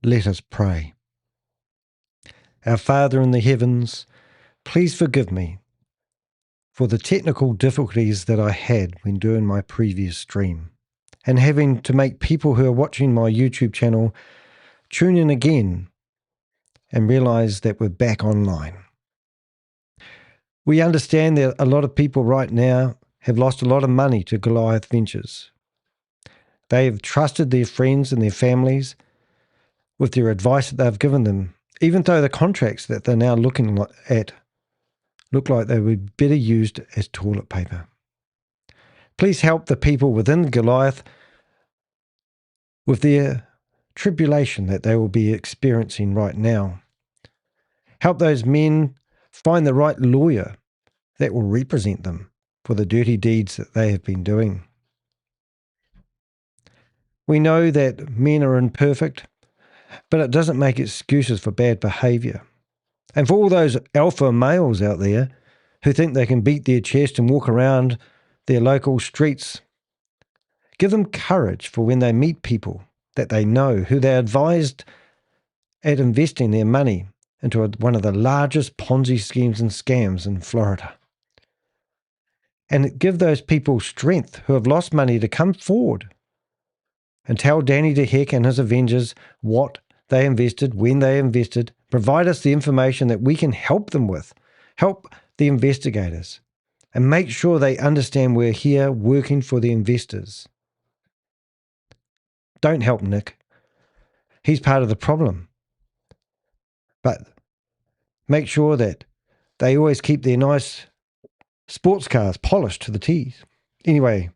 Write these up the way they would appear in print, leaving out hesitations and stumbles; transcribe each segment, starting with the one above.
Let us pray. Our Father in the heavens, please forgive me for the technical difficulties that I had when doing my previous stream and having to make people who are watching my YouTube channel tune in again and realize that we're back online. We understand that a lot of people right now have lost a lot of money to Goliath Ventures. They have trusted their friends and their families with their advice that they've given them, even though the contracts that they're now looking at look like they would be better used as toilet paper. Please help the people within Goliath with their tribulation that they will be experiencing right now. Help those men find the right lawyer that will represent them for the dirty deeds that they have been doing. We know that men are imperfect, but it doesn't make excuses for bad behaviour. And for all those alpha males out there who think they can beat their chest and walk around their local streets, give them courage for when they meet people that they know, who they're advised at investing their money into one of the largest Ponzi schemes and scams in Florida. And give those people strength who have lost money to come forward and tell Danny de Heck and his Avengers what they invested, when they invested, provide us the information that we can help them with, help the investigators, and make sure they understand we're here working for the investors. Don't help Nick. He's part of the problem. But make sure that they always keep their nice sports cars polished to the T's. Anyway,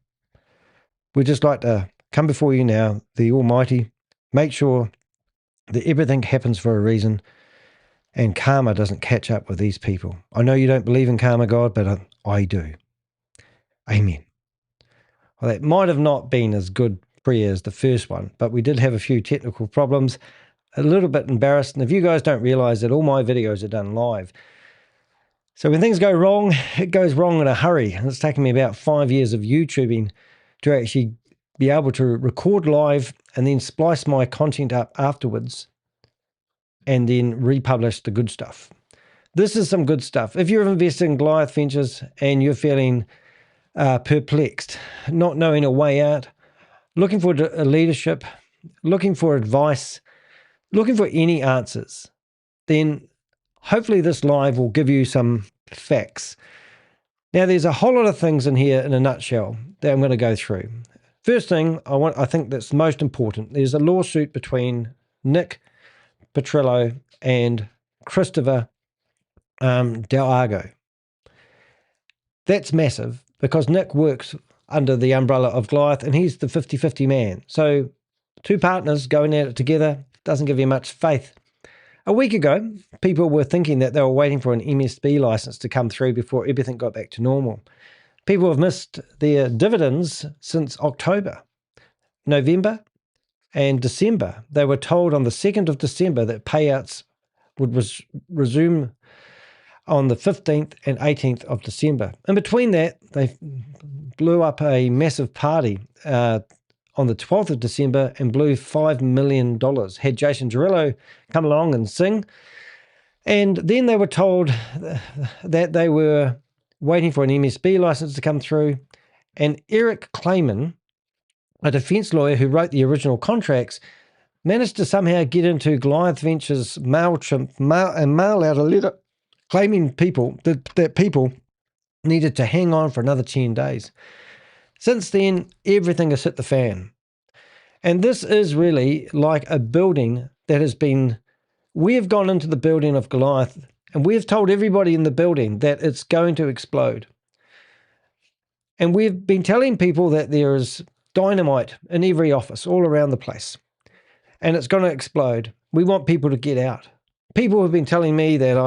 we'd just like to come before you now, the Almighty, make sure that everything happens for a reason and karma doesn't catch up with these people. I know you don't believe in karma, God, but I do. Amen. Well, that might have not been as good prayer as the first one, but we did have a few technical problems, a little bit embarrassed. And if you guys don't realize that all my videos are done live, so when things go wrong, it goes wrong in a hurry. And it's taken me about 5 years of YouTubing to actually be able to record live and then splice my content up afterwards and then republish the good stuff. This is some good stuff. If you're investing in Goliath Ventures and you're feeling perplexed, not knowing a way out, looking for a leadership, looking for advice, looking for any answers, then hopefully this live will give you some facts. Now, there's a whole lot of things in here in a nutshell that I'm going to go through. First thing I think that's most important, there's a lawsuit between Nick Petrillo and Christopher Delgado. That's massive because Nick works under the umbrella of Goliath and he's the 50-50 man. So two partners going at it together doesn't give you much faith. A week ago, people were thinking that they were waiting for an MSB license to come through before everything got back to normal. People have missed their dividends since October, November, and December. They were told on the 2nd of December that payouts would resume on the 15th and 18th of December. In between that, they blew up a massive party on the 12th of December and blew $5 million. Had Jason Derulo come along and sing. And then they were told that they were waiting for an MSB license to come through. And Eric Clayman, a defense lawyer who wrote the original contracts, managed to somehow get into Goliath Ventures MailChimp and mail out a letter claiming that people needed to hang on for another 10 days. Since then, everything has hit the fan. And this is really like a building that has been, we have gone into the building of Goliath and we have told everybody in the building that it's going to explode. And we've been telling people that there is dynamite in every office all around the place and it's going to explode. We want people to get out. People have been telling me that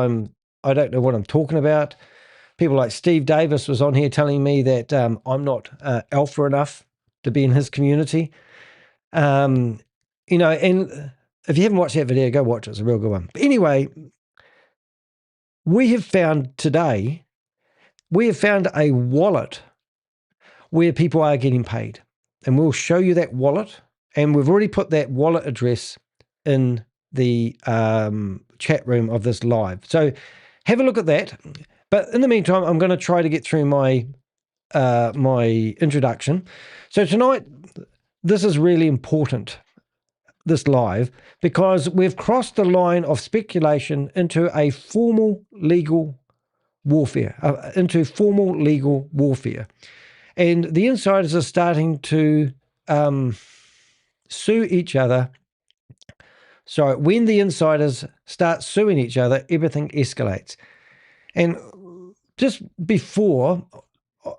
I don't know what I'm talking about. People like Steve Davis was on here telling me that I'm not alpha enough to be in his community. And if you haven't watched that video, go watch it. It's a real good one. But anyway, we have found a wallet where people are getting paid. And we'll show you that wallet. And we've already put that wallet address in the chat room of this live. So have a look at that. But in the meantime, I'm going to try to get through my my introduction. So tonight, this is really important, this live, because we've crossed the line of speculation into a formal legal warfare, And the insiders are starting to sue each other. So when the insiders start suing each other, everything escalates. And just before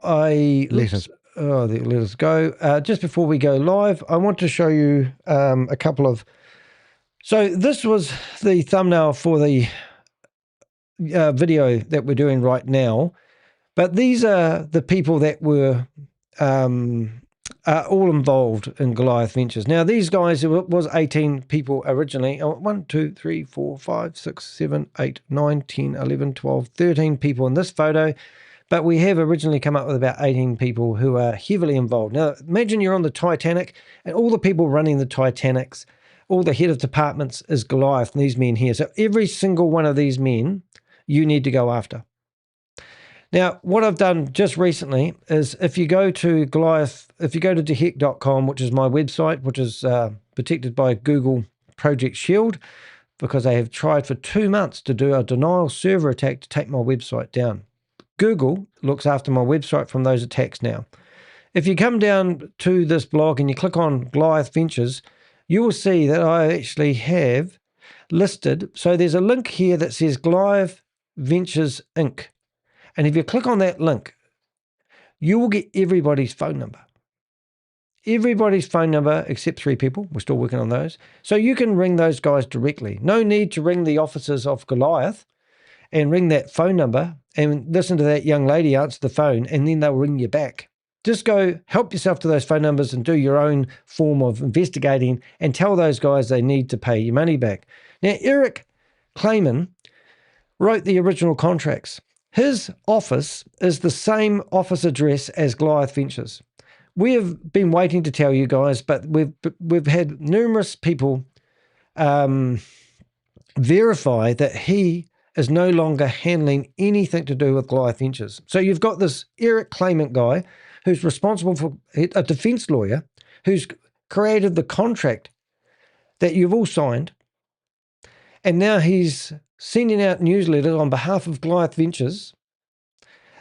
let us go. Just before we go live, I want to show you a couple of. So this was the thumbnail for the video that we're doing right now, but these are the people that were all involved in Goliath Ventures. Now these guys, it was 18 people originally. 1, 2, 3, 4, 5, 6, 7, 8, 9, 10, 11, 12, 13 people in this photo. But we have originally come up with about 18 people who are heavily involved. Now, imagine you're on the Titanic and all the people running the Titanics, all the head of departments is Goliath and these men here. So every single one of these men you need to go after. Now, what I've done just recently is if you go to deheck.com, which is my website, which is protected by Google Project Shield, because they have tried for 2 months to do a denial server attack to take my website down. Google looks after my website from those attacks now. If you come down to this blog and you click on Goliath Ventures, you will see that I actually have listed. So there's a link here that says Goliath Ventures Inc. And if you click on that link, you will get everybody's phone number. Everybody's phone number except 3 people. We're still working on those. So you can ring those guys directly. No need to ring the officers of Goliath and ring that phone number and listen to that young lady answer the phone, and then they'll ring you back. Just go help yourself to those phone numbers and do your own form of investigating and tell those guys they need to pay your money back. Now, Eric Clayman wrote the original contracts. His office is the same office address as Goliath Ventures. We have been waiting to tell you guys, but we've had numerous people verify that he is no longer handling anything to do with Goliath Ventures. So you've got this Eric Claimant guy who's responsible for a defense lawyer who's created the contract that you've all signed. And now he's sending out newsletters on behalf of Goliath Ventures.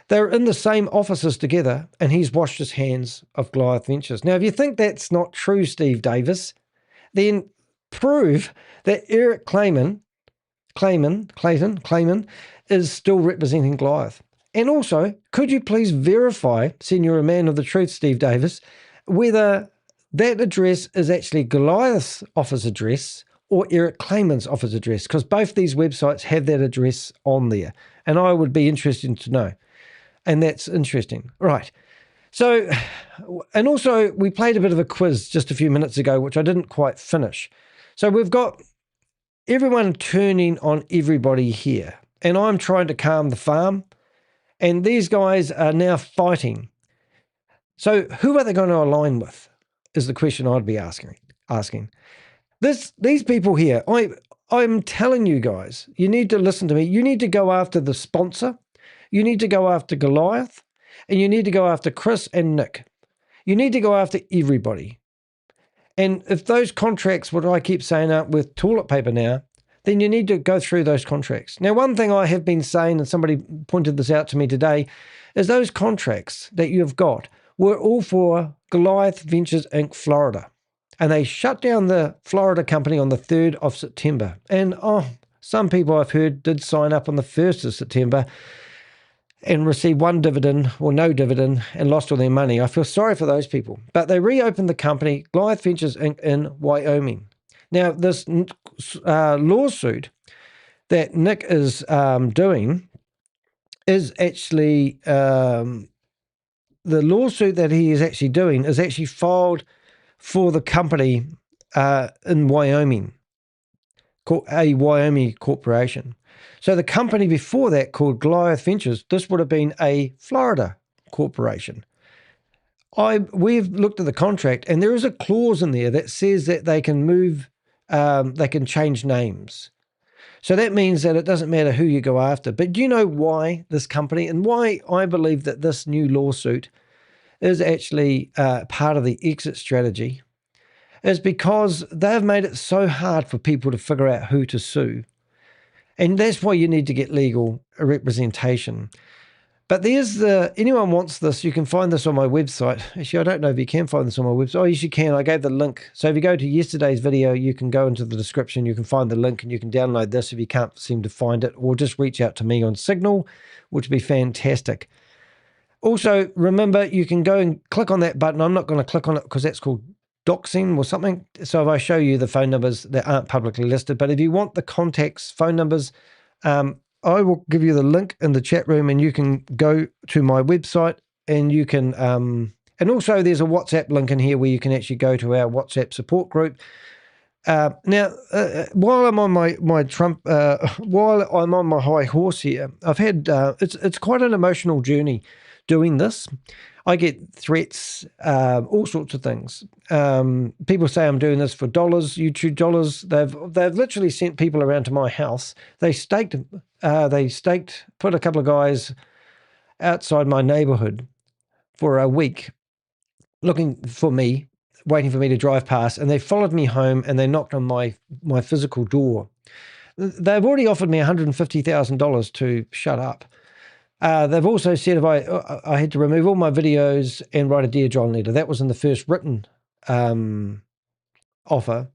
They're in the same offices together, and he's washed his hands of Goliath Ventures. Now, if you think that's not true, Steve Davis, then prove that Eric Clayman is still representing Goliath. And also, could you please verify, seeing you're a man of the truth, Steve Davis, whether that address is actually Goliath's office address or Eric Clayman's office address? Because both these websites have that address on there. And I would be interested to know. And that's interesting. Right. So, and also we played a bit of a quiz just a few minutes ago, which I didn't quite finish. So we've got everyone turning on everybody here. And I'm trying to calm the farm. And these guys are now fighting. So who are they going to align with is the question I'd be asking. These people here, I'm telling you guys, you need to listen to me. You need to go after the sponsor. You need to go after Goliath. And you need to go after Chris and Nick. You need to go after everybody. And if those contracts, what I keep saying, aren't worth toilet paper now, then you need to go through those contracts. Now, one thing I have been saying, and somebody pointed this out to me today, is those contracts that you've got were all for Goliath Ventures Inc. Florida. And they shut down the Florida company on the 3rd of September. And some people I've heard did sign up on the 1st of September and received 1 dividend or no dividend and lost all their money. I feel sorry for those people. But they reopened the company, Goliath Ventures Inc. in Wyoming. Now, this lawsuit that Nick is doing is actually, the lawsuit that he is actually doing is actually filed for the company in Wyoming, called a Wyoming corporation. So the company before that, called Goliath Ventures, this would have been a Florida corporation. We've looked at the contract, and there is a clause in there that says that they can move they can change names. So that means that it doesn't matter who you go after. But do you know why this company, and why I believe that this new lawsuit is actually part of the exit strategy, is because they've made it so hard for people to figure out who to sue. And that's why you need to get legal representation. But anyone wants this, you can find this on my website. Actually, I don't know if you can find this on my website. Oh, yes, you can. I gave the link. So if you go to yesterday's video, you can go into the description, you can find the link, and you can download this if you can't seem to find it, or just reach out to me on Signal, which would be fantastic. Also, remember, you can go and click on that button. I'm not going to click on it because that's called doxing or something. So if I show you the phone numbers that aren't publicly listed, but if you want the contacts, phone numbers, I will give you the link in the chat room, and you can go to my website, and you can, and also there's a WhatsApp link in here where you can actually go to our WhatsApp support group. Now, while I'm on my Trump, while I'm on my high horse here, I've had, it's quite an emotional journey doing this. I get threats, all sorts of things. People say I'm doing this for dollars, YouTube dollars. They've literally sent people around to my house. They staked, put a couple of guys outside my neighborhood for a week, looking for me, waiting for me to drive past, and they followed me home and they knocked on my physical door. They've already offered me $150,000 to shut up. They've also said if I had to remove all my videos and write a Dear John letter. That was in the first written offer.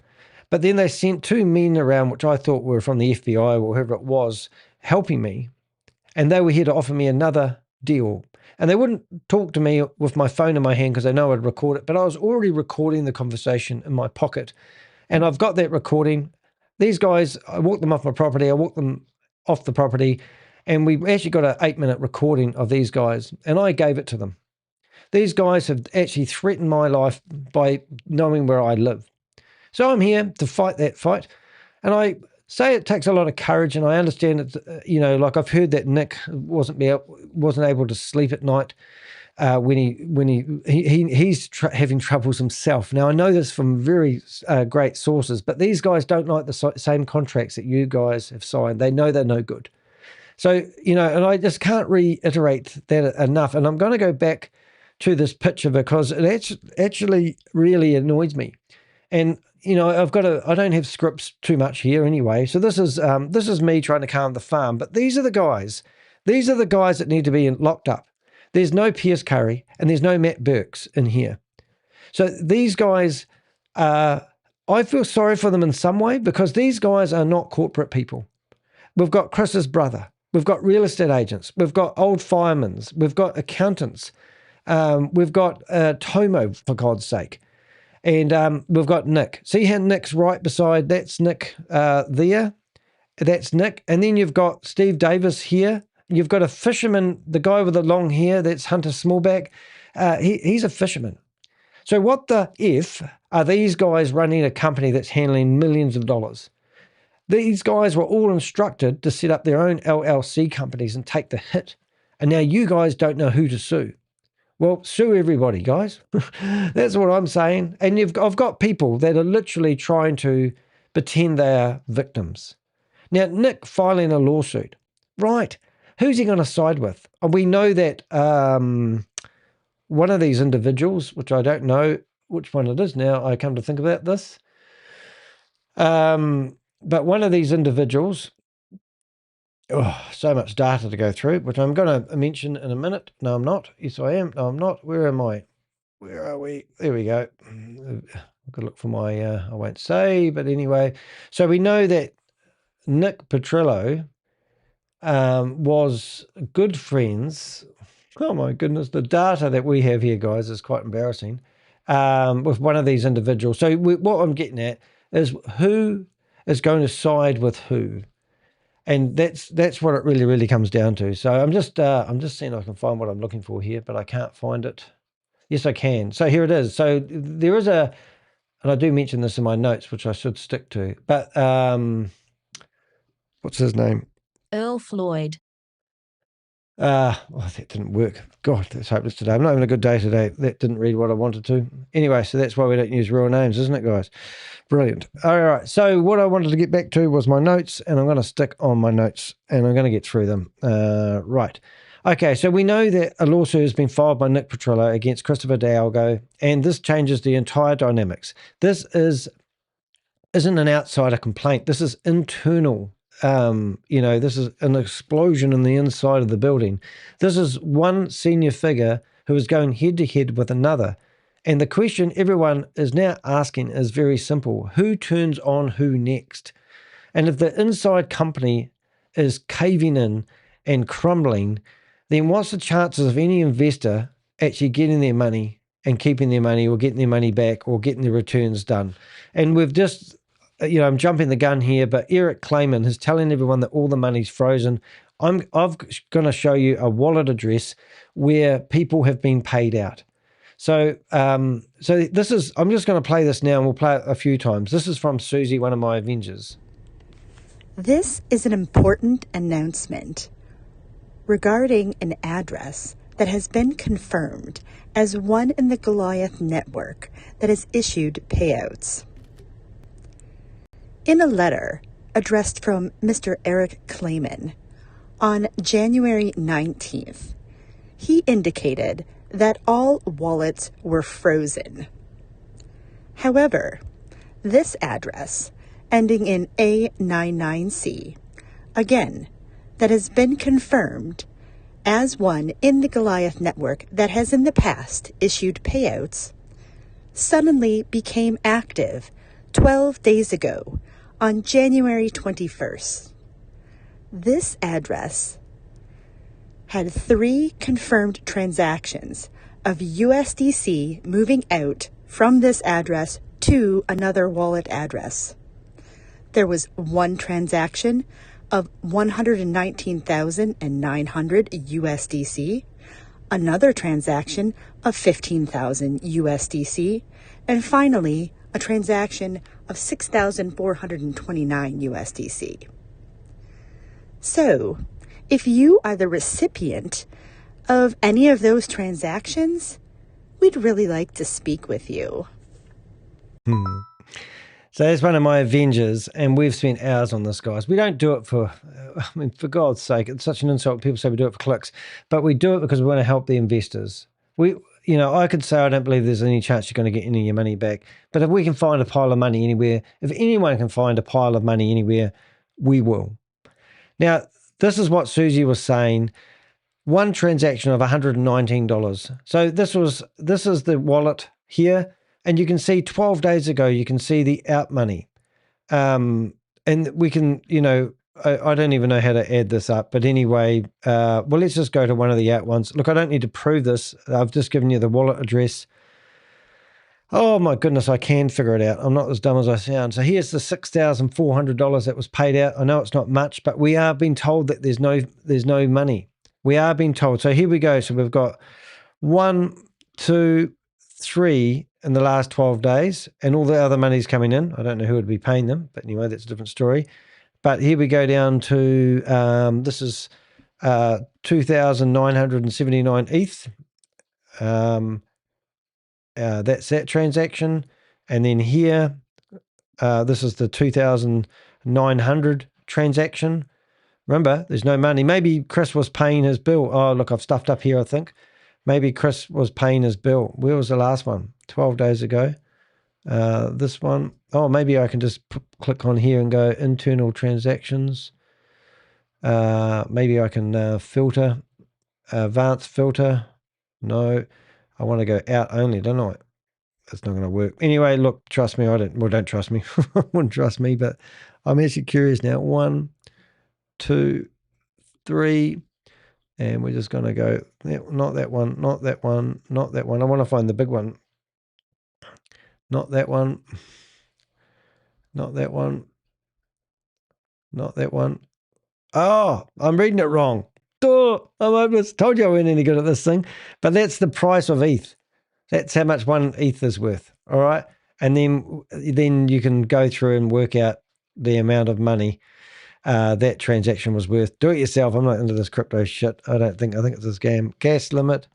But then they sent two men around, which I thought were from the FBI or whoever it was, helping me. And they were here to offer me another deal. And they wouldn't talk to me with my phone in my hand because they know I'd record it. But I was already recording the conversation in my pocket. And I've got that recording. These guys, I walked them off my property. I walked them off the property. And we actually got an 8-minute recording of these guys. And I gave it to them. These guys have actually threatened my life by knowing where I live. So I'm here to fight that fight. And I say it takes a lot of courage, and I understand it. Like I've heard that Nick wasn't able to sleep at night when he's having troubles himself. Now I know this from very great sources, but these guys don't like the same contracts that you guys have signed. They know they're no good. So and I just can't reiterate that enough. And I'm going to go back to this picture because it actually really annoys me. And I don't have scripts too much here anyway. So this is me trying to calm the farm. But these are the guys. These are the guys that need to be locked up. There's no Piers Curry and there's no Matt Burks in here. So these guys, I feel sorry for them in some way because these guys are not corporate people. We've got Chris's brother. We've got real estate agents. We've got old firemen. We've got accountants. We've got Tomo, for God's sake. And we've got Nick. See how Nick's right beside, that's Nick there. That's Nick. And then you've got Steve Davis here. You've got a fisherman, the guy with the long hair, that's Hunter Smallback. He's a fisherman. So what the F are these guys running a company that's handling millions of dollars? These guys were all instructed to set up their own LLC companies and take the hit. And now you guys don't know who to sue. Well, sue everybody, guys. That's what I'm saying. And I've got people that are literally trying to pretend they are victims. Now, Nick filing a lawsuit. Right. Who's he going to side with? We know that one of these individuals, which I don't know which one it is now, I come to think about this. But one of these individuals, so much data to go through, which I'm going to mention in a minute. No, I'm not. Yes, I am. No, I'm not. Where am I? Where are we? There we go. I've got to look for my, I won't say, but anyway. So we know that Nick Petrillo was good friends. Oh my goodness. The data that we have here, guys, is quite embarrassing. With one of these individuals. So what I'm getting at is who is going to side with who. And that's what it really, really comes down to. So I'm just seeing if I can find what I'm looking for here, but I can't find it. Yes, I can. So here it is. So there is and I do mention this in my notes, which I should stick to. But what's his name? Earl Floyd. That didn't work. God, that's hopeless today. I'm not having a good day today. That didn't read what I wanted to. Anyway, so that's why we don't use real names, isn't it, guys? Brilliant. All right. So what I wanted to get back to was my notes, and I'm going to stick on my notes, and I'm going to get through them. Right. Okay, so we know that a lawsuit has been filed by Nick Petrillo against Christopher Delgado, and this changes the entire dynamics. This isn't an outsider complaint. This is internal. This is an explosion in the inside of the building. This is one senior figure who is going head to head with another. And the question everyone is now asking is very simple. Who turns on who next? And if the inside company is caving in and crumbling, then what's the chances of any investor actually getting their money and keeping their money or getting their money back or getting their returns done? And we've just, I'm jumping the gun here, but Eric Clayman is telling everyone that all the money's frozen. I'm going to show you a wallet address where people have been paid out. So this is, I'm just going to play this now and we'll play it a few times. This is from Susie, one of my Avengers. This is an important announcement regarding an address that has been confirmed as one in the Goliath network that has issued payouts. In a letter addressed from Mr. Eric Clayman on January 19th, he indicated that all wallets were frozen. However, this address, ending in A99C, again, that has been confirmed as one in the Goliath network that has in the past issued payouts, suddenly became active 12 days ago on January 21st. This address had 3 confirmed transactions of USDC moving out from this address to another wallet address. There was 1 transaction of 119,900 USDC, another transaction of 15,000 USDC, and finally a transaction of 6,429 USDC. So, if you are the recipient of any of those transactions, we'd really like to speak with you. So that's one of my Avengers, and we've spent hours on this, guys. We don't do it for God's sake, it's such an insult. People say we do it for clicks, but we do it because we want to help the investors. I could say I don't believe there's any chance you're going to get any of your money back, but if we can find a pile of money anywhere, if anyone can find a pile of money anywhere, we will. Now, this is what Susie was saying. 1 transaction of $119. So this is the wallet here. And you can see 12 days ago, you can see the out money. And we can, I don't even know how to add this up. But anyway, let's just go to one of the out ones. Look, I don't need to prove this. I've just given you the wallet address. Oh, my goodness, I can figure it out. I'm not as dumb as I sound. So here's the $6,400 that was paid out. I know it's not much, but we are being told that there's no money. We are being told. So here we go. So we've got 1, 2, 3 in the last 12 days, and all the other money's coming in. I don't know who would be paying them, but anyway, that's a different story. But here we go down to, this is 2,979 ETH. That's that transaction. And then here, this is the 2,900 transaction. Remember, there's no money. Maybe Chris was paying his bill. Oh, look, I've stuffed up here, I think. Maybe Chris was paying his bill. Where was the last one? 12 days ago. This one. Oh, maybe I can just click on here and go internal transactions. Maybe I can filter, advanced filter. No, I want to go out only, don't I? That's not going to work. Anyway, look, trust me. Don't trust me. I wouldn't trust me, but I'm actually curious now. 1, 2, 3. And we're just going to go, not that one, not that one, not that one. I want to find the big one. Not that one. Not that one. Not that one. Oh, I'm reading it wrong. Oh, I told you I wasn't any good at this thing. But that's the price of ETH. That's how much 1 ETH is worth. All right. And then you can go through and work out the amount of money. that transaction was worth. Do it yourself. I'm not into this crypto shit. I think it's a scam. Gas limit.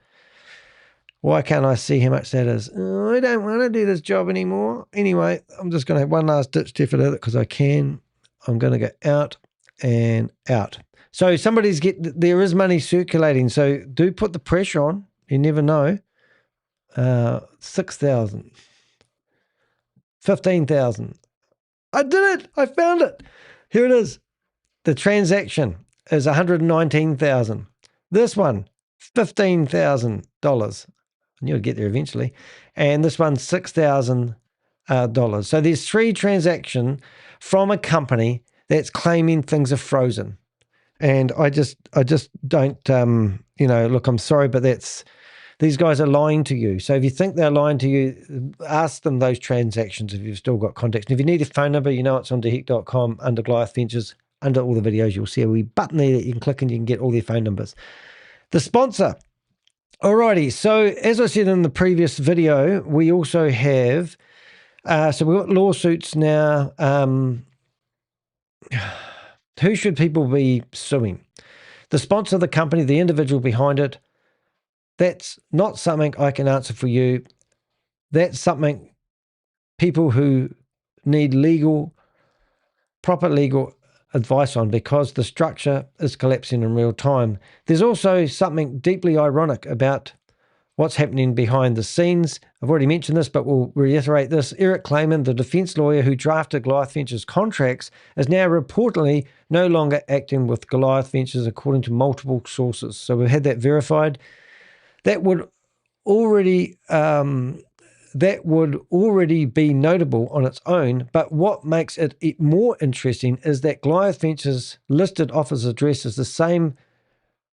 Why can't I see how much that is? Oh, I don't want to do this job anymore. Anyway, I'm just going to have one last ditch effort at it because I can. I'm going to go out and out. So there is money circulating. So do put the pressure on. You never know. 6,000. 15,000. I did it. I found it. Here it is. The transaction is 119,000. This one, $15,000. And you'll get there eventually. And this one's $6,000. So there's 3 transactions from a company that's claiming things are frozen. And I just don't, look, I'm sorry, but these guys are lying to you. So if you think they're lying to you, ask them those transactions if you've still got contacts. And if you need a phone number, it's on theheck.com under Goliath Ventures. Under all the videos, you'll see a wee button there that you can click and you can get all their phone numbers. The sponsor. Alrighty, so as I said in the previous video, we also have, so we've got lawsuits now. Who should people be suing? The sponsor of the company, the individual behind it. That's not something I can answer for you. That's something people who need proper legal advice on, because the structure is collapsing in real time. There's also something deeply ironic about what's happening behind the scenes. I've already mentioned this, but we'll reiterate this. Eric Klayman, the defense lawyer who drafted Goliath Ventures contracts, is now reportedly no longer acting with Goliath Ventures according to multiple sources. So we've had that verified. That would already be notable on its own, but what makes it more interesting is that Goliath Ventures' listed office address is the same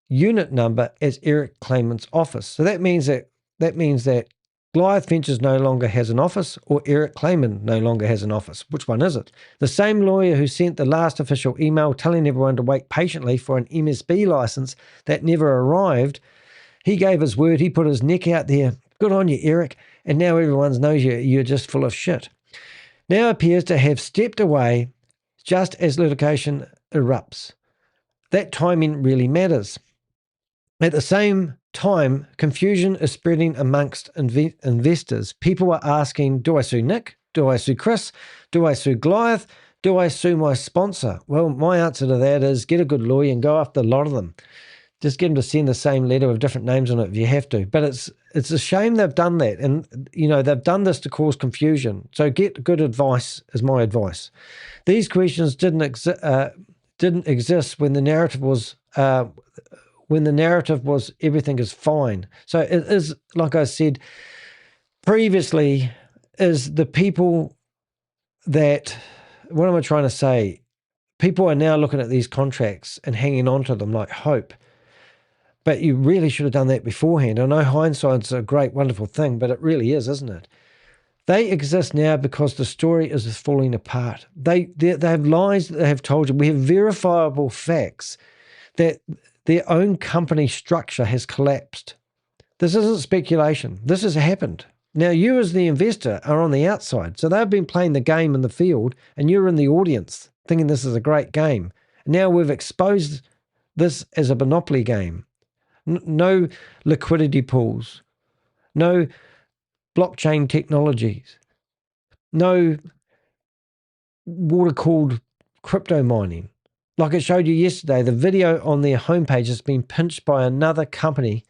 unit number as Eric Klayman's office. So that means that Goliath Ventures no longer has an office, or Eric Klayman no longer has an office. Which one is it? The same lawyer who sent the last official email telling everyone to wait patiently for an MSB license that never arrived, he gave his word, he put his neck out there. Good on you, Eric. And now everyone knows you're just full of shit. Now appears to have stepped away just as litigation erupts. That timing really matters. At the same time, confusion is spreading amongst investors. People are asking, do I sue Nick? Do I sue Chris? Do I sue Goliath? Do I sue my sponsor? Well, my answer to that is get a good lawyer and go after a lot of them. Just get them to send the same letter with different names on it if you have to. But it's a shame they've done that. And, they've done this to cause confusion. So get good advice is my advice. These questions didn't exist when the narrative was everything is fine. So it is, like I said previously, is the people that, what am I trying to say? People are now looking at these contracts and hanging on to them like hope. But you really should have done that beforehand. I know hindsight's a great, wonderful thing, but it really is, isn't it? They exist now because the story is falling apart. They have lies that they have told you. We have verifiable facts that their own company structure has collapsed. This isn't speculation. This has happened. Now, you as the investor are on the outside. So they've been playing the game in the field, and you're in the audience thinking this is a great game. Now we've exposed this as a monopoly game. No liquidity pools, no blockchain technologies, no water-cooled crypto mining. Like I showed you yesterday, the video on their homepage has been pinched by another company,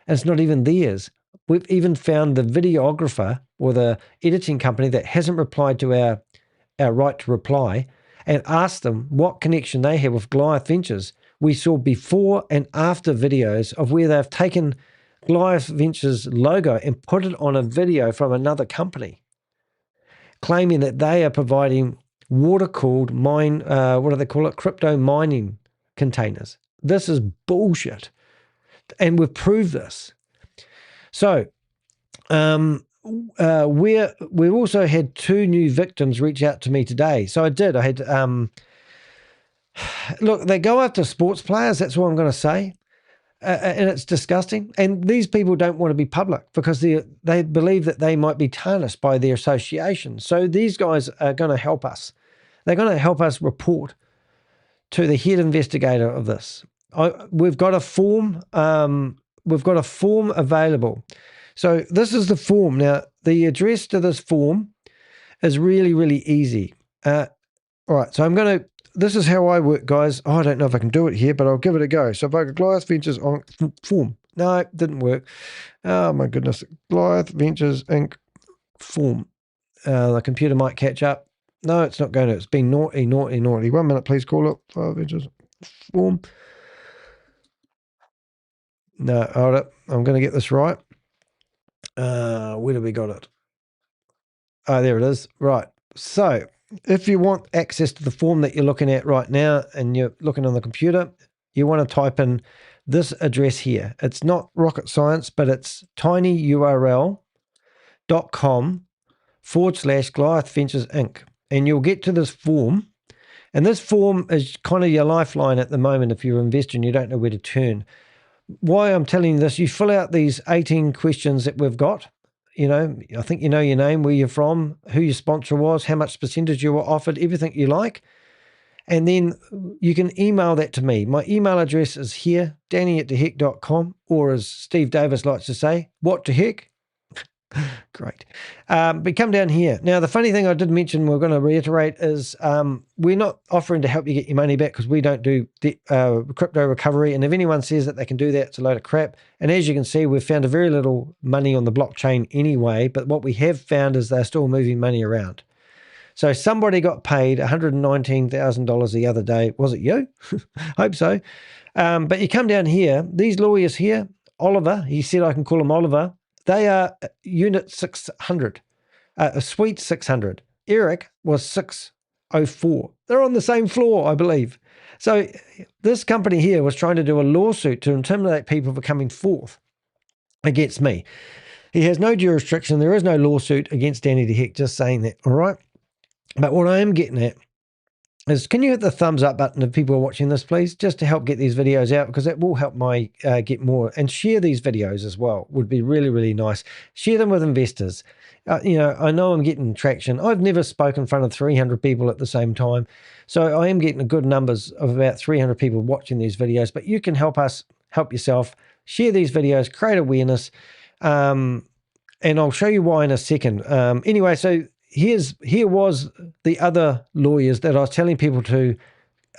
and it's not even theirs. We've even found the videographer or the editing company that hasn't replied to our right to reply, and asked them what connection they have with Goliath Ventures. We saw before and after videos of where they've taken Goliath Ventures logo and put it on a video from another company, claiming that they are providing water-cooled crypto mining containers. This is bullshit. And we've proved this. So we've also had 2 new victims reach out to me today. So I had look, they go after sports players. That's what I'm going to say. And it's disgusting. And these people don't want to be public because they believe that they might be tarnished by their association. So these guys are going to help us. They're going to help us report to the head investigator of this. We've got a form. We've got a form available. So this is the form. Now, the address to this form is really, really easy. All right, so I'm going to, this is how I work, guys. Oh, I don't know if I can do it here, but I'll give it a go. So if I go Goliath Ventures on form. No, it didn't work. Oh, my goodness. Goliath Ventures Inc. form. The computer might catch up. No, it's not going to. It's been naughty, naughty, naughty. 1 minute, please call it. Goliath Ventures form. No, hold it. I'm going to get this right. Where do we got it? Oh, there it is. Right. So if you want access to the form that you're looking at right now and you're looking on the computer, you want to type in this address here. It's not rocket science, but it's tinyurl.com/Goliath Ventures Inc. And you'll get to this form. And this form is kind of your lifeline at the moment if you're an investor and you don't know where to turn. Why I'm telling you this, you fill out these 18 questions that we've got. You know, I think you know your name, where you're from, who your sponsor was, how much percentage you were offered, everything you like. And then you can email that to me. My email address is here, danny@theheck.com, or as Steve Davis likes to say, what the heck? Great. But come down here. Now, the funny thing I did mention, we're going to reiterate, is we're not offering to help you get your money back because we don't do crypto recovery. And if anyone says that they can do that, it's a load of crap. And as you can see, we've found a very little money on the blockchain anyway. But what we have found is they're still moving money around. So somebody got paid $119,000 the other day. Was it you? Hope so. But you come down here, these lawyers here, Oliver, he said I can call him Oliver. They are unit 600, a suite 600. Eric was 604. They're on the same floor, I believe. So this company here was trying to do a lawsuit to intimidate people for coming forth against me. He has no jurisdiction. There is no lawsuit against Danny the Heck, just saying that, all right? But what I am getting at is, can you hit the thumbs up button if people are watching this, please, just to help get these videos out, because that will help my get more, and share these videos as well. Would be really, really nice. Share them with investors. You know, I know I'm getting traction. I've never spoken in front of 300 people at the same time, so I am getting a good numbers of about 300 people watching these videos. But you can help us, help yourself. Share these videos, create awareness, and I'll show you why in a second. Anyway, so here was the other lawyers that I was telling people to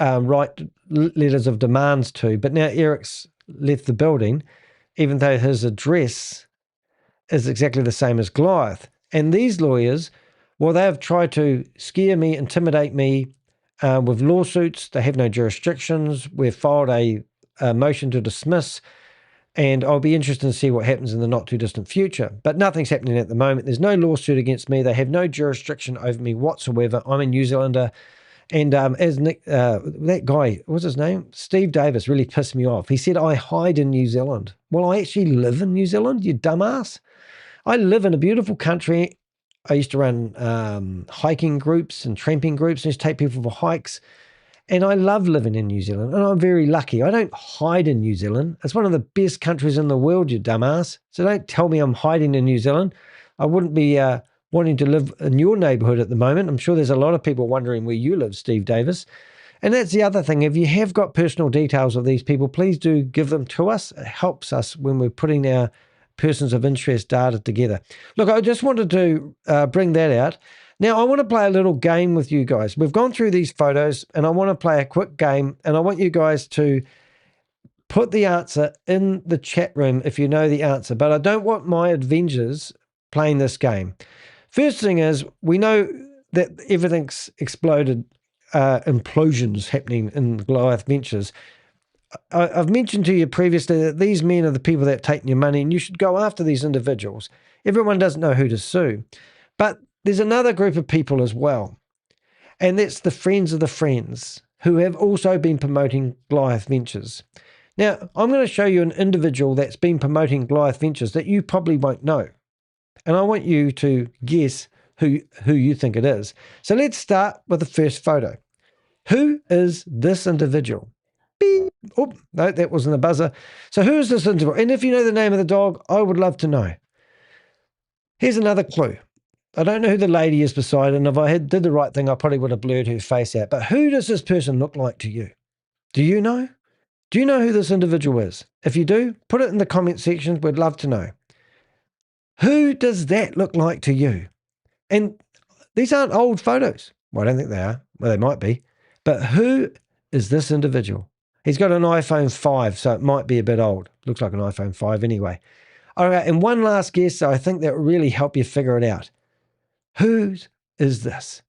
write letters of demands to, but now Eric's left the building, even though his address is exactly the same as Goliath. And these lawyers, well, they have tried to scare me, intimidate me with lawsuits. They have no jurisdictions. We've filed a motion to dismiss, and I'll be interested to see what happens in the not too distant future. But nothing's happening at the moment. There's no lawsuit against me. They have no jurisdiction over me whatsoever. I'm a New Zealander. And as Nick, that guy, what's his name? Steve Davis really pissed me off. He said, I hide in New Zealand. Well, I actually live in New Zealand, you dumbass. I live in a beautiful country. I used to run hiking groups and tramping groups. I used to take people for hikes. And I love living in New Zealand, and I'm very lucky. I don't hide in New Zealand. It's one of the best countries in the world, you dumbass. So don't tell me I'm hiding in New Zealand. I wouldn't be wanting to live in your neighborhood at the moment. I'm sure there's a lot of people wondering where you live, Steve Davis. And that's the other thing. If you have got personal details of these people, please do give them to us. It helps us when we're putting our persons of interest data together. Look, I just wanted to bring that out. Now, I want to play a little game with you guys. We've gone through these photos, and I want to play a quick game, and I want you guys to put the answer in the chat room if you know the answer, but I don't want my Avengers playing this game. First thing is, we know that everything's exploded, implosions happening in Goliath Ventures. I've mentioned to you previously that these men are the people that take your money, and you should go after these individuals. Everyone doesn't know who to sue, but there's another group of people as well, and that's the friends of the friends who have also been promoting Goliath Ventures. Now, I'm going to show you an individual that's been promoting Goliath Ventures that you probably won't know, and I want you to guess who you think it is. So let's start with the first photo. Who is this individual? Beep. Oh, no, that wasn't a buzzer. So who is this individual? And if you know the name of the dog, I would love to know. Here's another clue. I don't know who the lady is beside, and if I did the right thing, I probably would have blurred her face out. But who does this person look like to you? Do you know? Do you know who this individual is? If you do, put it in the comment section. We'd love to know. Who does that look like to you? And these aren't old photos. Well, I don't think they are. Well, they might be. But who is this individual? He's got an iPhone 5, so it might be a bit old. Looks like an iPhone 5 anyway. All right, and one last guess, so I think that will really help you figure it out. Who is this?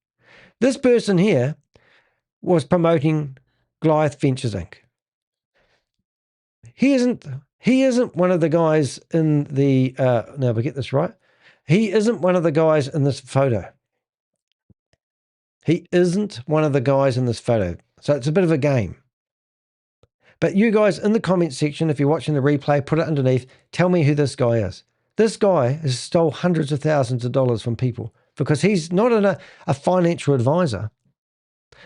This person here was promoting Goliath Ventures Inc. He isn't one of the guys in the, now we get this right. He isn't one of the guys in this photo. He isn't one of the guys in this photo. So it's a bit of a game. But you guys in the comment section, if you're watching the replay, put it underneath. Tell me who this guy is. This guy has stole hundreds of thousands of dollars from people because he's not a financial advisor,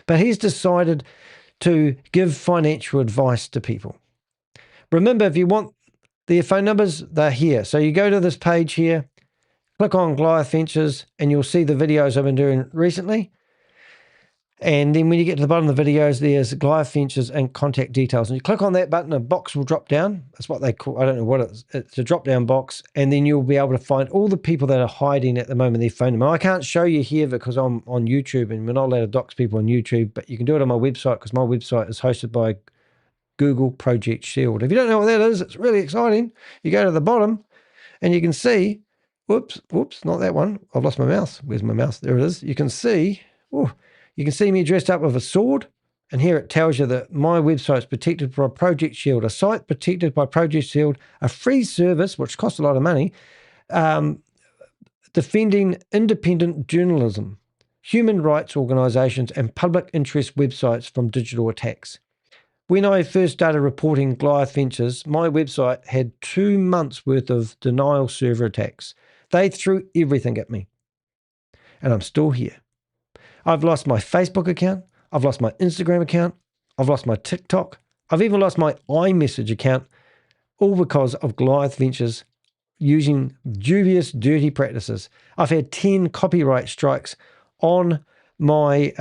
but he's decided to give financial advice to people. Remember, if you want the phone numbers, they're here. So you go to this page here, click on Goliath Ventures, and you'll see the videos I've been doing recently. And then when you get to the bottom of the videos, there's Goliath Ventures and contact details. And you click on that button, a box will drop down. That's what they call, I don't know what it is. It's a drop-down box. And then you'll be able to find all the people that are hiding at the moment their phone number. I can't show you here because I'm on YouTube and we're not allowed to dox people on YouTube, but you can do it on my website because my website is hosted by Google Project Shield. If you don't know what that is, it's really exciting. You go to the bottom and you can see, whoops, not that one. I've lost my mouse. Where's my mouse? There it is. You can see, you can see me dressed up with a sword. And here it tells you that my website is protected by Project Shield, a site protected by Project Shield, a free service, which costs a lot of money, defending independent journalism, human rights organizations, and public interest websites from digital attacks. When I first started reporting Goliath Ventures, my website had 2 months worth of denial server attacks. They threw everything at me. And I'm still here. I've lost my Facebook account. I've lost my Instagram account. I've lost my TikTok. I've even lost my iMessage account, all because of Goliath Ventures using dubious, dirty practices. I've had 10 copyright strikes on my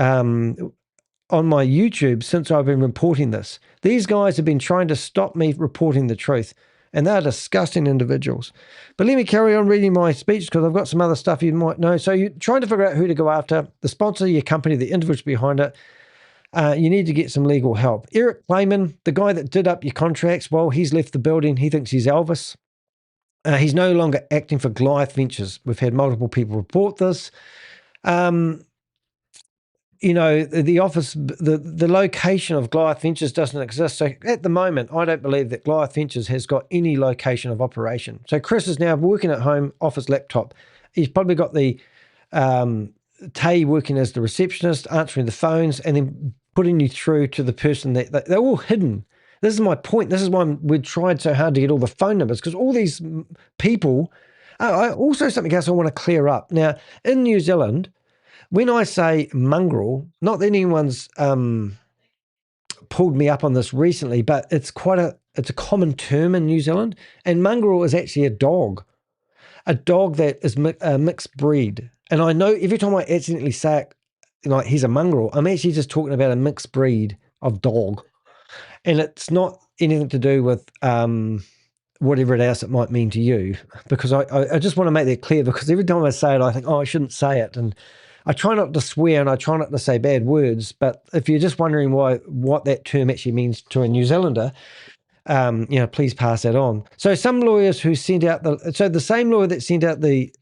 YouTube since I've been reporting this. These guys have been trying to stop me reporting the truth, and they're disgusting individuals. But let me carry on reading my speech because I've got some other stuff you might know. So you're trying to figure out who to go after, the sponsor of your company, the individuals behind it. You need to get some legal help. Eric Clayman, the guy that did up your contracts, well, he's left the building. He thinks he's Elvis. He's no longer acting for Goliath Ventures. We've had multiple people report this. You know, the office, the location of Goliath Ventures doesn't exist. So at the moment, I don't believe that Goliath Ventures has got any location of operation. So Chris is now working at home off his laptop. He's probably got the Tay working as the receptionist, answering the phones, and then putting you through to the person that they're all hidden. This is my point. This is why we've tried so hard to get all the phone numbers, because all these people. Also, something else I want to clear up. Now, in New Zealand, when I say mongrel, not that anyone's pulled me up on this recently, but it's a common term in New Zealand. And mongrel is actually a dog that is a mixed breed. And I know every time I accidentally say it, like he's a mongrel, I'm actually just talking about a mixed breed of dog. And it's not anything to do with whatever else it might mean to you, because I just want to make that clear, because every time I say it, I think, oh, I shouldn't say it. And I try not to swear and I try not to say bad words, but if you're just wondering what that term actually means to a New Zealander, please pass that on. So some lawyers who sent out the same lawyer that sent out the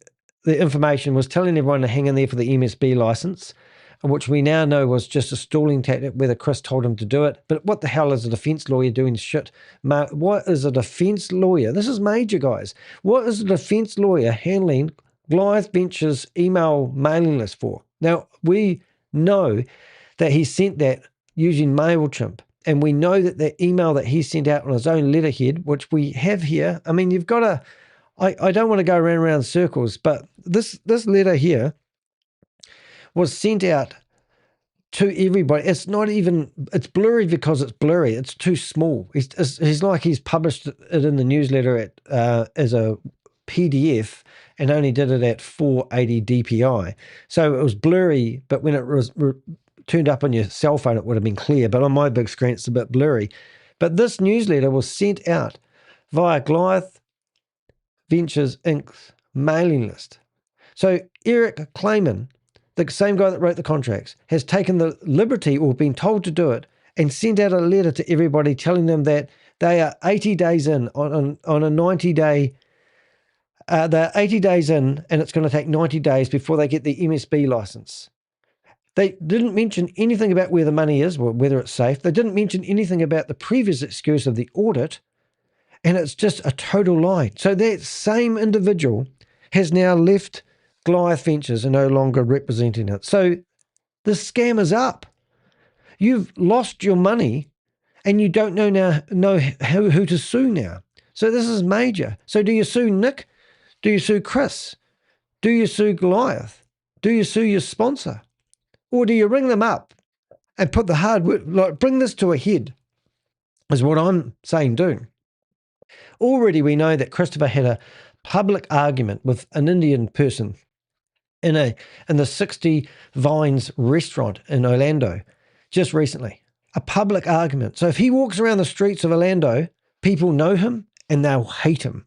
information was telling everyone to hang in there for the MSB license, which we now know was just a stalling tactic, whether Chris told him to do it. But what the hell is a defense lawyer doing shit? What is a defense lawyer? This is major, guys. What is a defense lawyer handling Goliath Ventures email mailing list for? Now, we know that he sent that using MailChimp, and we know that the email that he sent out on his own letterhead, which we have here, I mean, you've got to, I don't want to go around circles, but this letter here was sent out to everybody. It's not even, it's blurry because it's blurry. It's too small. He's published it in the newsletter as a PDF and only did it at 480 DPI. So it was blurry, but when it was turned up on your cell phone, it would have been clear, but on my big screen, it's a bit blurry. But this newsletter was sent out via Goliath Ventures Inc.'s mailing list. So Eric Clayman, the same guy that wrote the contracts, has taken the liberty, or been told to do it, and sent out a letter to everybody telling them that they are 80 days in on a 90-day. They're 80 days in, and it's going to take 90 days before they get the MSB license. They didn't mention anything about where the money is, or whether it's safe. They didn't mention anything about the previous excuse of the audit, and it's just a total lie. So that same individual has now left Goliath Ventures and no longer representing it. So the scam is up. You've lost your money, and you don't know who to sue now. So this is major. So do you sue Nick? Do you sue Chris? Do you sue Goliath? Do you sue your sponsor? Or do you ring them up and put the hard work, like bring this to a head, is what I'm saying do. Already we know that Christopher had a public argument with an Indian person in the 60 Vines restaurant in Orlando just recently. A public argument. So if he walks around the streets of Orlando, people know him and they'll hate him.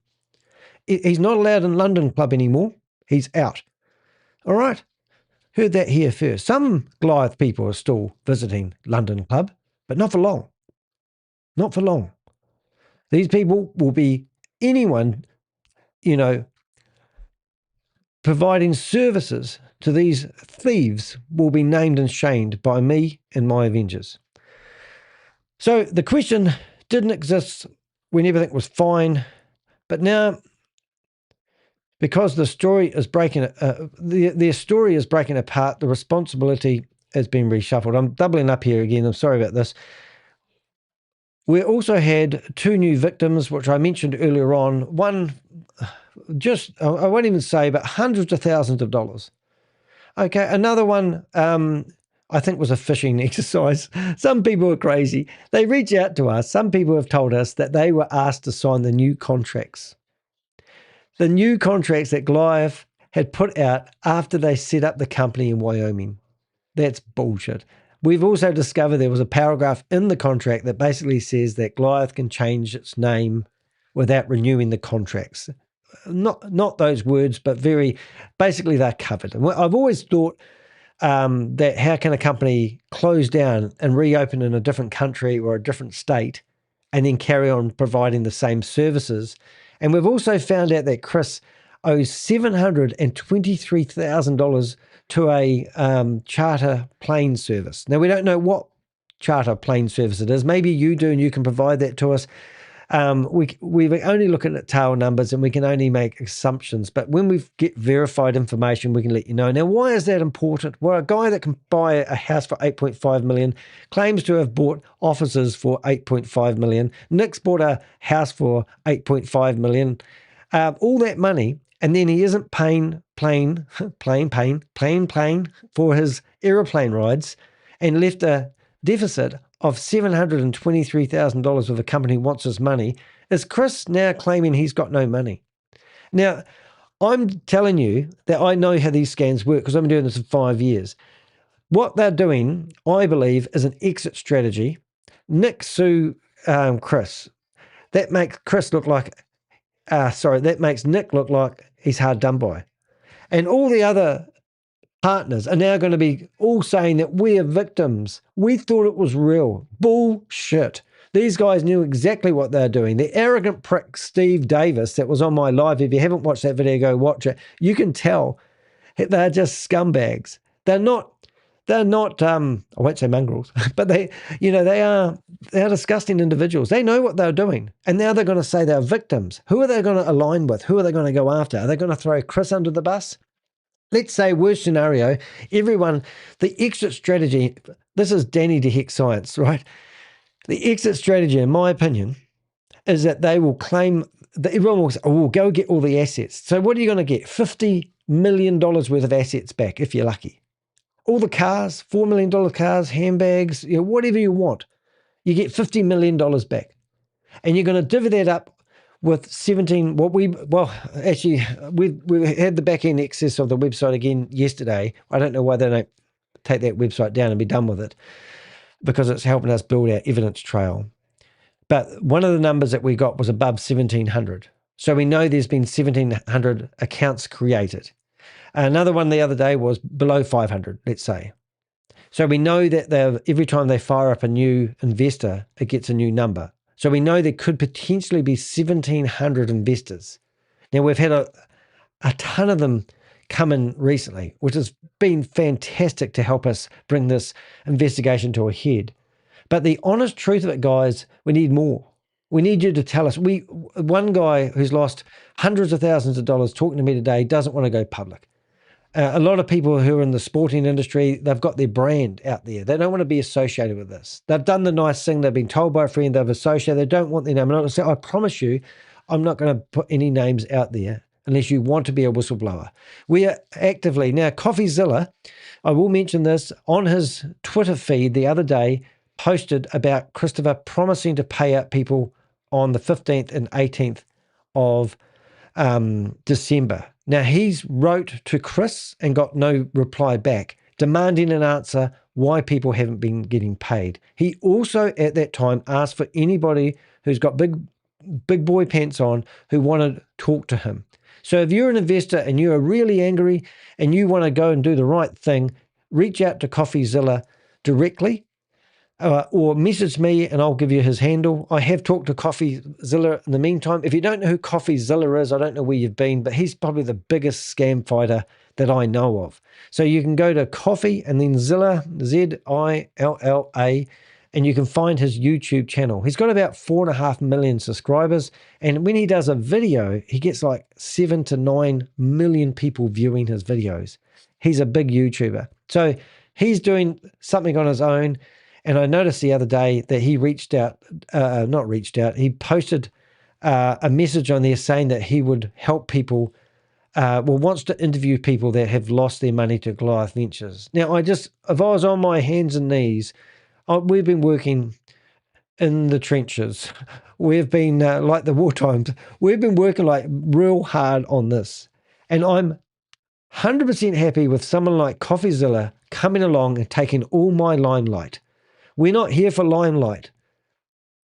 He's not allowed in London Club anymore. He's out. All right. Heard that here first. Some Goliath people are still visiting London Club, but not for long. Not for long. These people will be anyone, providing services to these thieves will be named and shamed by me and my Avengers. So the question didn't exist when everything was fine, but now, because the story is breaking, their story is breaking apart, the responsibility has been reshuffled. I'm doubling up here again. I'm sorry about this. We also had 2 new victims, which I mentioned earlier on. One, just, I won't even say, but hundreds of thousands of dollars. Okay, another one, I think was a phishing exercise. Some people are crazy. They reach out to us. Some people have told us that they were asked to sign the new contracts. The new contracts that Goliath had put out after they set up the company in Wyoming. That's bullshit. We've also discovered there was a paragraph in the contract that basically says that Goliath can change its name without renewing the contracts. Not those words, but basically they're covered. And I've always thought that how can a company close down and reopen in a different country or a different state and then carry on providing the same services? And we've also found out that Chris owes $723,000 to a charter plane service. Now, we don't know what charter plane service it is. Maybe you do and you can provide that to us. We're only looking at tail numbers and we can only make assumptions. But when we get verified information, we can let you know. Now, why is that important? Well, a guy that can buy a house for $8.5 million claims to have bought offices for $8.5 million. Nick's bought a house for $8.5 million. All that money, and then he isn't paying for his aeroplane rides and left a deficit of $723,000 with a company who wants his money. Is Chris now claiming he's got no money? Now, I'm telling you that I know how these scams work because I've been doing this for 5 years. What they're doing, I believe, is an exit strategy. Nick sue Chris. That makes Chris look like, that makes Nick look like he's hard done by. And all the other partners are now going to be all saying that we are victims. We thought it was real. Bullshit. These guys knew exactly what they're doing. The arrogant prick Steve Davis that was on my live, if you haven't watched that video, go watch it. You can tell they're just scumbags. They're not, I won't say mongrels, but they are disgusting individuals. They know what they're doing. And now they're going to say they're victims. Who are they going to align with? Who are they going to go after? Are they going to throw Chris under the bus? Let's say, worst scenario, the exit strategy, this is Danny DeHeck science, right? The exit strategy, in my opinion, is that they will claim, that everyone will say, oh, we'll go get all the assets. So what are you going to get? $50 million worth of assets back, if you're lucky. All the cars, $4 million cars, handbags, whatever you want. You get $50 million back. And you're going to divvy that up with 17, we had the back end access of the website again yesterday. I don't know why they don't take that website down and be done with it, because it's helping us build our evidence trail. But one of the numbers that we got was above 1,700. So we know there's been 1,700 accounts created. Another one the other day was below 500, let's say. So we know that every time they fire up a new investor, it gets a new number. So we know there could potentially be 1,700 investors. Now, we've had a ton of them come in recently, which has been fantastic to help us bring this investigation to a head. But the honest truth of it, guys, we need more. We need you to tell us. One guy who's lost hundreds of thousands of dollars talking to me today doesn't want to go public. A lot of people who are in the sporting industry, they've got their brand out there. They don't want to be associated with this. They've done the nice thing. They've been told by a friend they've associated. They don't want their name. And I promise you, I'm not going to put any names out there unless you want to be a whistleblower. We are actively, now CoffeeZilla, I will mention this, on his Twitter feed the other day, posted about Christopher promising to pay out people on the 15th and 18th of December. Now, he's wrote to Chris and got no reply back, demanding an answer why people haven't been getting paid. He also, at that time, asked for anybody who's got big boy pants on who want to talk to him. So if you're an investor and you are really angry and you want to go and do the right thing, reach out to CoffeeZilla directly, or message me and I'll give you his handle. I have talked to CoffeeZilla in the meantime. If you don't know who CoffeeZilla is, I don't know where you've been, but he's probably the biggest scam fighter that I know of. So you can go to Coffee and then Zilla, Zilla, and you can find his YouTube channel. He's got about 4.5 million subscribers. And when he does a video, he gets like 7 to 9 million people viewing his videos. He's a big YouTuber. So he's doing something on his own. And I noticed the other day that he he posted a message on there saying that he would help people, wants to interview people that have lost their money to Goliath Ventures. Now, if I was on my hands and knees, we've been working in the trenches. We've been, like the war times, we've been working like real hard on this. And I'm 100% happy with someone like CoffeeZilla coming along and taking all my limelight. We're not here for limelight.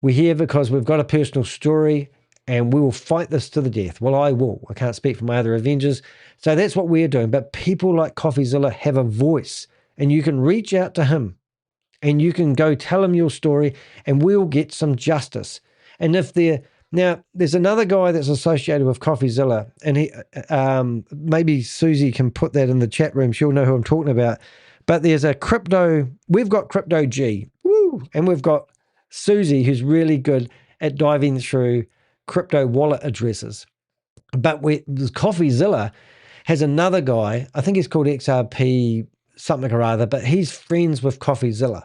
We're here because we've got a personal story and we will fight this to the death. Well, I will. I can't speak for my other Avengers. So that's what we're doing. But people like CoffeeZilla have a voice, and you can reach out to him and you can go tell him your story and we'll get some justice. And now there's another guy that's associated with CoffeeZilla, and he, maybe Susie can put that in the chat room. She'll know who I'm talking about. But there's we've got Crypto G, woo, and we've got Susie, who's really good at diving through crypto wallet addresses. But CoffeeZilla has another guy, I think he's called XRP something or other, but he's friends with CoffeeZilla.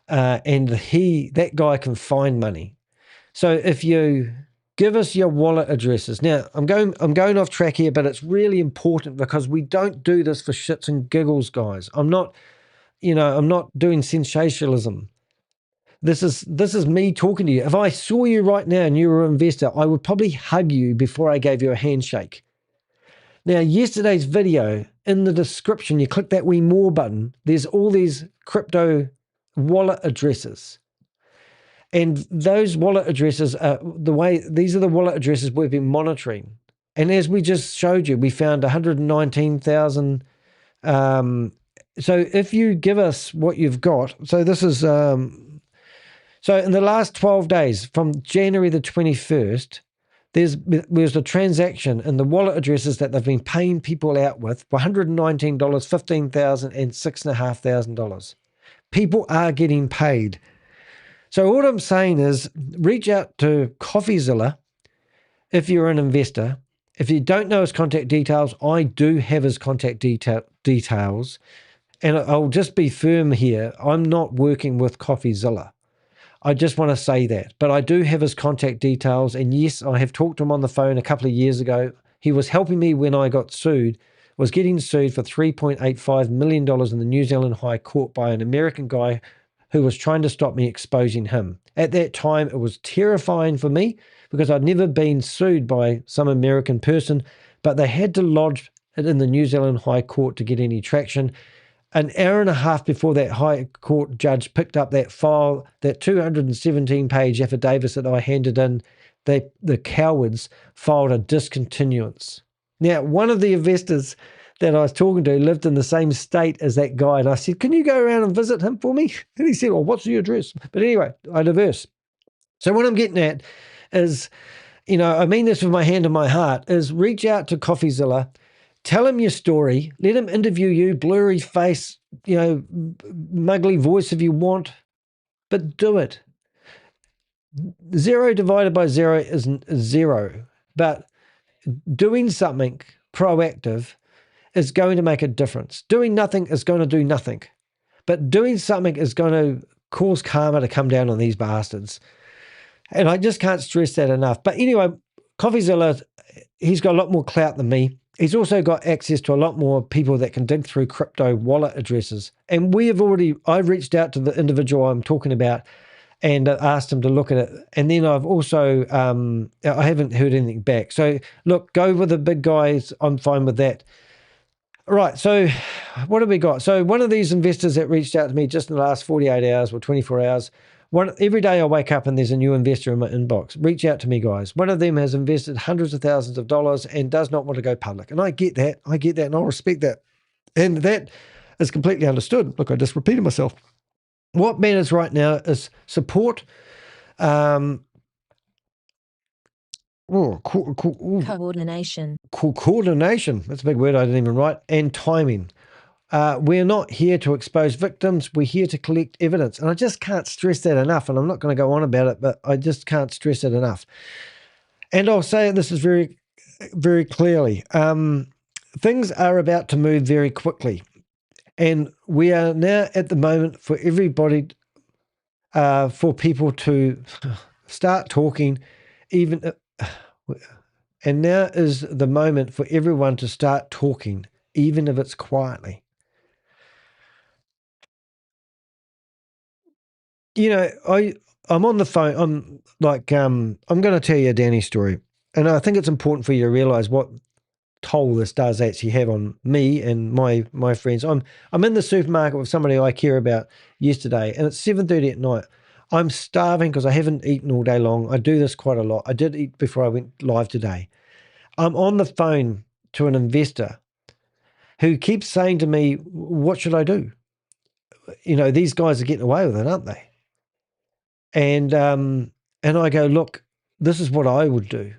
And that guy can find money. So if you give us your wallet addresses. Now, I'm going off track here, but it's really important because we don't do this for shits and giggles, guys. I'm not doing sensationalism. This is me talking to you. If I saw you right now and you were an investor, I would probably hug you before I gave you a handshake. Now, yesterday's video, in the description, you click that wee more button, there's all these crypto wallet addresses. And those wallet addresses these are the wallet addresses we've been monitoring. And as we just showed you, we found 119,000. So if you give us what you've got, so this is, so in the last 12 days, from January the 21st, there's a transaction in the wallet addresses that they've been paying people out with for $119, $15,000 and $6,500. People are getting paid. So what I'm saying is reach out to CoffeeZilla if you're an investor. If you don't know his contact details, I do have his contact details. And I'll just be firm here. I'm not working with CoffeeZilla. I just want to say that. But I do have his contact details. And yes, I have talked to him on the phone a couple of years ago. He was helping me when I got sued, was getting sued for $3.85 million in the New Zealand High Court by an American guy who was trying to stop me exposing him. At that time, it was terrifying for me because I'd never been sued by some American person, but they had to lodge it in the New Zealand High Court to get any traction. an hour and a half before that High Court judge picked up that file, that 217-page affidavit that I handed in, the cowards filed a discontinuance. Now, one of the investors that I was talking to lived in the same state as that guy, and I said, can you go around and visit him for me? And he said, well, what's your address? But anyway, I diverse. So what I'm getting at is, I mean this with my hand on my heart, is reach out to CoffeeZilla, tell him your story, let him interview you, blurry face, muggly voice if you want, but do it. 0 divided by 0 is 0, but doing something proactive is going to make a difference. Doing nothing is going to do nothing, but doing something is going to cause karma to come down on these bastards. And I just can't stress that enough. But anyway, CoffeeZilla, he's got a lot more clout than me. He's also got access to a lot more people that can dig through crypto wallet addresses. And I've reached out to the individual I'm talking about and asked him to look at it. And then I've also, I haven't heard anything back. So look, go with the big guys. I'm fine with that. Right, so what have we got? So one of these investors that reached out to me just in the last 48 hours or 24 hours, every day I wake up and there's a new investor in my inbox. Reach out to me, guys. One of them has invested hundreds of thousands of dollars and does not want to go public. And I get that, and I'll respect that. And that is completely understood. Look, I just repeated myself. What matters right now is support, coordination. Coordination. That's a big word I didn't even write. And timing. We're not here to expose victims. We're here to collect evidence. And I just can't stress that enough. And I'm not going to go on about it, but I just can't stress it enough. And I'll say this is very, very clearly. Things are about to move very quickly. And we are now at the moment for everybody, for people to start talking, and now is the moment for everyone to start talking, even if it's quietly. I'm on the phone. I'm going to tell you a Danny story. And I think it's important for you to realize what toll this does actually have on me and my friends. I'm in the supermarket with somebody I care about yesterday, and it's 7:30 at night. I'm starving because I haven't eaten all day long. I do this quite a lot. I did eat before I went live today. I'm on the phone to an investor who keeps saying to me, what should I do? These guys are getting away with it, aren't they? And I go, look, this is what I would do.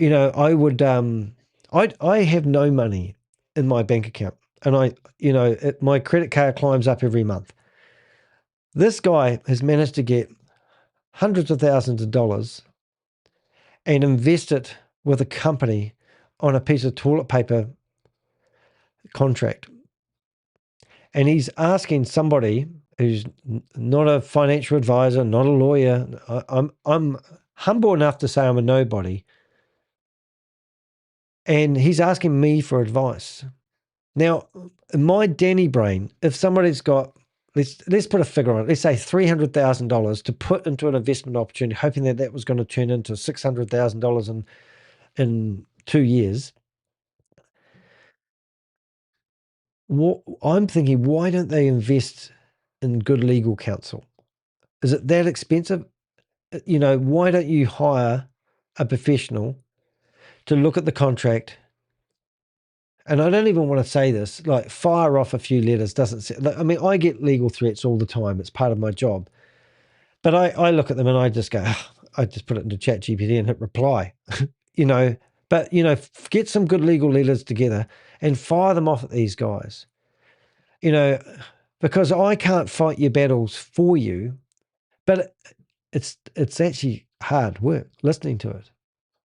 I would, I have no money in my bank account, and my credit card climbs up every month. This guy has managed to get hundreds of thousands of dollars and invest it with a company on a piece of toilet paper contract. And he's asking somebody who's not a financial advisor, not a lawyer. I'm humble enough to say I'm a nobody. And he's asking me for advice. Now, in my Danny brain, if somebody's got, let's put a figure on it. Let's say $300,000 to put into an investment opportunity, hoping that was going to turn into $600,000 in 2 years. I'm thinking, why don't they invest in good legal counsel? Is it that expensive? Why don't you hire a professional to look at the contract? And I don't even want to say this, like fire off a few letters I get legal threats all the time. It's part of my job. But I look at them and I just go, I just put it into ChatGPT and hit reply, But, get some good legal leaders together and fire them off at these guys, because I can't fight your battles for you, but it's actually hard work listening to it.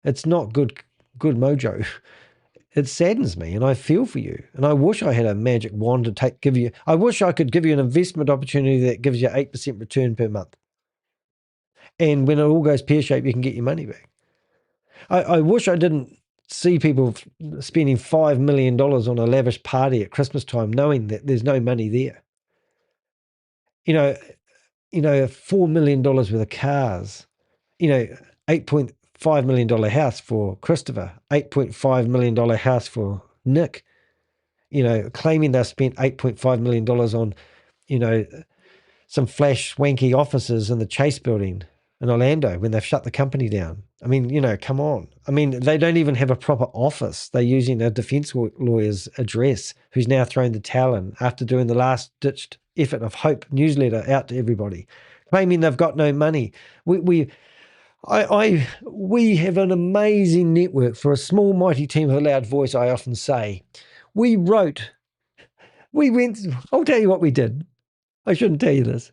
It's not good mojo. It saddens me, and I feel for you. And I wish I had a magic wand to I wish I could give you an investment opportunity that gives you 8% return per month. And when it all goes pear-shaped, you can get your money back. I wish I didn't see people spending $5 million on a lavish party at Christmas time, knowing that there's no money there. $4 million worth of cars, $8.5 million house for Christopher, $8.5 million house for Nick. claiming they spent $8.5 million on, some flash swanky offices in the Chase building in Orlando when they've shut the company down. I mean, come on. I mean, they don't even have a proper office. They're using a defense lawyer's address who's now thrown the towel in after doing the last-ditched effort of hope newsletter out to everybody, claiming they've got no money. We have an amazing network for a small, mighty team of a loud voice, I often say. I'll tell you what we did. I shouldn't tell you this.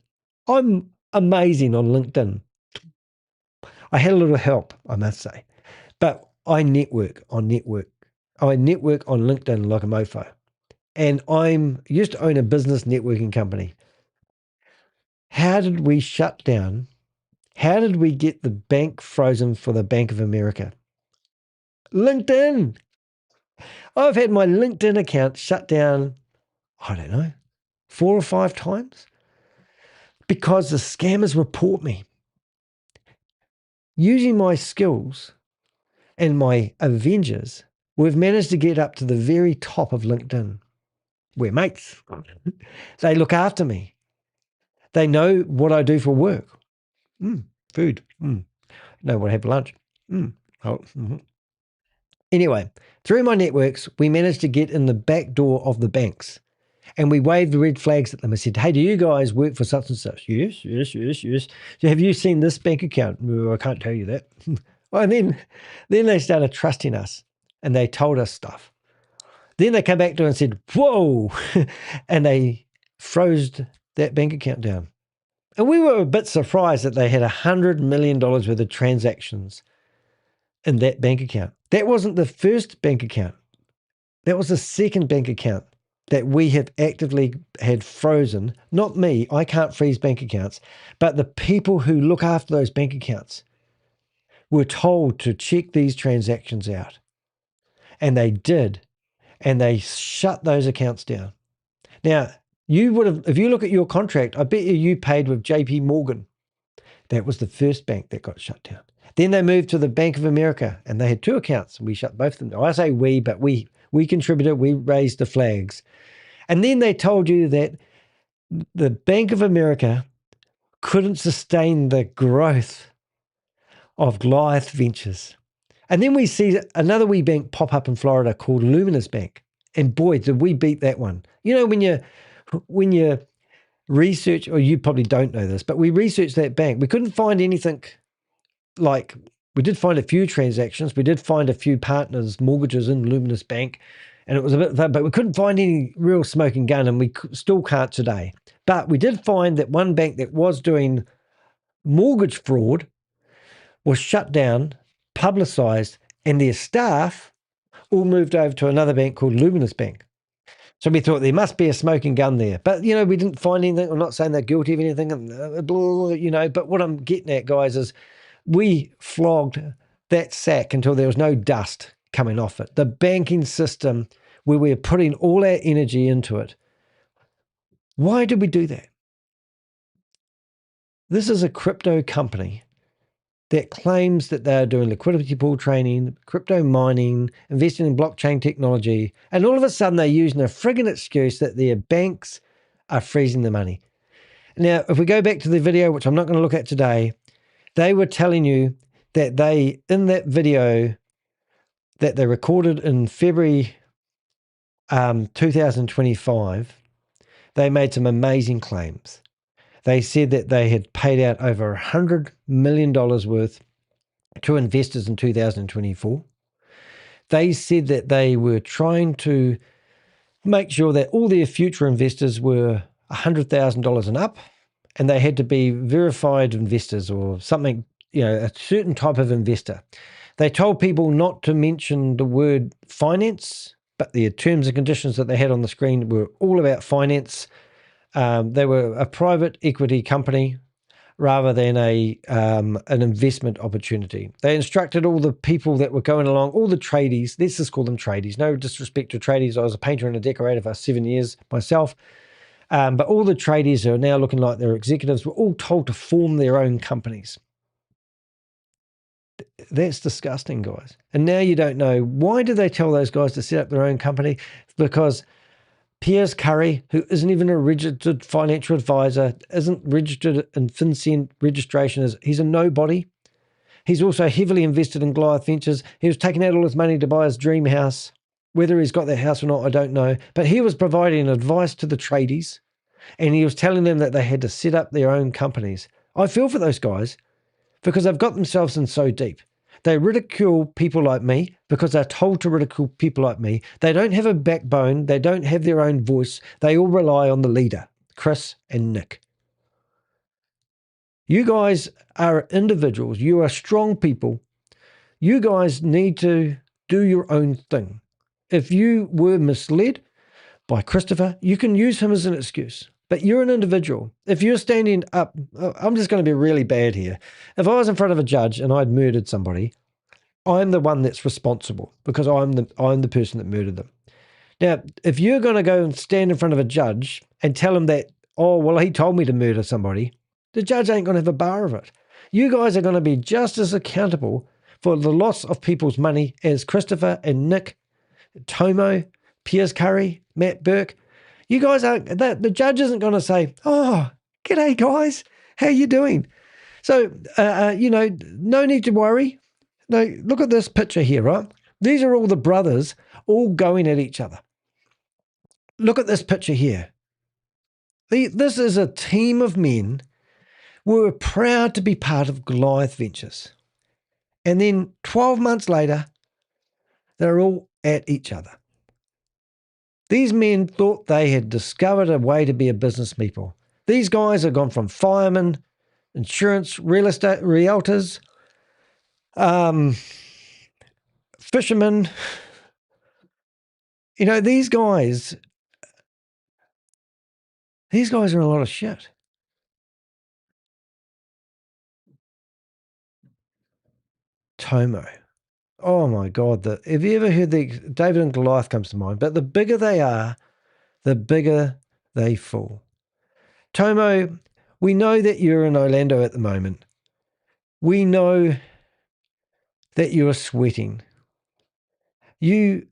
I'm amazing on LinkedIn. I had a little help, I must say. But I network on LinkedIn like a mofo. And I used to own a business networking company. How did we shut down? How did we get the bank frozen for the Bank of America? LinkedIn. I've had my LinkedIn account shut down, I don't know, 4 or 5 times because the scammers report me. Using my skills and my Avengers, we've managed to get up to the very top of LinkedIn. We're mates. They look after me. They know what I do for work. Food. Know what I have for lunch. Anyway, through my networks, we managed to get in the back door of the banks. And we waved the red flags at them and said, hey, do you guys work for such and such? Yes. Have you seen this bank account? Well, I can't tell you that. Well, and then they started trusting us and they told us stuff. Then they came back to us and said, whoa, and they froze that bank account down. And we were a bit surprised that they had $100 million worth of transactions in that bank account. That wasn't the first bank account. That was the second bank account that we have actively had frozen. Not me, I can't freeze bank accounts, but the people who look after those bank accounts were told to check these transactions out. And they did. And they shut those accounts down. Now, you would have, if you look at your contract, I bet you paid with JP Morgan. That was the first bank that got shut down. Then they moved to the Bank of America and they had 2 accounts. We shut both of them down. I say we, but we contributed, we raised the flags. And then they told you that the Bank of America couldn't sustain the growth of Goliath Ventures. And then we see another wee bank pop up in Florida called Luminous Bank. And boy, did we beat that one. When you research, or you probably don't know this, but we researched that bank. We couldn't find anything like, we did find a few transactions. We did find a few partners' mortgages in Luminous Bank. And it was a bit, but we couldn't find any real smoking gun, and we still can't today. But we did find that one bank that was doing mortgage fraud was shut down, publicized, and their staff all moved over to another bank called Luminous Bank. So we thought there must be a smoking gun there. But, we didn't find anything. I'm not saying they're guilty of anything, but what I'm getting at, guys, is we flogged that sack until there was no dust coming off it. The banking system, where we're putting all our energy into it. Why did we do that? This is a crypto company that claims that they're doing liquidity pool training, crypto mining, investing in blockchain technology, and all of a sudden they're using a friggin' excuse that their banks are freezing the money. Now, if we go back to the video, which I'm not going to look at today, they were telling you that in that video that they recorded in February 2025, they made some amazing claims. They said that they had paid out over $100 million worth to investors in 2024. They said that they were trying to make sure that all their future investors were $100,000 and up, and they had to be verified investors or something, a certain type of investor. They told people not to mention the word finance, but the terms and conditions that they had on the screen were all about finance. They were a private equity company rather than an investment opportunity. They instructed all the people that were going along, all the tradies, let's just call them tradies, no disrespect to tradies. I was a painter and a decorator for 7 years myself. But all the tradies who are now looking like they're executives were all told to form their own companies. That's disgusting, guys. And now you don't know, why do they tell those guys to set up their own company? Because Piers Curry, who isn't even a registered financial advisor, isn't registered in FinCEN registration, he's a nobody. He's also heavily invested in Goliath Ventures. He was taking out all his money to buy his dream house. Whether he's got that house or not, I don't know. But he was providing advice to the tradies, and he was telling them that they had to set up their own companies. I feel for those guys because they've got themselves in so deep. They ridicule people like me because they're told to ridicule people like me. They don't have a backbone. They don't have their own voice. They all rely on the leader, Chris and Nick. You guys are individuals. You are strong people. You guys need to do your own thing. If you were misled by Christopher, you can use him as an excuse. But you're an individual. If you're standing up, I'm just going to be really bad here. If I was in front of a judge and I'd murdered somebody, I'm the one that's responsible because I'm the person that murdered them. Now, if you're going to go and stand in front of a judge and tell him that, oh, well, he told me to murder somebody, the judge ain't going to have a bar of it. You guys are going to be just as accountable for the loss of people's money as Christopher and Nick, Tomo, Piers Curry, Matt Burke. You guys are, the judge isn't going to say, oh, g'day guys, how you doing? So, no need to worry. No, look at this picture here, right? These are all the brothers all going at each other. Look at this picture here. This is a team of men who were proud to be part of Goliath Ventures. And then 12 months later, they're all at each other. These men thought they had discovered a way to be a business people. These guys have gone from firemen, insurance, real estate, realtors, fishermen. You know, these guys are in a lot of shit. Tomo. Oh my God. Have you ever heard David and Goliath comes to mind? But the bigger they are, the bigger they fall. Tomo, we know that you're in Orlando at the moment. We know that you are sweating. You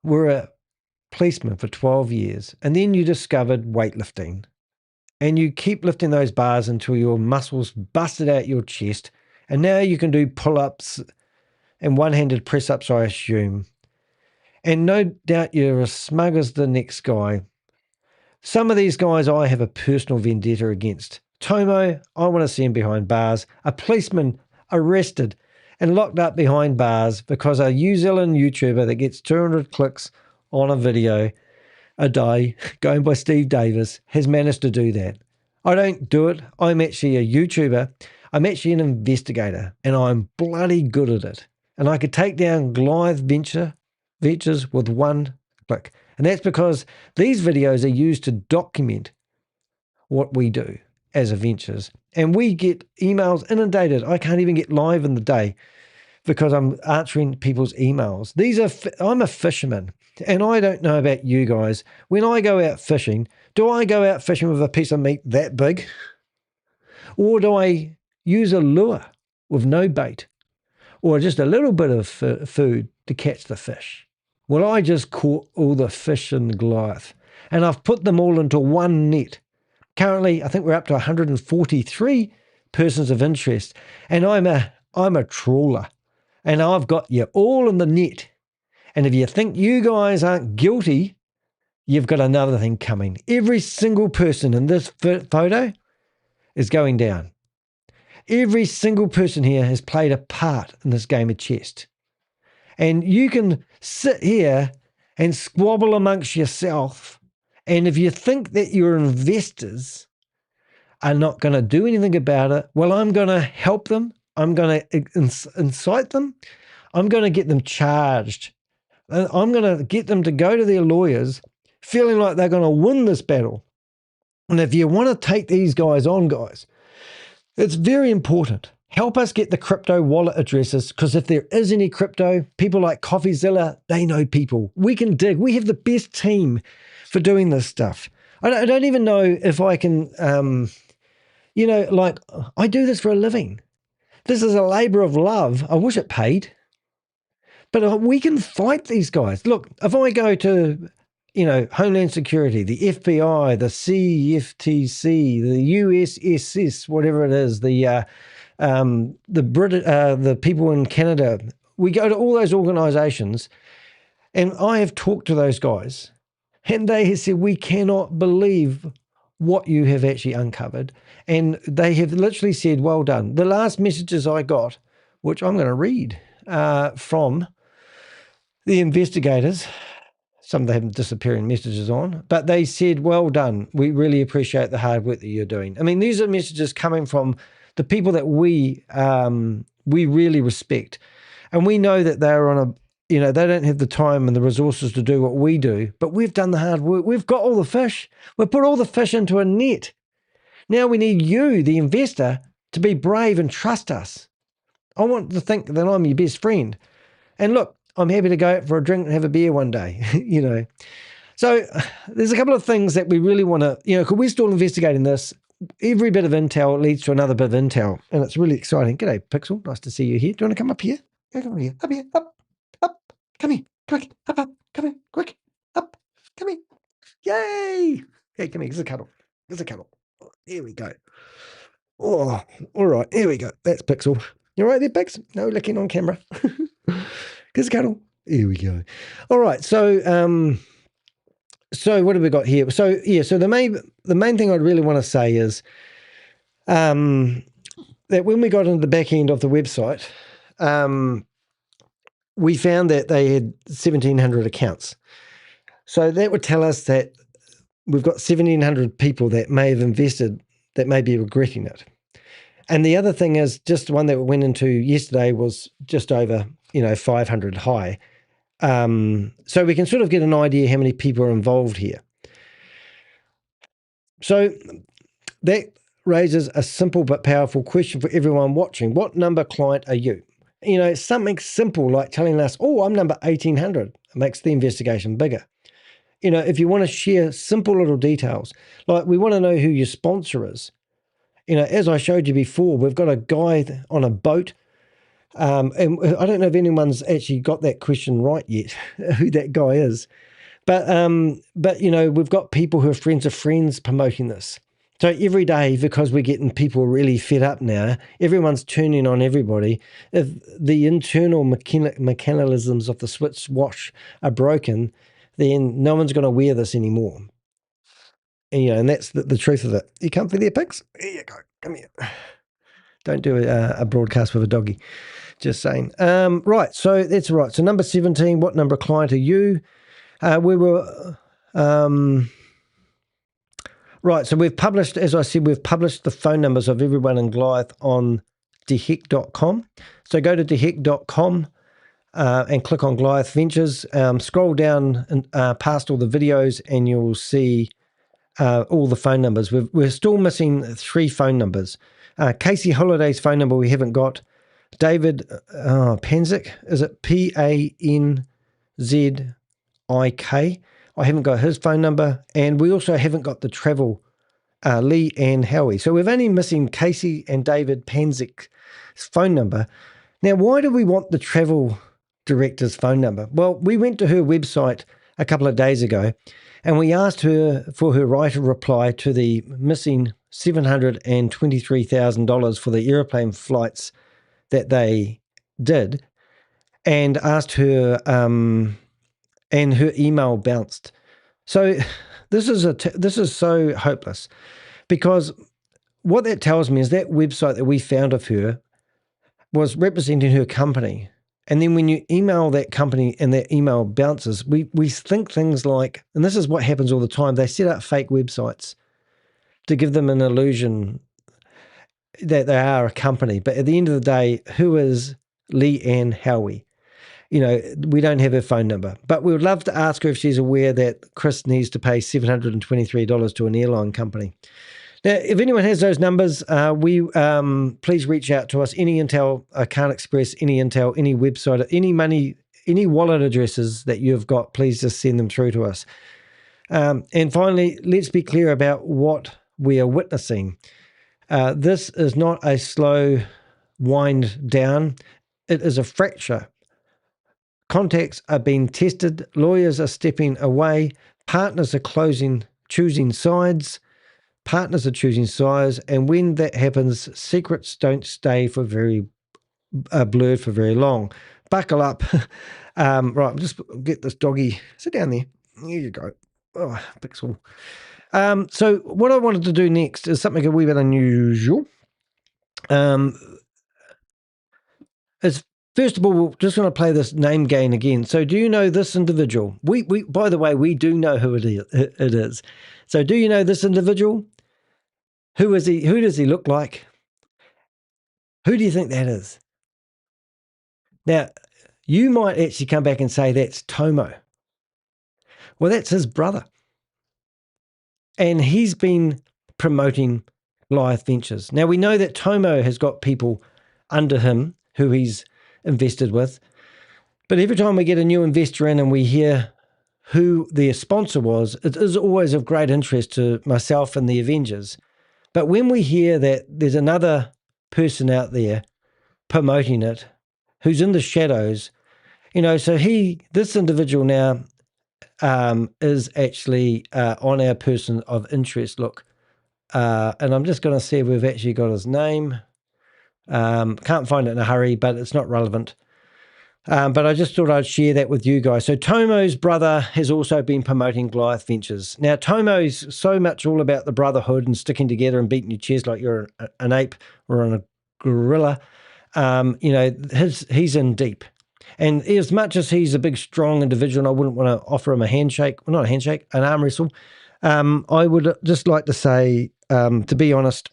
were a policeman for 12 years, and then you discovered weightlifting. And you keep lifting those bars until your muscles busted out your chest, and now you can do pull-ups and one-handed press-ups, I assume. And no doubt you're as smug as the next guy. Some of these guys I have a personal vendetta against. Tomo, I want to see him behind bars. A policeman arrested and locked up behind bars because a New Zealand YouTuber that gets 200 clicks on a video a day, going by Steve Davis, has managed to do that. I don't do it. I'm actually a YouTuber. I'm actually an investigator, and I'm bloody good at it. And I could take down Goliath Ventures with one click. And that's because these videos are used to document what we do as a Ventures. And we get emails inundated. I can't even get live in the day because I'm answering people's emails. I'm a fisherman, and I don't know about you guys. When I go out fishing, do I go out fishing with a piece of meat that big? Or do I use a lure with no bait or just a little bit of food to catch the fish? Well, I just caught all the fish in Goliath, and I've put them all into one net. Currently, I think we're up to 143 persons of interest, and I'm a trawler, and I've got you all in the net. And if you think you guys aren't guilty, you've got another thing coming. Every single person in this photo is going down. Every single person here has played a part in this game of chess. And you can sit here and squabble amongst yourself. And if you think that your investors are not going to do anything about it, well, I'm going to help them. I'm going to incite them. I'm going to get them charged. I'm going to get them to go to their lawyers feeling like they're going to win this battle. And if you want to take these guys on, guys, it's very important. Help us get the crypto wallet addresses, because if there is any crypto, people like CoffeeZilla, they know people. We can dig. We have the best team for doing this stuff. I don't even know if I can, I do this for a living. This is a labor of love. I wish it paid. But we can fight these guys. Look, if I go to Homeland Security, the FBI, the CFTC, the USSS, whatever it is, the people in Canada. We go to all those organizations, and I have talked to those guys, and they have said, we cannot believe what you have actually uncovered. And they have literally said, well done. The last messages I got, which I'm going to read from the investigators, some of them have disappearing messages on, but they said, well done. We really appreciate the hard work that you're doing. I mean, these are messages coming from the people that we really respect. And we know that they're on they don't have the time and the resources to do what we do, but we've done the hard work. We've got all the fish. We've put all the fish into a net. Now we need you, the investor, to be brave and trust us. I want to think that I'm your best friend. And look, I'm happy to go out for a drink and have a beer one day, So there's a couple of things that we really want to, because we're still investigating this. Every bit of intel leads to another bit of intel, and it's really exciting. G'day, Pixel. Nice to see you here. Do you want to come up here? Come here. Up here. Up. Come here. Quick. Up. Come here. Quick. Up. Come here. Yay. Hey, come here. Here's a cuddle. Here we go. Oh, all right. Here we go. That's Pixel. You all right there, Pix? No licking on camera. Here's a cuddle. Here we go. All right. So what have we got here? So the main thing I'd really want to say is that when we got into the back end of the website, we found that they had 1,700 accounts. So that would tell us that we've got 1,700 people that may have invested that may be regretting it. And the other thing is, just one that we went into yesterday was just over 500 high. So we can sort of get an idea how many people are involved here. So that raises a simple but powerful question for everyone watching. What number client are you? Something simple like telling us, oh, I'm number 1,800. It makes the investigation bigger. If you want to share simple little details, like we want to know who your sponsor is. As I showed you before, we've got a guy on a boat. And I don't know if anyone's actually got that question right yet, who that guy is. But we've got people who are friends of friends promoting this. So every day, because we're getting people really fed up now, everyone's turning on everybody. If the internal mechanisms of the switch wash are broken, then no one's going to wear this anymore. And that's the truth of it. You comfy there, Pigs? Here you go. Come here. Don't do a broadcast with a doggy. Just saying. Right, so that's right. So number 17, what number client are you? Right, so we've published, as I said, the phone numbers of everyone in Goliath on dehec.com. So go to dehec.com and click on Goliath Ventures. Scroll down and past all the videos and you'll see all the phone numbers. We're still missing 3 phone numbers. Casey Holiday's phone number we haven't got. David Panzik, is it Panzik? I haven't got his phone number. And we also haven't got the travel, Lee and Howie. So we're only missing Casey and David Panzik's phone number. Now, why do we want the travel director's phone number? Well, we went to her website a couple of days ago and we asked her for her right of reply to the missing $723,000 for the airplane flights that they did, and asked her, and her email bounced. So this is so hopeless, because what that tells me is that website that we found of her was representing her company. And then when you email that company and that email bounces, we think things like, and this is what happens all the time, they set up fake websites to give them an illusion that they are a company. But at the end of the day, who is Lee Ann Howie? We don't have her phone number, but we would love to ask her if she's aware that Chris needs to pay $723 to an airline company. Now, if anyone has those numbers, please reach out to us. Any intel, I can't express any intel, any website, any money, any wallet addresses that you've got, please just send them through to us. And finally, let's be clear about what we are witnessing. This is not a slow wind down. It is a fracture. Contacts are being tested. Lawyers are stepping away. Partners are choosing sides. Partners are choosing sides, and when that happens, secrets don't stay for blurred for very long. Buckle up. Right, just get this doggy. Sit down there. Here you go. Oh, pixel. So what I wanted to do next is something a wee bit unusual. Is first of all, we're just going to play this name game again. So do you know this individual? We by the way, we do know who it is. So do you know this individual? Who is he? Who does he look like? Who do you think that is? Now, you might actually come back and say that's Tomo. Well, that's his brother. And he's been promoting Goliath Ventures. Now, we know that Tomo has got people under him who he's invested with. But every time we get a new investor in and we hear who their sponsor was, it is always of great interest to myself and the Avengers. But when we hear that there's another person out there promoting it, who's in the shadows, so this individual now is actually on our person of interest. Look, and I'm just going to see if we've actually got his name. Can't find it in a hurry, but it's not relevant. But I just thought I'd share that with you guys. So Tomo's brother has also been promoting Goliath Ventures. Now, Tomo's so much all about the brotherhood and sticking together and beating your chest like you're an ape or a gorilla. He's in deep. And as much as he's a big, strong individual, and I wouldn't want to offer him a handshake, well, not a handshake, an arm wrestle, I would just like to say, to be honest,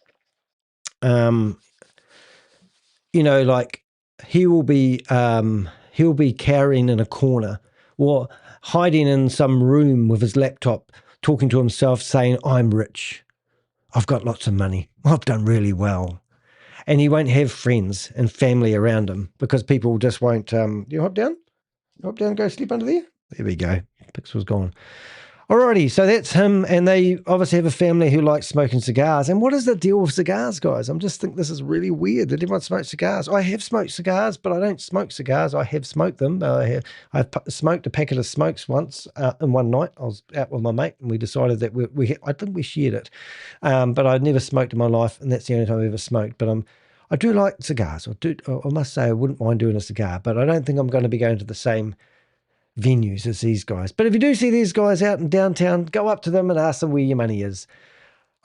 he'll be cowering in a corner or hiding in some room with his laptop, talking to himself, saying, I'm rich. I've got lots of money. I've done really well. And he won't have friends and family around him because people just won't. You hop down? Hop down, go sleep under there? There we go. Pixel's gone. Alrighty, so that's him, and they obviously have a family who likes smoking cigars. And what is the deal with cigars, guys? I'm just think this is really weird that everyone smokes cigars. I have smoked cigars, but I don't smoke cigars. I have smoked them. I've smoked a packet of smokes once in one night. I was out with my mate, and we decided that I think we shared it, but I'd never smoked in my life, and that's the only time I've ever smoked. But I do like cigars. I must say I wouldn't mind doing a cigar, but I don't think I'm going to be going to the same venues as these guys. But if you do see these guys out in downtown, go up to them and ask them where your money is.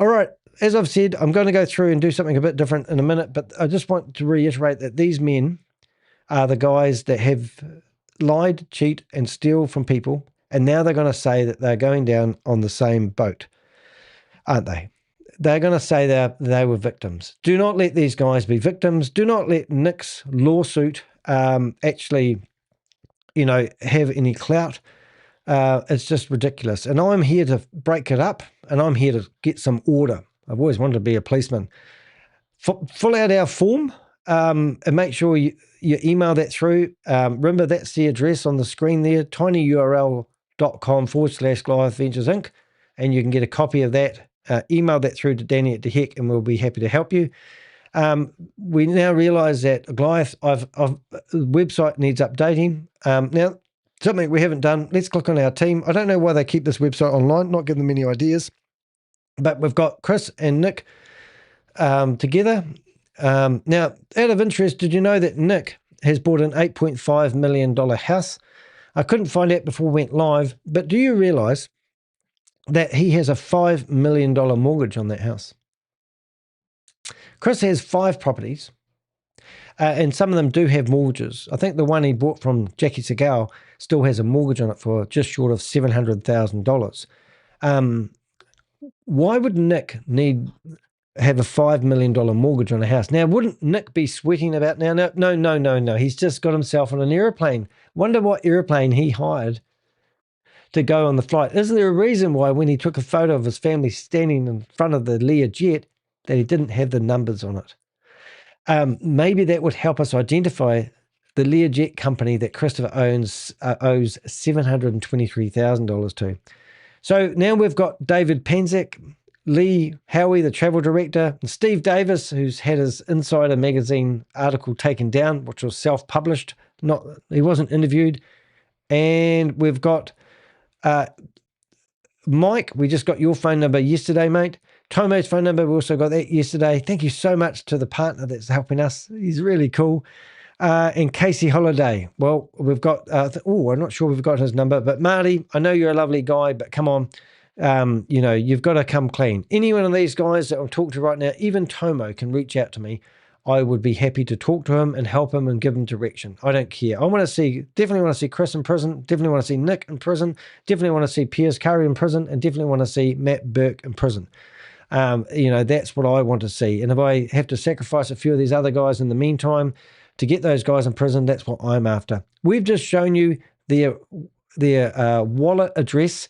All right, as I've said, I'm going to go through and do something a bit different in a minute, but I just want to reiterate that these men are the guys that have lied, cheat, and steal from people, and now they're going to say that they're going down on the same boat, aren't they? They're going to say they were victims. Do not let these guys be victims. Do not let Nick's lawsuit actually have any clout. It's just ridiculous. And I'm here to break it up, and I'm here to get some order. I've always wanted to be a policeman. Fill out our form and make sure you email that through. Remember, that's the address on the screen there, tinyurl.com/Goliath Ventures Inc. And you can get a copy of that. Email that through to Danny at the Heck, and we'll be happy to help you. We now realize that Goliath, the website needs updating. Now, something we haven't done, let's click on our team. I don't know why they keep this website online, not giving them any ideas, but we've got Chris and Nick together. Now, out of interest, did you know that Nick has bought an $8.5 million house? I couldn't find out before we went live, but do you realize that he has a $5 million mortgage on that house? Chris has 5 properties, and some of them do have mortgages. I think the one he bought from Jackie Segal still has a mortgage on it for just short of $700,000. Why would Nick have a $5 million mortgage on a house? Now, wouldn't Nick be sweating about now? No. He's just got himself on an airplane. Wonder what airplane he hired to go on the flight. Is there a reason why when he took a photo of his family standing in front of the Learjet that he didn't have the numbers on it? Maybe that would help us identify the Learjet company that Christopher owes $723,000 to. So now we've got David Panzak, Lee Howie, the travel director, and Steve Davis, who's had his Insider magazine article taken down, which was self-published. He wasn't interviewed. And we've got Mike, we just got your phone number yesterday, mate. Tomo's phone number, we also got that yesterday. Thank you so much to the partner that's helping us. He's really cool. And Casey Holiday. Well, we've got, I'm not sure we've got his number, but Marty, I know you're a lovely guy, but come on, you've got to come clean. Any one of these guys that I'll talk to right now, even Tomo can reach out to me. I would be happy to talk to him and help him and give him direction. I don't care. Definitely want to see Chris in prison, definitely want to see Nick in prison, definitely want to see Piers Curry in prison, and definitely want to see Matt Burke in prison. That's what I want to see. And if I have to sacrifice a few of these other guys in the meantime to get those guys in prison, that's what I'm after. We've just shown you their wallet address,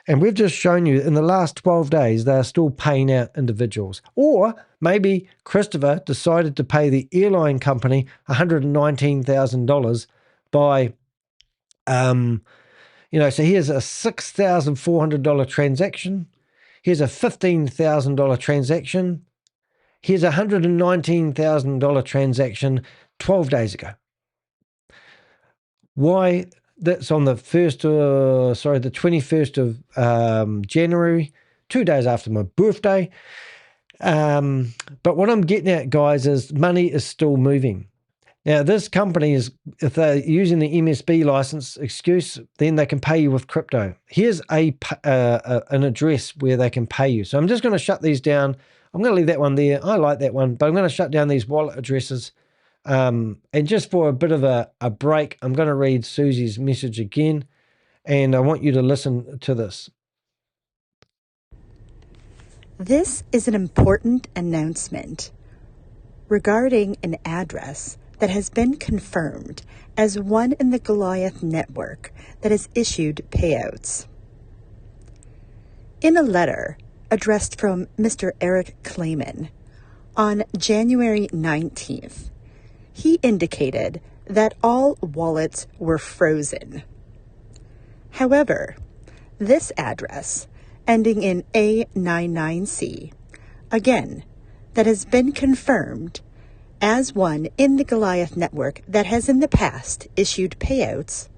and we've just shown you in the last 12 days they're still paying out individuals. Or maybe Christopher decided to pay the airline company $119,000 by, so here's a $6,400 transaction. Here's a $15,000 transaction. Here's a $119,000 transaction 12 days ago. Why? That's on the 21st of January, 2 days after my birthday. But what I'm getting at, guys, is money is still moving. Now, this company is, if they're using the MSB license excuse, then they can pay you with crypto. Here's an address where they can pay you. So I'm just going to shut these down. I'm going to leave that one there. I like that one, but I'm going to shut down these wallet addresses. And just for a bit of a break, I'm going to read Susie's message again, and I want you to listen to this. This is an important announcement regarding an address that has been confirmed as one in the Goliath network that has issued payouts. In a letter addressed from Mr. Eric Clayman on January 19th, he indicated that all wallets were frozen. However, this address, ending in A99C, again, that has been confirmed as one in the Goliath network that has in the past issued payouts,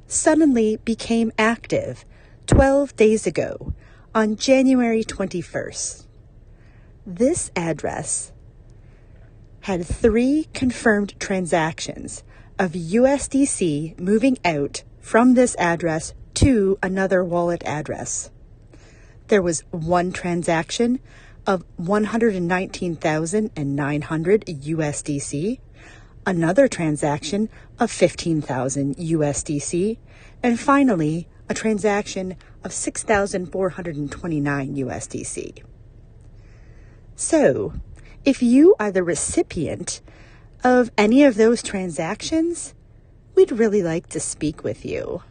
suddenly became active 12 days ago on January 21st. This address had 3 confirmed transactions of USDC moving out from this address to another wallet address. There was 1 transaction of 119,900 USDC, another transaction of 15,000 USDC, and finally a transaction of 6,429 USDC. So, if you are the recipient of any of those transactions, we'd really like to speak with you.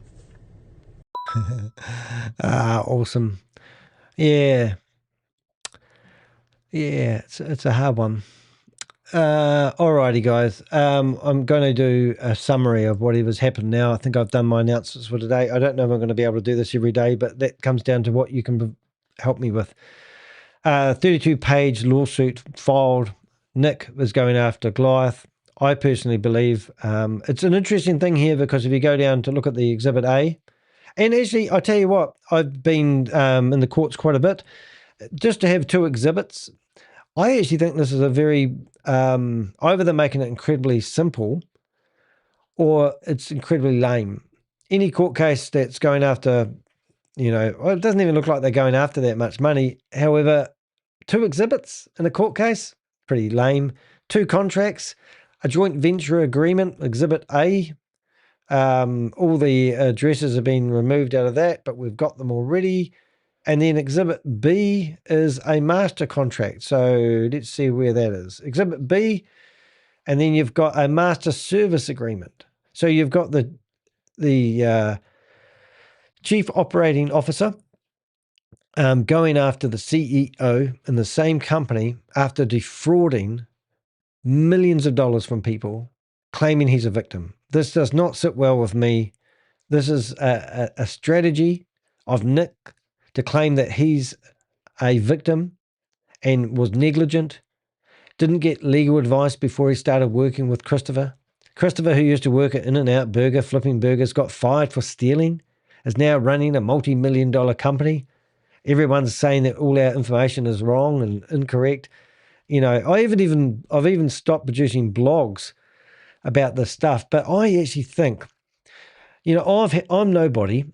Awesome. Yeah, it's a hard one. Alrighty, guys. I'm going to do a summary of whatever's happened now. I think I've done my announcements for today. I don't know if I'm going to be able to do this every day, but that comes down to what you can help me with. 32-page lawsuit filed. Nick is going after Goliath. I personally believe it's an interesting thing here, because if you go down to look at the Exhibit A, and actually, I tell you what, I've been in the courts quite a bit. Just to have 2 exhibits, I actually think this is a very, either they're making it incredibly simple or it's incredibly lame. Any court case that's going after, it doesn't even look like they're going after that much money. However, 2 exhibits in a court case, pretty lame. 2 contracts, a joint venture agreement, Exhibit A. All the addresses have been removed out of that, but we've got them already. And then Exhibit B is a master contract. So let's see where that is. Exhibit B, and then you've got a master service agreement. So you've got the chief operating officer going after the CEO in the same company after defrauding millions of dollars from people, claiming he's a victim. This does not sit well with me. This is a strategy of Nick to claim that he's a victim and was negligent, didn't get legal advice before he started working with Christopher. Christopher, who used to work at In-N-Out Burger, flipping burgers, got fired for stealing, is now running a multi-million-dollar company. everyone's saying that all our information is wrong and incorrect. I've even stopped producing blogs about this stuff. But I actually think, I'm nobody.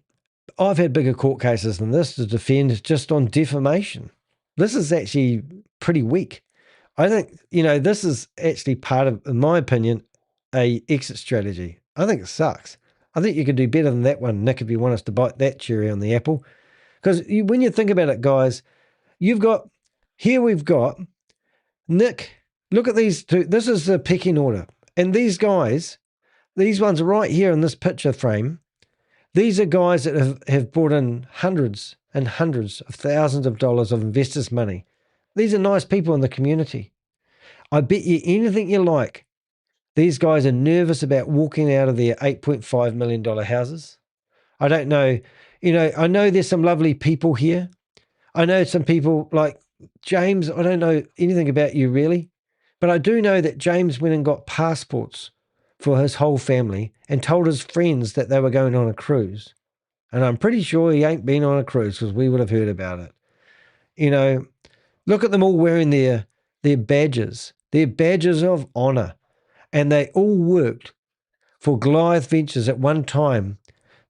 I've had bigger court cases than this to defend just on defamation. This is actually pretty weak. I think, this is actually part of, in my opinion, a exit strategy. I think it sucks. I think you could do better than that one, Nick, if you want us to bite that cherry on the apple. Because when you think about it, guys, we've got Nick. Look at these two. This is the pecking order. And these guys, these ones right here in this picture frame, these are guys that have brought in hundreds and hundreds of thousands of dollars of investors' money. These are nice people in the community. I bet you anything you like, these guys are nervous about walking out of their $8.5 million houses. I don't know. I know there's some lovely people here. I know some people like James. I don't know anything about you really, but I do know that James went and got passports for his whole family and told his friends that they were going on a cruise. And I'm pretty sure he ain't been on a cruise because we would have heard about it. Look at them all wearing their badges of honor. And they all worked for Goliath Ventures at one time.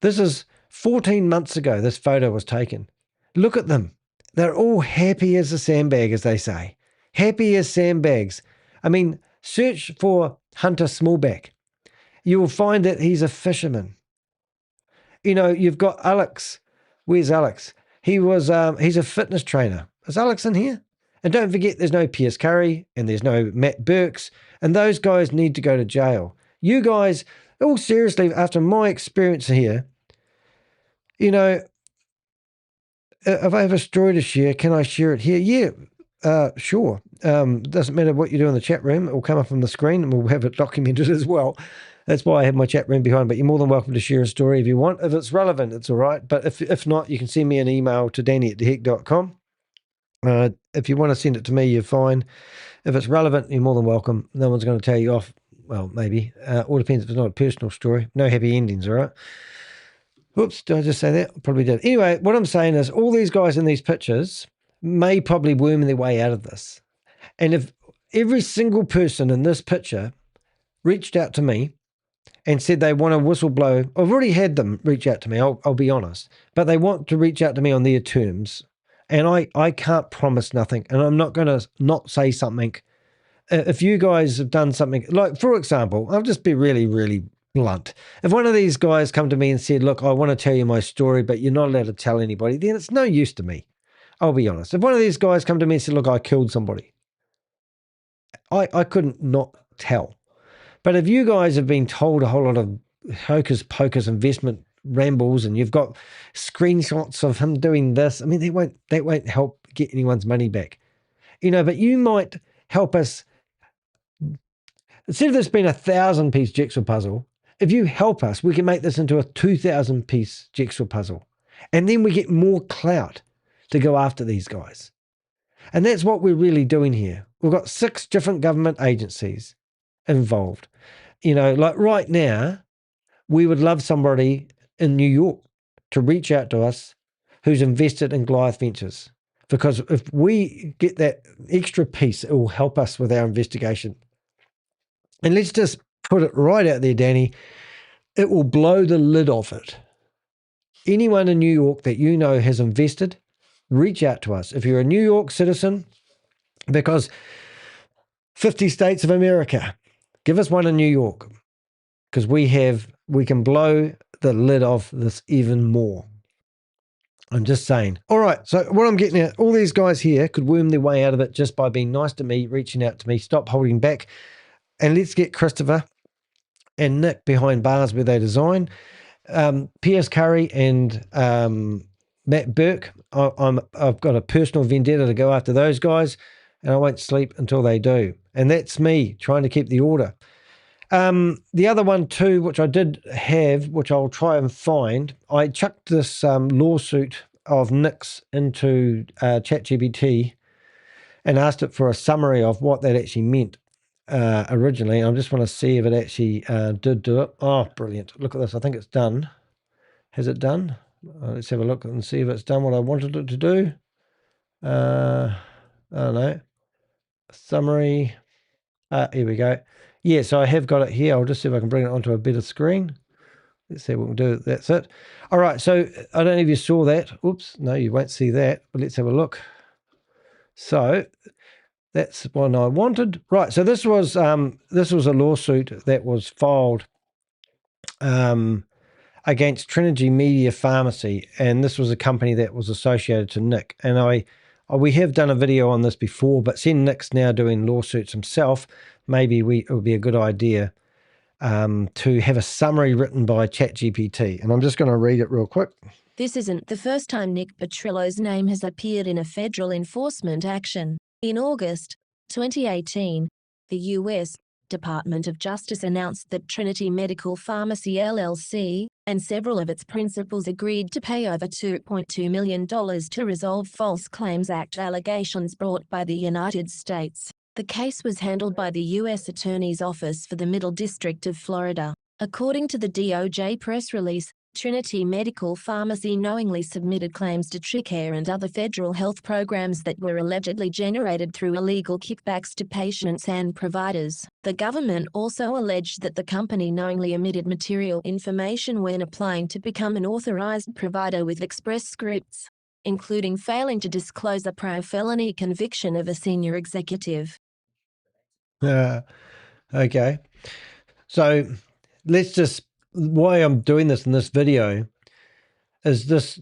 This is 14 months ago, this photo was taken. Look at them. They're all happy as a sandbag, as they say. Happy as sandbags. I mean, search for Hunter Smallback. You will find that he's a fisherman. You've got Alex. Where's Alex? He's a fitness trainer. Is Alex in here? And don't forget, there's no Piers Curry and there's no Matt Burks, and those guys need to go to jail. You guys, all seriously, after my experience here, if I have a story to share, can I share it here? Yeah, sure. Doesn't matter what you do in the chat room. It will come up on the screen and we'll have it documented as well. That's why I have my chat room behind, but you're more than welcome to share a story if you want. If it's relevant, it's all right. But if not, you can send me an email to danny@theheck.com. If you want to send it to me, you're fine. If it's relevant, you're more than welcome. No one's going to tell you off. Well, maybe. All depends if it's not a personal story. No happy endings, all right? Whoops, did I just say that? Probably did. Anyway, what I'm saying is all these guys in these pictures may probably worm their way out of this. And if every single person in this picture reached out to me and said they want to whistleblow, I've already had them reach out to me, I'll be honest, but they want to reach out to me on their terms. And I can't promise nothing, and I'm not going to not say something. If you guys have done something, like, for example, I'll just be really, really blunt. If one of these guys come to me and said, look, I want to tell you my story, but you're not allowed to tell anybody, then it's no use to me. I'll be honest. If one of these guys come to me and said, look, I killed somebody, I couldn't not tell. But if you guys have been told a whole lot of hocus pocus investment rambles and you've got screenshots of him doing this, I mean, that won't help get anyone's money back. But you might help us. Instead of this being a 1,000-piece jigsaw puzzle, if you help us, we can make this into a 2,000-piece jigsaw puzzle. And then we get more clout to go after these guys. And that's what we're really doing here. We've got 6 different government agencies involved. Like right now, we would love somebody in New York to reach out to us who's invested in Goliath Ventures. Because if we get that extra piece, it will help us with our investigation. And let's just put it right out there, Danny, it will blow the lid off it. Anyone in New York that you know has invested, reach out to us. If you're a New York citizen, because 50 states of America, give us one in New York, because we can blow the lid off this even more. I'm just saying. All right, so what I'm getting at, all these guys here could worm their way out of it just by being nice to me, reaching out to me, stop holding back, and let's get Christopher and Nick behind bars where they design. Piers Curry and Matt Burke, I've got a personal vendetta to go after those guys, and I won't sleep until they do. And that's me trying to keep the order. The other one too, which I did have, which I'll try and find, I chucked this lawsuit of Nick's into ChatGPT and asked it for a summary of what that actually meant originally. I just want to see if it actually did do it. Oh, brilliant. Look at this. I think it's done. Has it done? Let's have a look and see if it's done what I wanted it to do. I don't know. Summary. Here we go. Yeah, so I have got it here. I'll just see if I can bring it onto a better screen. Let's see what we'll do. That's it. All right, so I don't know if you saw that. Oops, no, you won't see that, but let's have a look. So that's one I wanted. Right, so this was a lawsuit that was filed against Trinity Media Pharmacy, and this was a company that was associated to Nick. And we have done a video on this before, but seeing Nick's now doing lawsuits himself, maybe it would be a good idea to have a summary written by ChatGPT. And I'm just going to read it real quick. This isn't the first time Nick Petrillo's name has appeared in a federal enforcement action. In August 2018, the U.S. Department of Justice announced that Trinity Medical Pharmacy LLC and several of its principals agreed to pay over $2.2 million to resolve False Claims Act allegations brought by the United States. The case was handled by the U.S. Attorney's Office for the Middle District of Florida. According to the DOJ press release, Trinity Medical Pharmacy knowingly submitted claims to TRICARE and other federal health programs that were allegedly generated through illegal kickbacks to patients and providers. The government also alleged that the company knowingly omitted material information when applying to become an authorized provider with Express Scripts, including failing to disclose a prior felony conviction of a senior executive. Okay. So why I'm doing this in this video is this,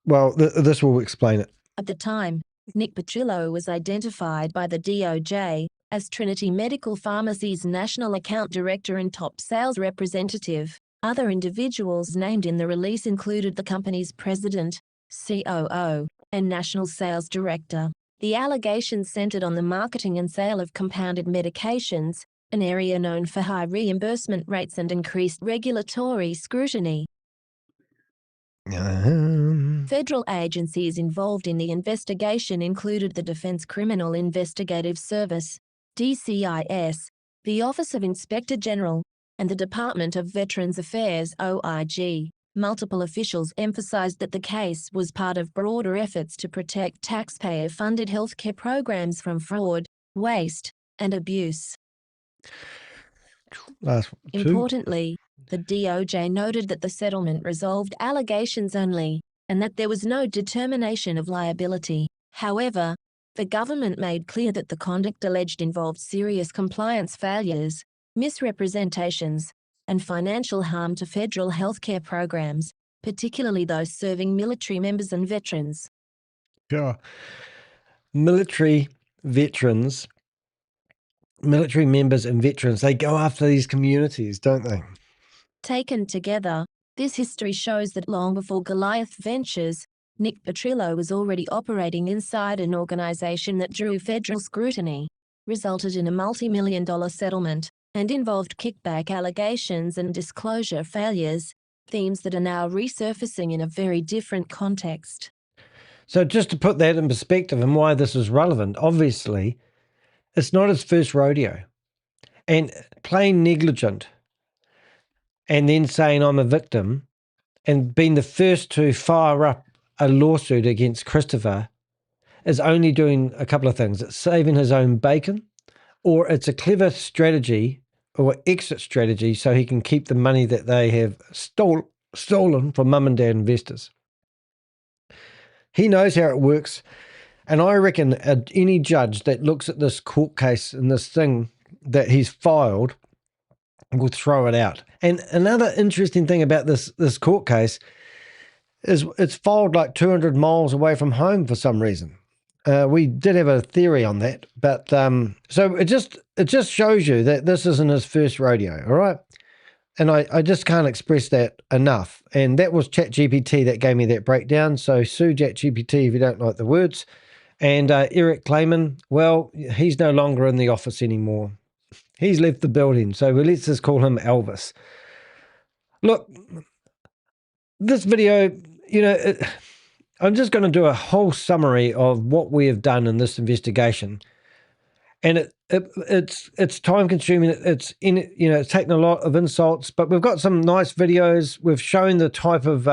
this will explain it. At the time, Nick Petrillo was identified by the DOJ as Trinity Medical Pharmacy's National Account Director and top sales representative. Other individuals named in the release included the company's president, COO, and national sales director. The allegations centered on the marketing and sale of compounded medications, an area known for high reimbursement rates and increased regulatory scrutiny. Federal agencies involved in the investigation included the Defense Criminal Investigative Service, DCIS, the Office of Inspector General, and the Department of Veterans Affairs, OIG. Multiple officials emphasized that the case was part of broader efforts to protect taxpayer-funded healthcare programs from fraud, waste, and abuse. Importantly, the DOJ noted that the settlement resolved allegations only, and that there was no determination of liability. However, the government made clear that the conduct alleged involved serious compliance failures, misrepresentations, and financial harm to federal healthcare programs, particularly those serving military members and veterans. Yeah. Military members and veterans, they go after these communities, don't they? Taken together, this history shows that long before Goliath Ventures, Nick Petrillo was already operating inside an organization that drew federal scrutiny, resulted in a multi-million-dollar settlement, and involved kickback allegations and disclosure failures, themes that are now resurfacing in a very different context. So just to put that in perspective and why this is relevant, obviously, it's not his first rodeo. And playing negligent and then saying I'm a victim and being the first to fire up a lawsuit against Christopher is only doing a couple of things. It's saving his own bacon, or it's a clever strategy or exit strategy so he can keep the money that they have stolen from mum and dad investors. He knows how it works. And I reckon any judge that looks at this court case and this thing that he's filed will throw it out. And another interesting thing about this court case is it's filed like 200 miles away from home for some reason. We did have a theory on that, but so it just shows you that this isn't his first rodeo, all right? And I just can't express that enough. And that was ChatGPT that gave me that breakdown. So sue ChatGPT if you don't like the words. And Eric Clayman, well, he's no longer in the office anymore. He's left the building. So let's just call him Elvis. Look, this video, I'm just going to do a whole summary of what we have done in this investigation. And it's time consuming. It's taken a lot of insults, but we've got some nice videos. We've shown the type of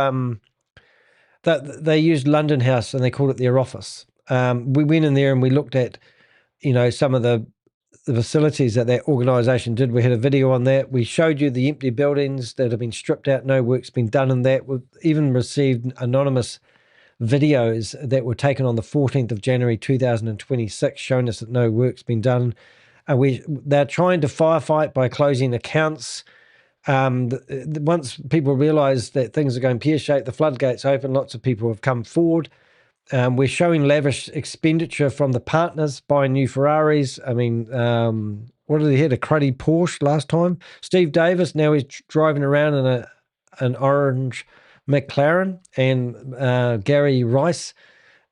that they used London House and they called it their office. We went in there and we looked at, some of the facilities that organisation did. We had a video on that. We showed you the empty buildings that have been stripped out. No work's been done in that. We've even received anonymous videos that were taken on the 14th of January 2026 showing us that no work's been done. They're trying to firefight by closing accounts. Once people realise that things are going pear-shaped, the floodgates open, lots of people have come forward. We're showing lavish expenditure from the partners, buying new Ferraris. I mean, what did he have? A cruddy Porsche last time. Steve Davis, now he's driving around in an orange McLaren. And Gary Rice,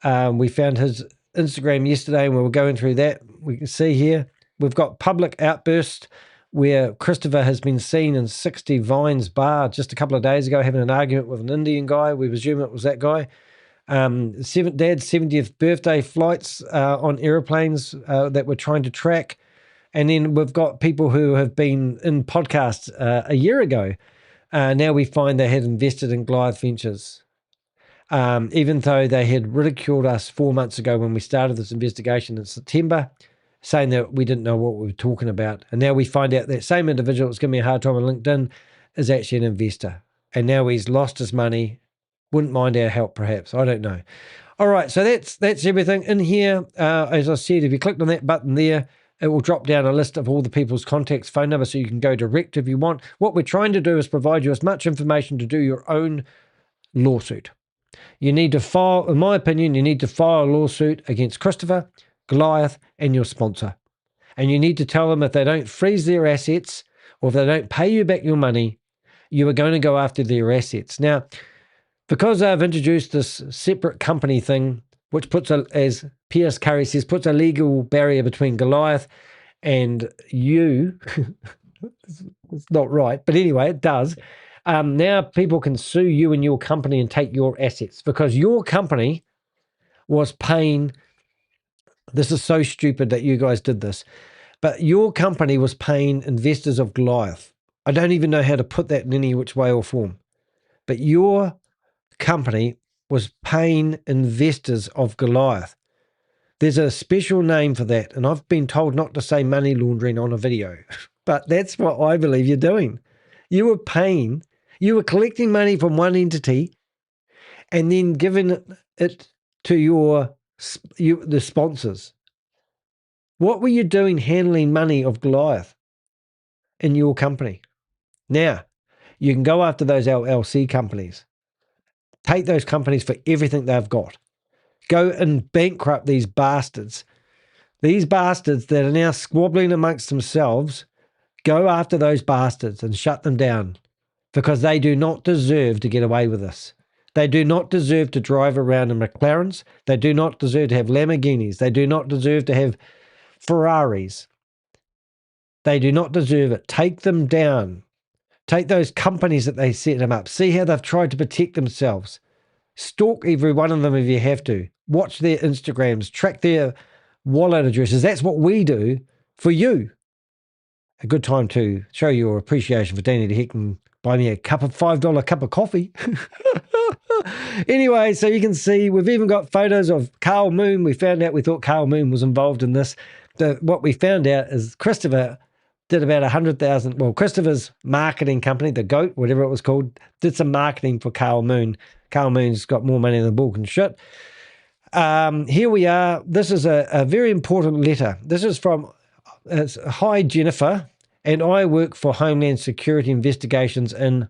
we found his Instagram yesterday and we were going through that. We can see here, we've got public outburst where Christopher has been seen in 60 Vines bar just a couple of days ago having an argument with an Indian guy. We presume it was that guy. Dad's 70th birthday flights on airplanes that we're trying to track. And then we've got people who have been in podcasts a year ago. Now we find they had invested in Goliath Ventures. Even though they had ridiculed us 4 months ago when we started this investigation in September, saying that we didn't know what we were talking about. And now we find out that same individual that's giving me a hard time on LinkedIn is actually an investor. And now he's lost his money. Wouldn't mind our help, perhaps. I don't know. All right, so that's everything in here. As I said, if you clicked on that button there, it will drop down a list of all the people's contacts, phone number, so you can go direct if you want. What we're trying to do is provide you as much information to do your own lawsuit. You need to file, in my opinion, you need to file a lawsuit against Christopher, Goliath, and your sponsor. And you need to tell them if they don't freeze their assets or if they don't pay you back your money, you are going to go after their assets. Now, because I've introduced this separate company thing, which puts, as P.S. Curry says, puts a legal barrier between Goliath and you. It's not right, but anyway, it does. Now people can sue you and your company and take your assets because your company was paying. This is so stupid that you guys did this, but your company was paying investors of Goliath. I don't even know how to put that in any which way or form, but your company was paying investors of Goliath. There's a special name for that, and I've been told not to say money laundering on a video, but that's what I believe you're doing. You were collecting money from one entity and then giving it to the sponsors. What were you doing handling money of Goliath in your company? Now, you can go after those LLC companies. Take those companies for everything they've got. Go and bankrupt these bastards. These bastards that are now squabbling amongst themselves, go after those bastards and shut them down because they do not deserve to get away with this. They do not deserve to drive around in McLarens. They do not deserve to have Lamborghinis. They do not deserve to have Ferraris. They do not deserve it. Take them down. Take those companies that they set them up. See how they've tried to protect themselves. Stalk every one of them if you have to. Watch their Instagrams. Track their wallet addresses. That's what we do for you. A good time to show your appreciation for Danny the Heck and buy me a $5 cup of coffee. Anyway, so you can see we've even got photos of Carl Moon. We thought Carl Moon was involved in this. What we found out is Christopher did about 100,000. Well, Christopher's marketing company, the GOAT, whatever it was called, did some marketing for Carl Moon. Carl Moon's got more money than Bulk and shit. Here we are. This is a very important letter. This is from, hi, Jennifer, and I work for Homeland Security Investigations in.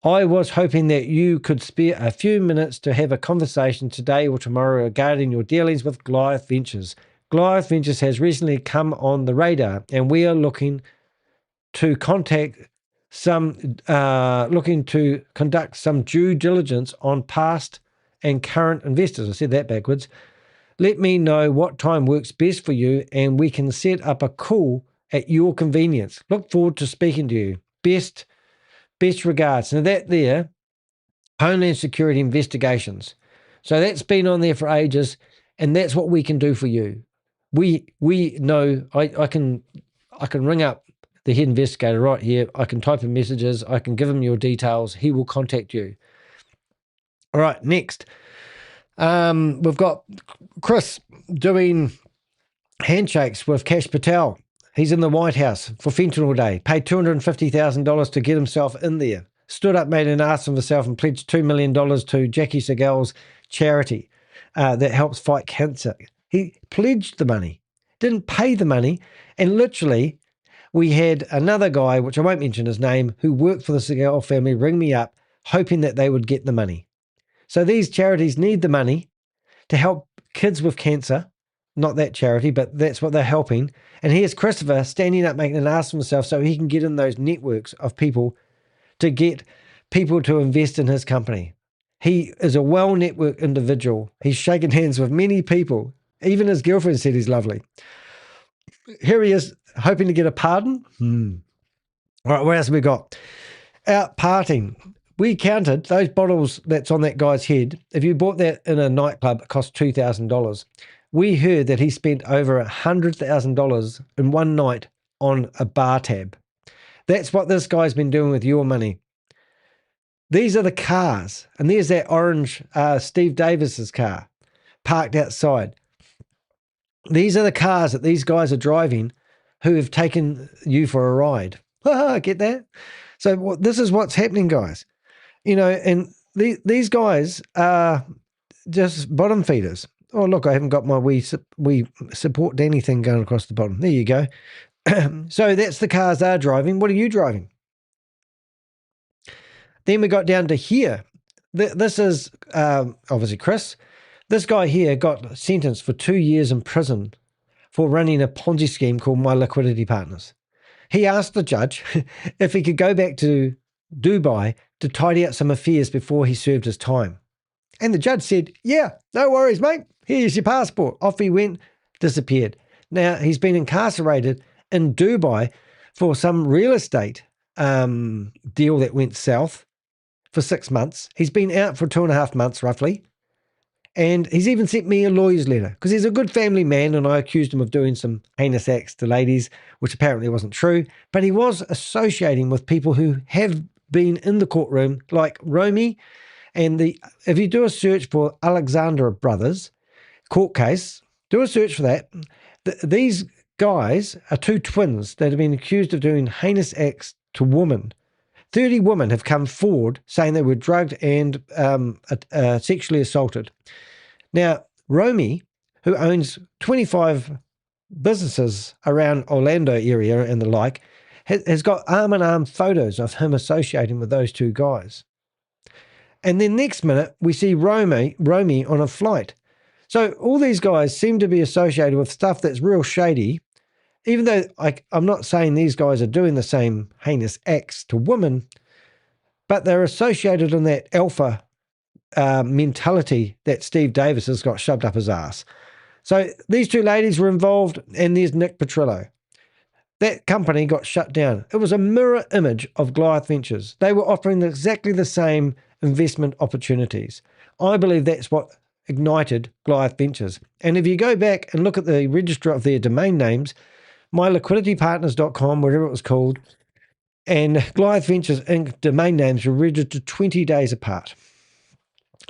I was hoping that you could spare a few minutes to have a conversation today or tomorrow regarding your dealings with Goliath Ventures. Goliath Ventures has recently come on the radar, and we are looking to conduct some due diligence on past and current investors. I said that backwards. Let me know what time works best for you, and we can set up a call at your convenience. Look forward to speaking to you. Best regards. Now that there, Homeland Security Investigations. So that's been on there for ages, and that's what we can do for you. We know I can ring up the head investigator right here. I can type in messages. I can give him your details. He will contact you. All right, next. We've got Chris doing handshakes with Kash Patel. He's in the White House for Fentanyl Day. Paid $250,000 to get himself in there. Stood up, made an ass of himself, and pledged $2 million to Jackie Segal's charity that helps fight cancer. He pledged the money, didn't pay the money, and literally we had another guy, which I won't mention his name, who worked for the Segal family, ring me up, hoping that they would get the money. So these charities need the money to help kids with cancer. Not that charity, but that's what they're helping. And here's Christopher standing up, making an ass of himself so he can get in those networks of people to get people to invest in his company. He is a well-networked individual. He's shaken hands with many people. Even his girlfriend said he's lovely. Here he is, hoping to get a pardon. All right, what else have we got? Out partying. We counted those bottles that's on that guy's head. If you bought that in a nightclub, it cost $2,000. We heard that he spent over $100,000 in one night on a bar tab. That's what this guy's been doing with your money. These are the cars. And there's that orange Steve Davis's car parked outside. These are the cars that these guys are driving who have taken you for a ride. Get that? So this is what's happening, guys. And these guys are just bottom feeders. Oh, look, I haven't got my we support Danny thing going across the bottom. There you go. So that's the cars they're driving. What are you driving? Then we got down to here. This is obviously Chris. This guy here got sentenced for 2 years in prison for running a Ponzi scheme called My Liquidity Partners. He asked the judge if he could go back to Dubai to tidy up some affairs before he served his time. And the judge said, yeah, no worries, mate. Here's your passport. Off he went, disappeared. Now, he's been incarcerated in Dubai for some real estate deal that went south for 6 months. He's been out for 2.5 months, roughly. And he's even sent me a lawyer's letter because he's a good family man, and I accused him of doing some heinous acts to ladies, which apparently wasn't true. But he was associating with people who have been in the courtroom, like Romy. And if you do a search for Alexander Brothers court case, do a search for that. These guys are two twins that have been accused of doing heinous acts to women. 30 women have come forward saying they were drugged and sexually assaulted. Now, Romy, who owns 25 businesses around Orlando area and the like, has got arm-in-arm photos of him associating with those two guys. And then next minute, we see Romy on a flight. So all these guys seem to be associated with stuff that's real shady, even though I'm not saying these guys are doing the same heinous acts to women, but they're associated in that alpha mentality that Steve Davis has got shoved up his ass. So these two ladies were involved, and there's Nick Petrillo. That company got shut down. It was a mirror image of Goliath Ventures. They were offering exactly the same investment opportunities. I believe that's what ignited Goliath Ventures. And if you go back and look at the register of their domain names, myliquiditypartners.com, whatever it was called, and Goliath Ventures Inc. domain names were registered 20 days apart.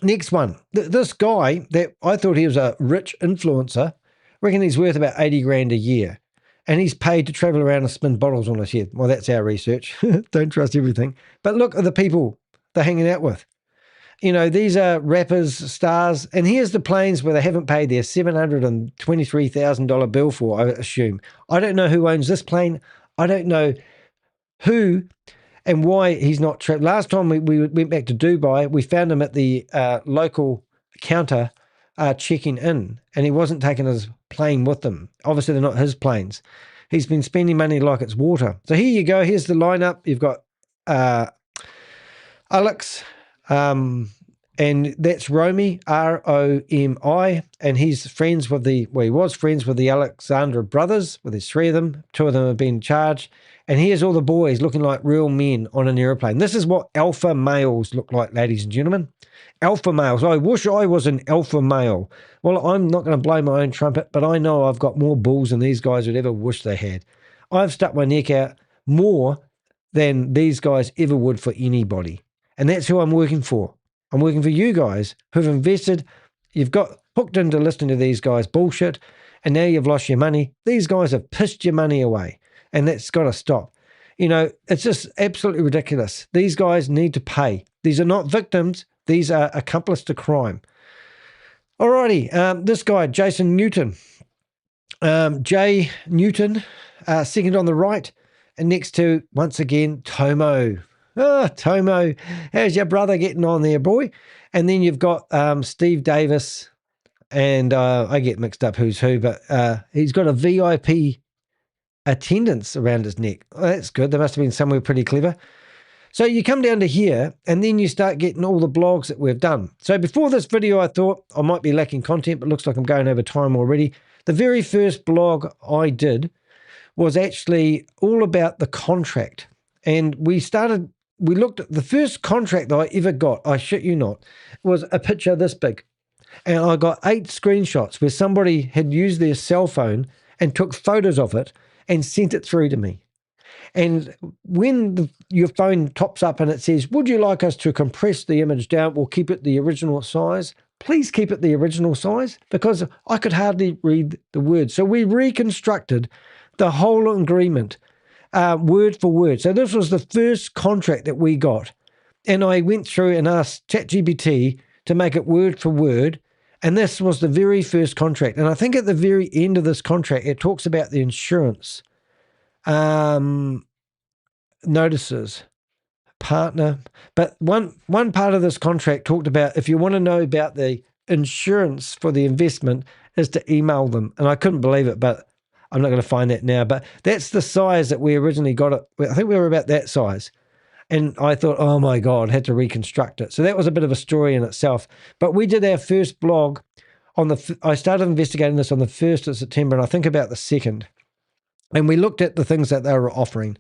Next one. This guy that I thought he was a rich influencer, reckon he's worth about 80 grand a year. And he's paid to travel around and spin bottles on his head. Well, that's our research. Don't trust everything. But look at the people they're hanging out with. These are rappers, stars. And here's the planes where they haven't paid their $723,000 bill for, I assume. I don't know who owns this plane. I don't know who and why he's not trapped. Last time we went back to Dubai, we found him at the local counter checking in, and he wasn't taking his plane with him. Obviously, they're not his planes. He's been spending money like it's water. So here you go. Here's the lineup. You've got Alex, and that's Romy, R-O-M-I, and he's friends with he was friends with the Alexander brothers, with there's 3 of them. 2 of them have been charged. And here's all the boys looking like real men on an airplane. This is what alpha males look like, ladies and gentlemen. Alpha males. I wish I was an alpha male. Well, I'm not going to blow my own trumpet, but I know I've got more balls than these guys would ever wish they had. I've stuck my neck out more than these guys ever would for anybody. And that's who I'm working for. I'm working for you guys who've invested. You've got hooked into listening to these guys' bullshit, and now you've lost your money. These guys have pissed your money away, and that's got to stop. You know, it's just absolutely ridiculous. These guys need to pay. These are not victims. These are accomplices to crime. Alrighty, this guy, Jason Newton. Jay Newton, second on the right, and next to, once again, Tomo. Tomo, how's your brother getting on there, boy? And then you've got Steve Davis, and I get mixed up who's who, but he's got a VIP attendance around his neck. Oh, that's good. There must have been somewhere pretty clever. So you come down to here, and then you start getting all the blogs that we've done. So before this video, I thought I might be lacking content, but looks like I'm going over time already. The very first blog I did was actually all about the contract. And we looked at the first contract that I ever got, I shit you not, was a picture this big. And I got 8 screenshots where somebody had used their cell phone and took photos of it and sent it through to me. And when your phone tops up and it says, would you like us to compress the image down? We'll keep it the original size. Please keep it the original size, because I could hardly read the words. So we reconstructed the whole agreement word for word. So this was the first contract that we got. And I went through and asked ChatGPT to make it word for word. And this was the very first contract. And I think at the very end of this contract, it talks about the insurance notices, partner. But one part of this contract talked about, if you want to know about the insurance for the investment, is to email them. And I couldn't believe it, but I'm not going to find that now. But that's the size that we originally got it. I think we were about that size. And I thought, oh my God, had to reconstruct it. So that was a bit of a story in itself. But we did our first blog on I started investigating this on the 1st of September, and I think about the 2nd. And we looked at the things that they were offering.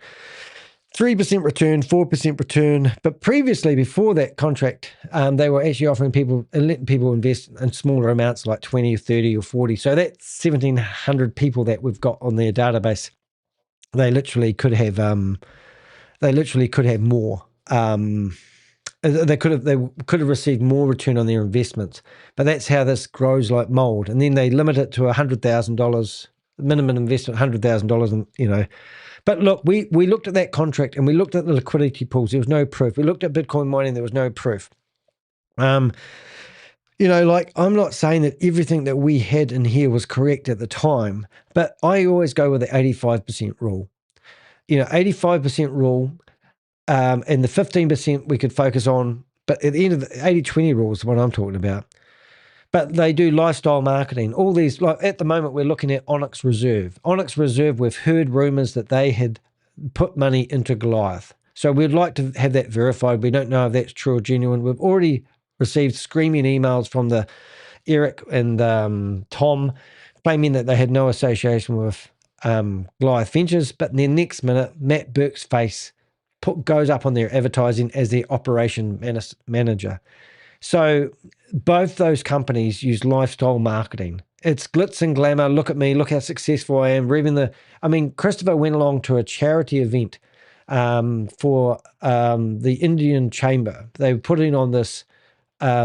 3% return, 4% return. But previously, before that contract, they were actually offering people and letting people invest in smaller amounts like 20 or 30 or 40. So that's 1,700 people that we've got on their database. They literally could have more. They could have received more return on their investments. But that's how this grows like mold. And then they limit it to $100,000 minimum investment, $100,000, and you know. But look, we looked at that contract and we looked at the liquidity pools. There was no proof. We looked at Bitcoin mining. There was no proof. You know, like, I'm not saying that everything that we had in here was correct at the time, but I always go with the 85% rule. You know, 85% rule, and the 15% we could focus on. But at the end of the 80-20 rule is what I'm talking about. But they do lifestyle marketing. All these, like at the moment, we're looking at Onyx Reserve. Onyx Reserve, we've heard rumors that they had put money into Goliath. So we'd like to have that verified. We don't know if that's true or genuine. We've already received screaming emails from the Eric and Tom claiming that they had no association with Goliath Ventures. But in the next minute, Matt Burke's face goes up on their advertising as their operation manager. So both those companies use lifestyle marketing. It's glitz and glamour. Look at me. Look how successful I am. Christopher went along to a charity event for the Indian Chamber. They were putting on this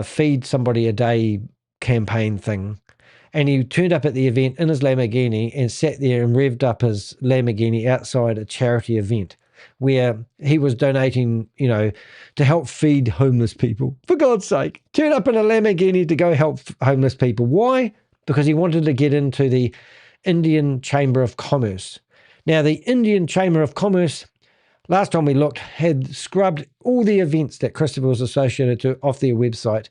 feed somebody a day campaign thing. And he turned up at the event in his Lamborghini and sat there and revved up his Lamborghini outside a charity event where he was donating, you know, to help feed homeless people. For God's sake, turn up in a Lamborghini to go help homeless people. Why? Because he wanted to get into the Indian Chamber of Commerce. Now, the Indian Chamber of Commerce, last time we looked, had scrubbed all the events that Christopher was associated to off their website.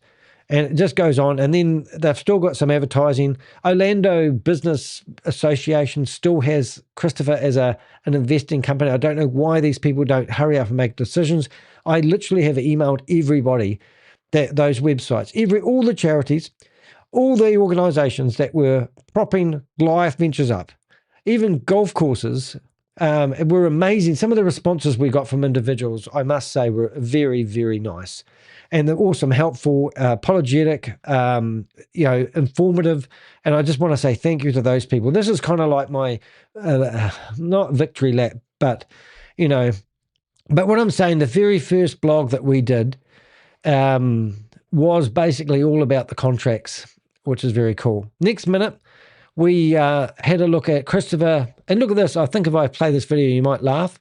And it just goes on. And then they've still got some advertising. Orlando Business Association still has Christopher as an investing company. I don't know why these people don't hurry up and make decisions. I literally have emailed everybody those websites, all the charities, all the organizations that were propping Goliath Ventures up, even golf courses. Were amazing. Some of the responses we got from individuals, I must say, were very, very nice. And they're awesome, helpful, apologetic, informative. And I just want to say thank you to those people. This is kind of like my, not victory lap, but, you know, but what I'm saying, the very first blog that we did, was basically all about the contracts, which is very cool. Next minute, we had a look at Christopher, and look at this. I think if I play this video, you might laugh.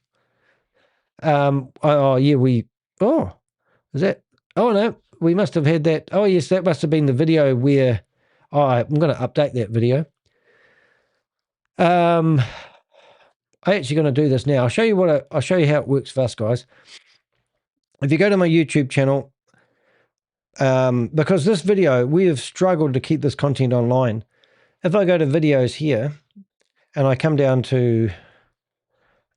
Is that? Oh no, we must have had that. Oh yes, that must have been the video where. Oh, I'm going to update that video. I'm actually going to do this now. I'll show you I'll show you how it works for us guys. If you go to my YouTube channel, because this video, we have struggled to keep this content online. If I go to videos here and I come down to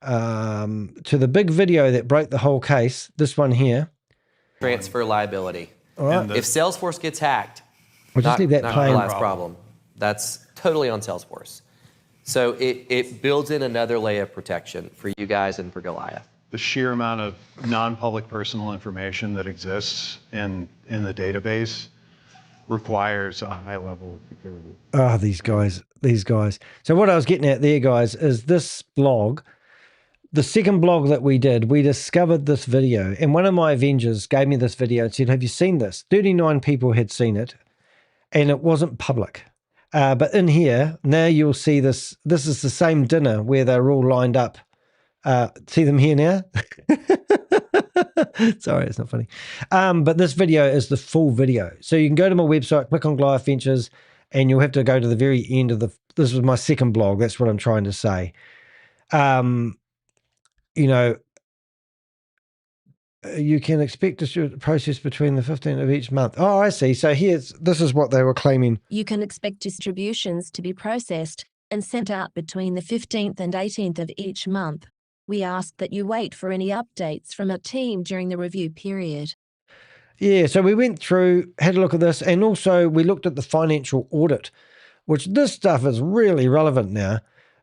the big video that broke the whole case, this one here. Transfer liability. All right. If Salesforce gets hacked, We'll just leave that not playing. Goliath's problem. That's totally on Salesforce. So it builds in another layer of protection for you guys and for Goliath. The sheer amount of non-public personal information that exists in the database requires a high level of security. Oh, these guys. So what I was getting at there, guys, is this blog, the second blog that we did, we discovered this video, and one of my Avengers gave me this video and said, have you seen this? 39 people had seen it, and it wasn't public. But in here, now you'll see this. This is the same dinner where they're all lined up. See them here now? Sorry, it's not funny. But this video is the full video. So you can go to my website, click on Goliath Ventures, and you'll have to go to the very end of this was my second blog. That's what I'm trying to say. You know, you can expect to process between the 15th of each month. Oh, I see. So this is what they were claiming. You can expect distributions to be processed and sent out between the 15th and 18th of each month. We ask that you wait for any updates from our team during the review period. Yeah, so we went through, had a look at this, and also we looked at the financial audit, which this stuff is really relevant now,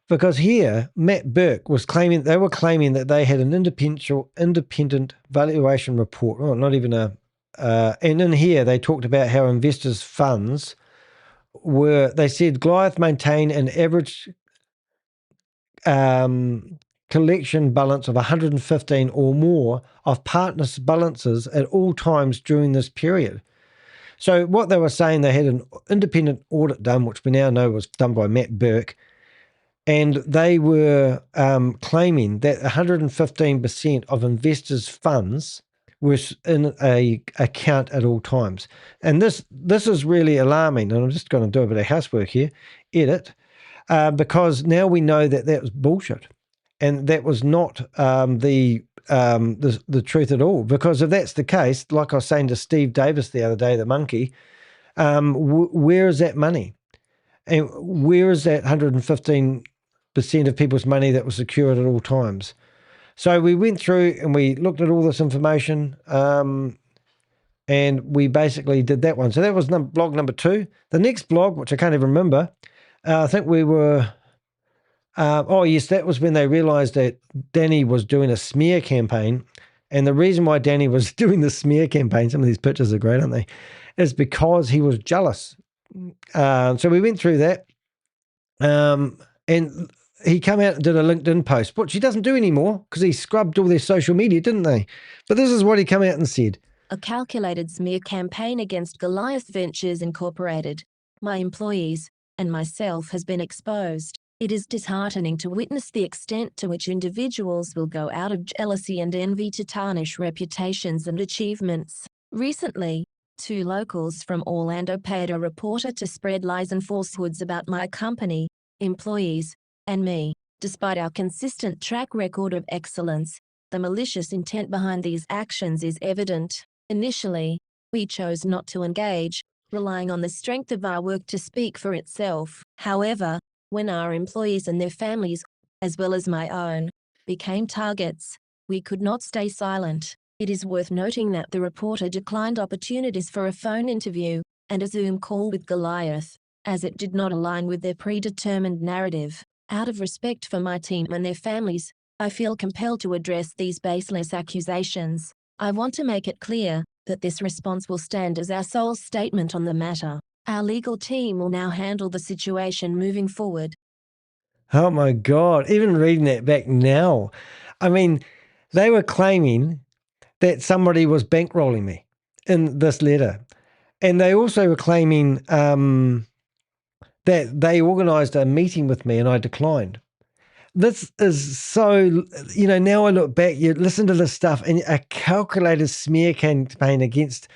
because here Matt Burke was claiming, they were claiming that they had an independent valuation report. Oh, not even and in here they talked about how investors' funds they said Goliath maintained an average collection balance of 115 or more of partners' balances at all times during this period. So what they were saying, they had an independent audit done, which we now know was done by Matt Burke, and they were claiming that 115% of investors' funds was in a account at all times. And this is really alarming, and I'm just going to do a bit of housework here, edit, because now we know that was bullshit. And that was not the truth at all. Because if that's the case, like I was saying to Steve Davis the other day, the monkey, where is that money? And where is that 115% of people's money that was secured at all times? So we went through and we looked at all this information, and we basically did that one. So that was blog number 2. The next blog, which I can't even remember, I think we were... oh, yes, that was when they realized that Danny was doing a smear campaign. And the reason why Danny was doing the smear campaign, some of these pictures are great, aren't they, is because he was jealous. So we went through that. And he came out and did a LinkedIn post, which he doesn't do anymore because he scrubbed all their social media, didn't they? But this is what he came out and said. A calculated smear campaign against Goliath Ventures Incorporated, my employees, and myself has been exposed. It is disheartening to witness the extent to which individuals will go out of jealousy and envy to tarnish reputations and achievements. Recently, 2 locals from Orlando paid a reporter to spread lies and falsehoods about my company, employees, and me. Despite our consistent track record of excellence, the malicious intent behind these actions is evident. Initially, we chose not to engage, relying on the strength of our work to speak for itself. However, when our employees and their families, as well as my own, became targets, we could not stay silent. It is worth noting that the reporter declined opportunities for a phone interview and a Zoom call with Goliath, as it did not align with their predetermined narrative. Out of respect for my team and their families, I feel compelled to address these baseless accusations. I want to make it clear that this response will stand as our sole statement on the matter. Our legal team will now handle the situation moving forward. Oh my God, even reading that back now. I mean, they were claiming that somebody was bankrolling me in this letter. And they also were claiming that they organised a meeting with me and I declined. This is so, now I look back, you listen to this stuff and a calculated smear campaign against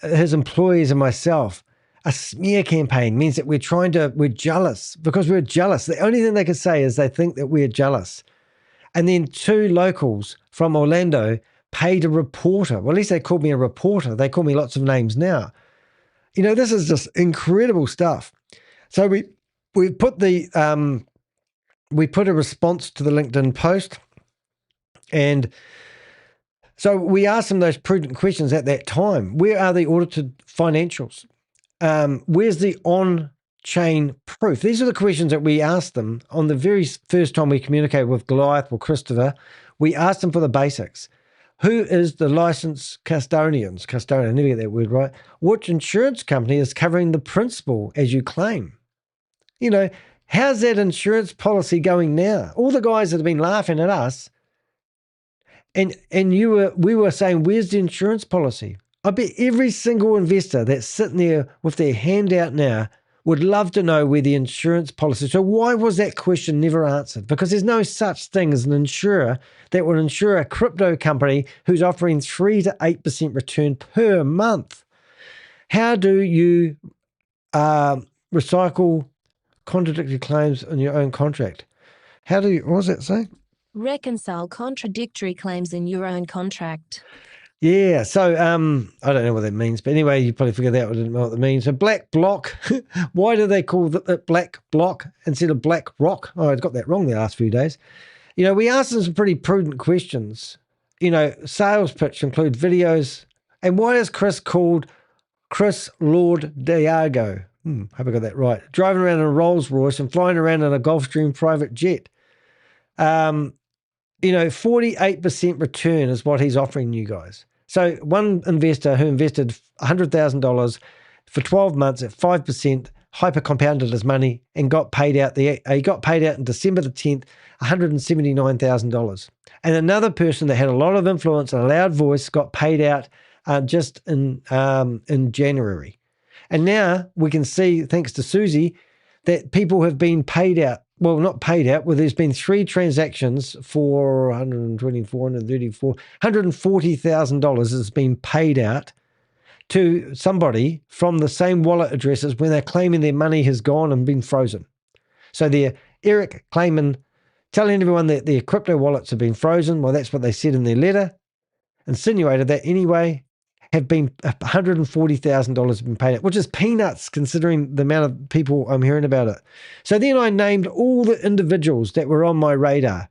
his employees and myself. A smear campaign means that we're jealous because we're jealous. The only thing they can say is they think that we're jealous. And then two locals from Orlando paid a reporter. Well, at least they called me a reporter. They call me lots of names now. This is just incredible stuff. So we put a response to the LinkedIn post, and so we asked them those prudent questions at that time. Where are the audited financials? Where's the on-chain proof? These are the questions that we asked them on the very first time we communicated with Goliath or Christopher. We asked them for the basics. Who is the licensed custodian, I never get that word right. Which insurance company is covering the principal as you claim? How's that insurance policy going now? All the guys that have been laughing at us, and we were saying, where's the insurance policy? I bet every single investor that's sitting there with their hand out now would love to know where the insurance policy is. So why was that question never answered? Because there's no such thing as an insurer that would insure a crypto company who's offering 3 to 8% return per month. How do you recycle contradictory claims in your own contract? What does that say? Reconcile contradictory claims in your own contract. Yeah, so I don't know what that means, but anyway, you probably figured out I didn't know what that means. So black block, why do they call it black block instead of black rock? Oh, I got that wrong the last few days. We asked them some pretty prudent questions. Sales pitch include videos. And why is Chris called Chris Lord Delgado? Hope I got that right. Driving around in a Rolls Royce and flying around in a Gulfstream private jet. 48% return is what he's offering you guys. So one investor who invested $100,000 for 12 months at 5%, hyper compounded his money and got paid out. He got paid out in December the 10th, $179,000. And another person that had a lot of influence and a loud voice got paid out just in January. And now we can see, thanks to Susie, that people have been paid out. Well, not paid out. Well, there's been 3 transactions for $140,000 has been paid out to somebody from the same wallet addresses when they're claiming their money has gone and been frozen. So they're Eric claiming, telling everyone that their crypto wallets have been frozen. Well, that's what they said in their letter. Insinuated that anyway, have been $140,000 have been paid out, which is peanuts considering the amount of people I'm hearing about it. So then I named all the individuals that were on my radar.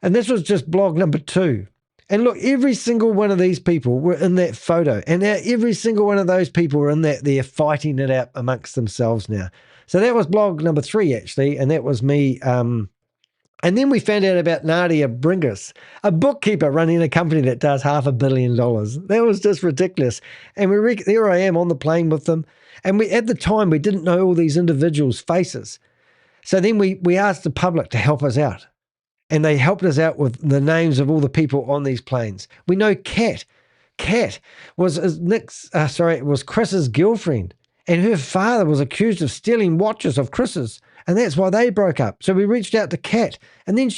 And this was just blog number 2. And look, every single one of these people were in that photo. And now every single one of those people are in that, they're fighting it out amongst themselves now. So that was blog number 3, actually. And that was me. And then we found out about Nadia Bringas, a bookkeeper running a company that does $500 million. That was just ridiculous. And there I am on the plane with them. And at the time, we didn't know all these individuals' faces. So then we asked the public to help us out. And they helped us out with the names of all the people on these planes. We know Kat. Kat was Chris's girlfriend. And her father was accused of stealing watches of Chris's. And that's why they broke up. So we reached out to Kat. And then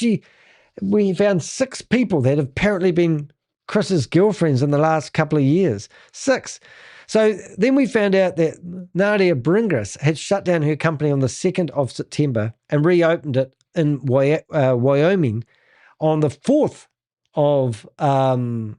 we found 6 people that have apparently been Chris's girlfriends in the last couple of years. 6. So then we found out that Nadia Bringas had shut down her company on the 2nd of September and reopened it in Wyoming on the 4th of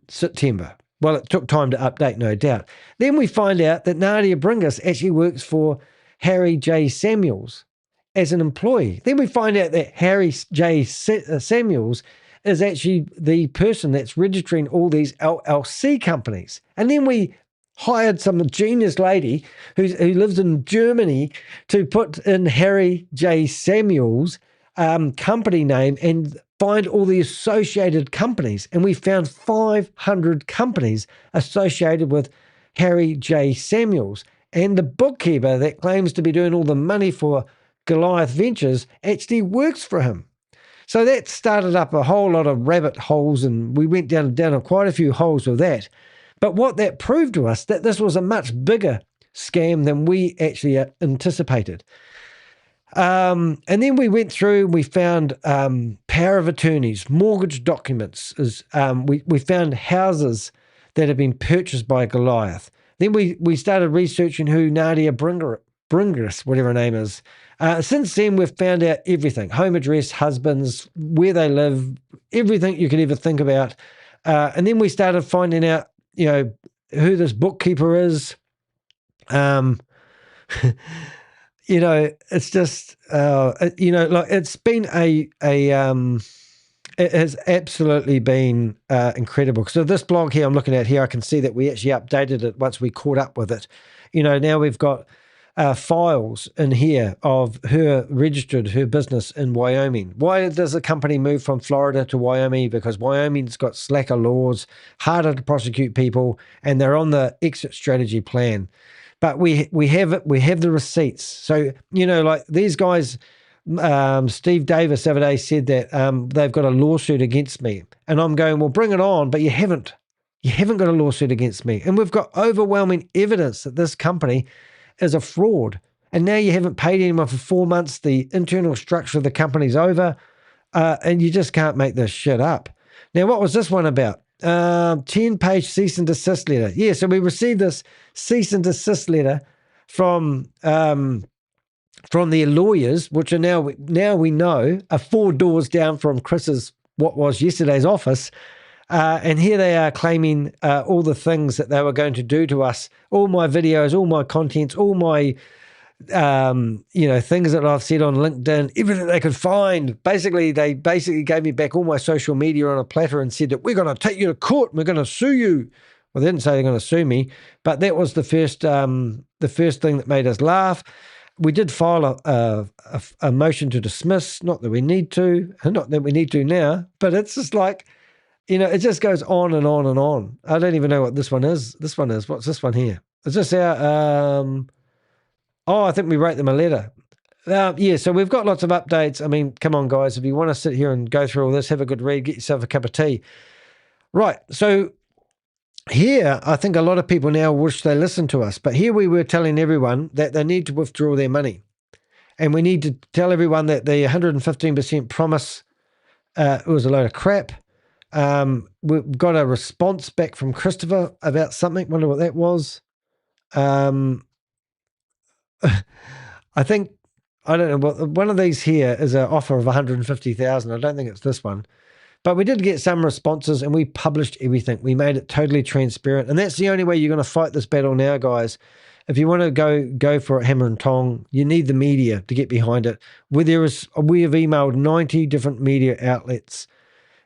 September. Well, it took time to update, no doubt. Then we find out that Nadia Bringas actually works for Harry J. Samuels as an employee. Then we find out that Harry J. Samuels is actually the person that's registering all these LLC companies. And then we hired some genius lady who lives in Germany to put in Harry J. Samuels' company name and find all the associated companies. And we found 500 companies associated with Harry J. Samuels. And the bookkeeper that claims to be doing all the money for Goliath Ventures actually works for him. So that started up a whole lot of rabbit holes, and we went down quite a few holes with that. But what that proved to us, that this was a much bigger scam than we actually anticipated. And then we went through, we found power of attorneys, mortgage documents. We found houses that have been purchased by Goliath. Then we started researching who Nadia Bringas, whatever her name is. Since then, we've found out everything: home address, husbands, where they live, everything you could ever think about. And then we started finding out, who this bookkeeper is. It's just, it's been it has absolutely been incredible. So this blog here I'm looking at here, I can see that we actually updated it once we caught up with it. Now we've got files in here of her registered her business in Wyoming. Why does the company move from Florida to Wyoming? Because Wyoming's got slacker laws, harder to prosecute people, and they're on the exit strategy plan. But we have it. We have the receipts. So like these guys, Steve Davis the other day said that they've got a lawsuit against me, and I'm going, well, bring it on. But you haven't got a lawsuit against me, and we've got overwhelming evidence that this company is a fraud. And now you haven't paid anyone for 4 months. The internal structure of the company's over, and you just can't make this shit up. Now, what was this one about? 10-page cease and desist letter. Yeah, so we received this cease and desist letter from their lawyers, which are now we know are 4 doors down from Chris's what was yesterday's office. And here they are claiming all the things that they were going to do to us, all my videos, all my contents, all my things that I've said on LinkedIn, everything they could find. They gave me back all my social media on a platter and said that we're going to take you to court and we're going to sue you. Well, they didn't say they're going to sue me, but that was the first thing that made us laugh. We did file a motion to dismiss, not that we need to now, but it's just like, it just goes on and on and on. I don't even know what this one is. What's this one here? Is this our, I think we wrote them a letter. So we've got lots of updates. I mean, come on, guys. If you want to sit here and go through all this, have a good read, get yourself a cup of tea. Right, so here, I think a lot of people now wish they listened to us, but here we were telling everyone that they need to withdraw their money. And we need to tell everyone that the 115% promise was a load of crap. We've got a response back from Christopher about something. Wonder what that was. I think, I don't know, one of these here is an offer of 150,000. I don't think it's this one. But we did get some responses and we published everything. We made it totally transparent. And that's the only way you're going to fight this battle now, guys. If you want to go for it hammer and tong, you need the media to get behind it. We have emailed 90 different media outlets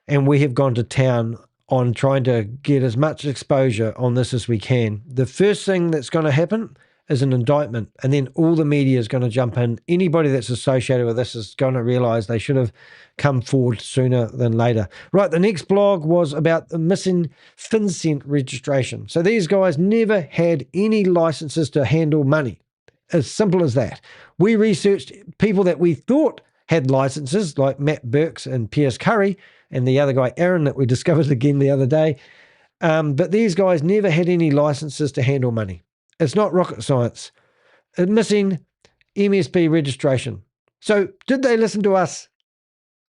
and we have gone to town on trying to get as much exposure on this as we can. The first thing that's going to happen is an indictment, and then all the media is going to jump in. Anybody that's associated with this is going to realize they should have come forward sooner than later. Right, the next blog was about the missing FinCEN registration. So these guys never had any licenses to handle money. As simple as that. We researched people that we thought had licenses, like Matt Burks and Piers Curry, and the other guy, Aaron, that we discovered again the other day. But these guys never had any licenses to handle money. It's not rocket science. It's missing MSB registration. So did they listen to us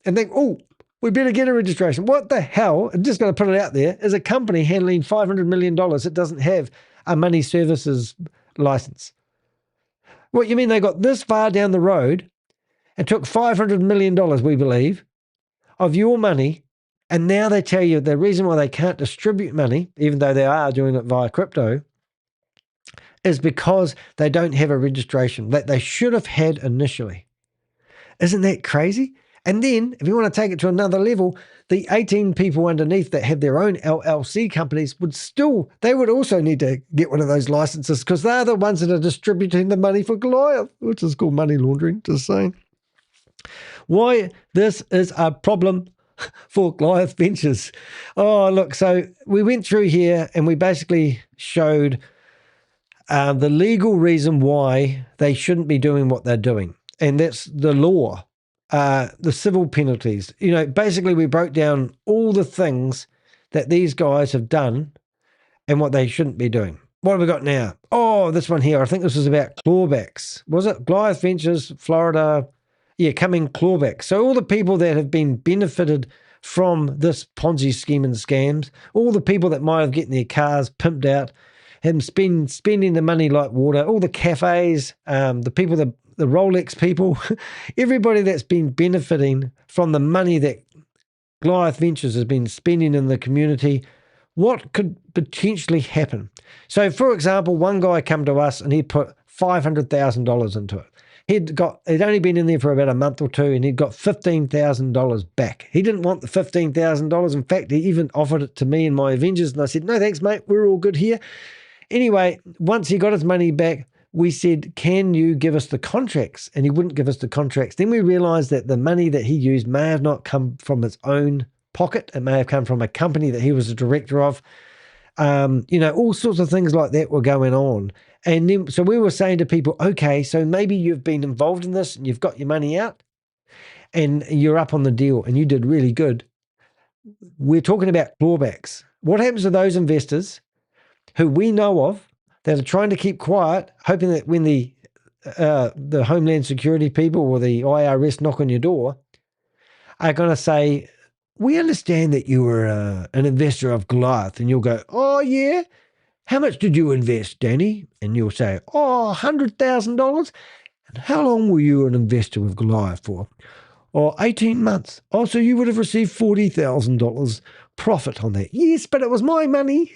and think, oh, we better get a registration? What the hell, I'm just going to put it out there, is a company handling $500 million that doesn't have a money services license? What, you mean they got this far down the road and took $500 million, we believe, of your money, and now they tell you the reason why they can't distribute money, even though they are doing it via crypto, is because they don't have a registration that they should have had initially. Isn't that crazy? And then, if you want to take it to another level, the 18 people underneath that have their own LLC companies would also need to get one of those licenses because they're the ones that are distributing the money for Goliath, which is called money laundering, just saying. Why this is a problem for Goliath Ventures. Oh, look, so we went through here and we basically showed the legal reason why they shouldn't be doing what they're doing. And that's the law, the civil penalties. Basically we broke down all the things that these guys have done and what they shouldn't be doing. What have we got now? Oh, this one here. I think this was about clawbacks. Was it? Goliath Ventures, Florida. Yeah, coming clawbacks. So all the people that have been benefited from this Ponzi scheme and scams, all the people that might have getting their cars pimped out, and spending the money like water, all the cafes, the people, the Rolex people, everybody that's been benefiting from the money that Goliath Ventures has been spending in the community, what could potentially happen? So, for example, one guy come to us and he put $500,000 into it. He'd only been in there for about a month or two, and he'd got $15,000 back. He didn't want the $15,000. In fact, he even offered it to me and my Avengers, and I said, no, thanks, mate. We're all good here. Anyway, once he got his money back, we said, can you give us the contracts? And he wouldn't give us the contracts. Then we realized that the money that he used may have not come from his own pocket. It may have come from a company that he was a director of. All sorts of things like that were going on. And then, so we were saying to people, okay, so maybe you've been involved in this and you've got your money out and you're up on the deal and you did really good. We're talking about clawbacks. What happens to those investors who we know of that are trying to keep quiet, hoping that when the Homeland Security people or the IRS knock on your door, are going to say, we understand that you were an investor of Goliath, and you'll go, oh, yeah? How much did you invest, Danny? And you'll say, oh, $100,000. And how long were you an investor with Goliath for? Or 18 months. Oh, so you would have received $40,000 profit on that. Yes, but it was my money.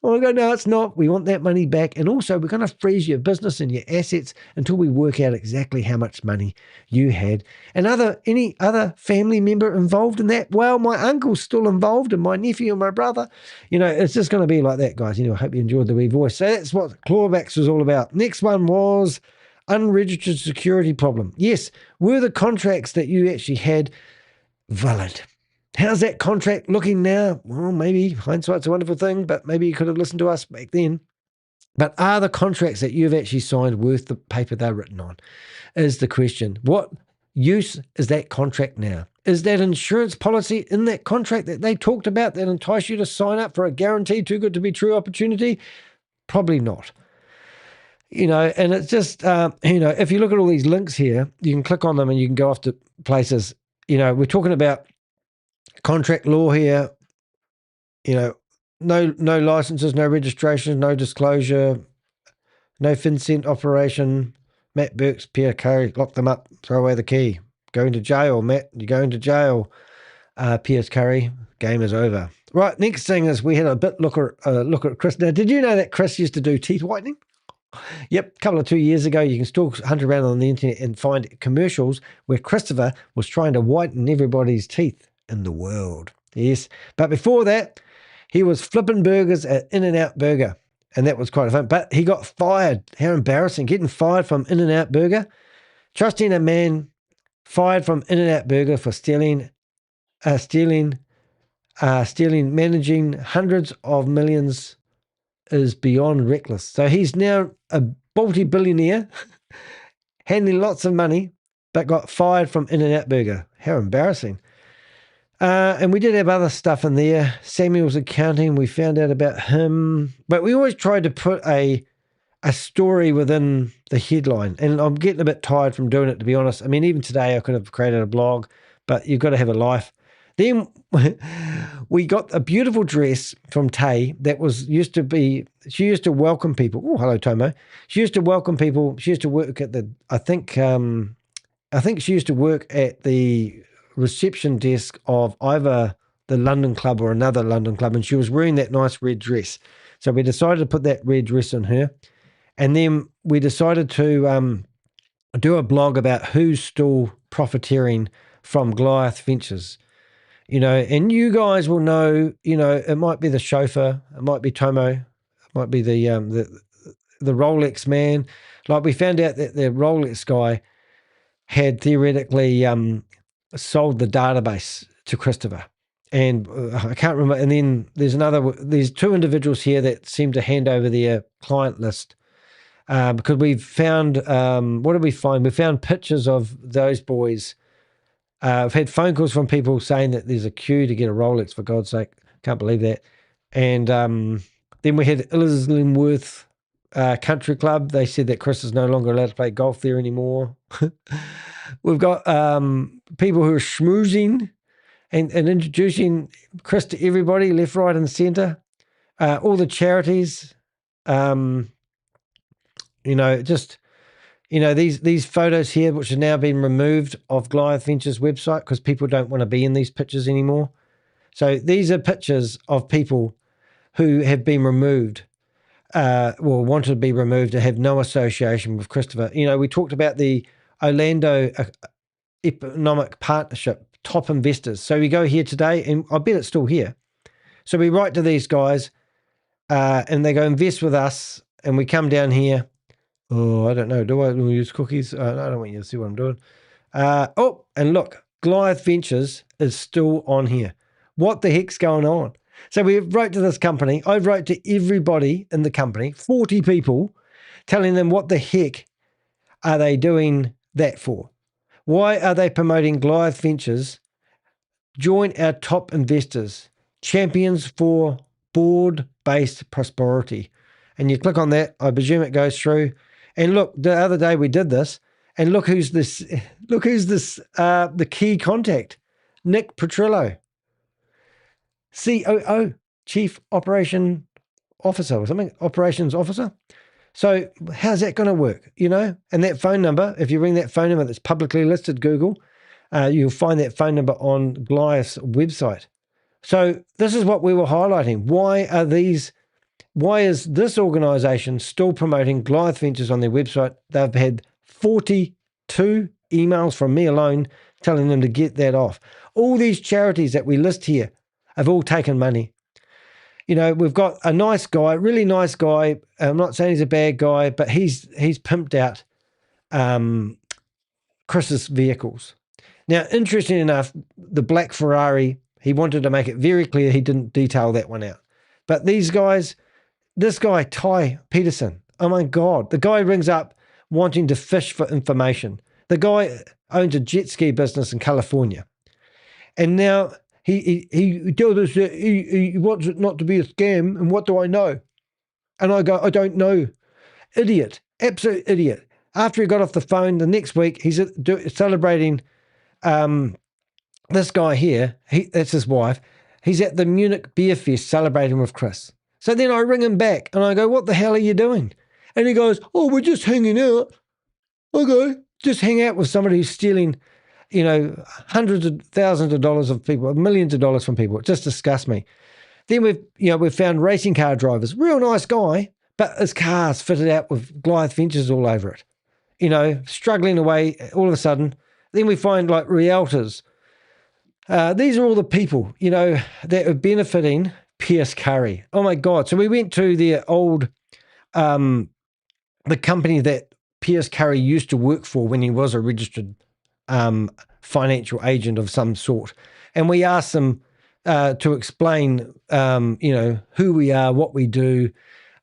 I go, no, it's not. We want that money back. And also, we're going to freeze your business and your assets until we work out exactly how much money you had. And any other family member involved in that? Well, my uncle's still involved, and my nephew and my brother. It's just going to be like that, guys. I hope you enjoyed the wee voice. So that's what clawbacks was all about. Next one was unregistered security problem. Yes, were the contracts that you actually had valid? How's that contract looking now? Well, maybe hindsight's a wonderful thing, but maybe you could have listened to us back then. But are the contracts that you've actually signed worth the paper they're written on? Is the question. What use is that contract now? Is that insurance policy in that contract that they talked about that entice you to sign up for a guaranteed too good to be true opportunity? Probably not. And it's just, if you look at all these links here, you can click on them and you can go off to places. We're talking about contract law here, no licenses, no registrations, no disclosure, no FinCEN operation. Matt Burks, Pierre Curry, lock them up, throw away the key. Going to jail, Matt. You're going to jail. Pierce Curry, game is over. Right, next thing is we had a bit look at Chris. Now, did you know that Chris used to do teeth whitening? Yep, a couple of 2 years ago, you can still hunt around on the internet and find commercials where Christopher was trying to whiten everybody's teeth in the world. Yes, but before that, he was flipping burgers at In-N-Out Burger, and that was quite fun. But he got fired. How embarrassing, getting fired from In-N-Out Burger. Trusting a man fired from In-N-Out Burger for stealing, managing hundreds of millions is beyond reckless. So he's now a multi-billionaire, handling lots of money, but got fired from In-N-Out Burger. How embarrassing. And we did have other stuff in there. Samuel's accounting, we found out about him. But we always tried to put a story within the headline. And I'm getting a bit tired from doing it, to be honest. I mean, even today I could have created a blog, but you've got to have a life. Then we got a beautiful dress from Tay that she used to welcome people. Oh, hello, Tomo. She used to welcome people. She used to work at I think she used to work at the reception desk of either the London Club or another London Club, and she was wearing that nice red dress. So we decided to put that red dress on her. And then we decided to do a blog about who's still profiteering from Goliath Ventures. And you guys will know, it might be the chauffeur, it might be Tomo, it might be the Rolex man. Like, we found out that the Rolex guy had theoretically sold the database to Christopher. And I can't remember. And then there's two individuals here that seem to hand over their client list because we've found, what did we find? We found pictures of those boys. I've had phone calls from people saying that there's a queue to get a Rolex, for God's sake. Can't believe that. And Then we had Illingworth Country Club. They said that Chris is no longer allowed to play golf there anymore. We've got people who are schmoozing and introducing Chris to everybody, left, right, and centre. All the charities, these photos here, which have now been removed off Goliath Ventures website because people don't want to be in these pictures anymore. So these are pictures of people who have been removed, wanted to be removed and have no association with Christopher. We talked about the Orlando Economic Partnership top investors. So we go here today, and I bet it's still here. So we write to these guys, and they go invest with us, and we come down here. Oh, I don't know. Do I use cookies? I don't want you to see what I'm doing. And look, Goliath Ventures is still on here. What the heck's going on? So we wrote to this company. I wrote to everybody in the company, 40 people, telling them what the heck are they doing that for? Why are they promoting Goliath Ventures? Join our top investors, champions for board-based prosperity. And you click on that. I presume it goes through. And look, the other day we did this, and look who's this. Look who's this. The key contact, Nick Petrillo, COO, Chief Operation Officer or something, Operations Officer. So how's that going to work? And that phone number, if you ring that phone number that's publicly listed, Google, you'll find that phone number on Goliath's website. So this is what we were highlighting. Why is this organization still promoting Goliath Ventures on their website? They've had 42 emails from me alone telling them to get that off. All these charities that we list here have all taken money. We've got a nice guy, really nice guy. I'm not saying he's a bad guy, but he's pimped out Chris's vehicles. Now, interesting enough, the black Ferrari, he wanted to make it very clear he didn't detail that one out. But these guys, this guy, Ty Peterson, oh my God, the guy rings up wanting to fish for information. The guy owns a jet ski business in California. And now he tells us that he wants it not to be a scam, and what do I know? And I go, I don't know. Idiot, absolute idiot. After he got off the phone, the next week, he's celebrating this guy here, that's his wife, he's at the Munich Beer Fest celebrating with Chris. So then I ring him back and I go, what the hell are you doing? And he goes, oh, we're just hanging out. Okay, just hang out with somebody who's stealing, hundreds of thousands of dollars of people, millions of dollars from people. It just disgusts me. Then we've found racing car drivers, real nice guy, but his car's fitted out with Goliath Ventures all over it. Struggling away all of a sudden. Then we find like realtors. These are all the people, that are benefiting Pierce Curry. Oh my God. So we went to the old, the company that Pierce Curry used to work for when he was a registered financial agent of some sort. And we asked them to explain, who we are, what we do.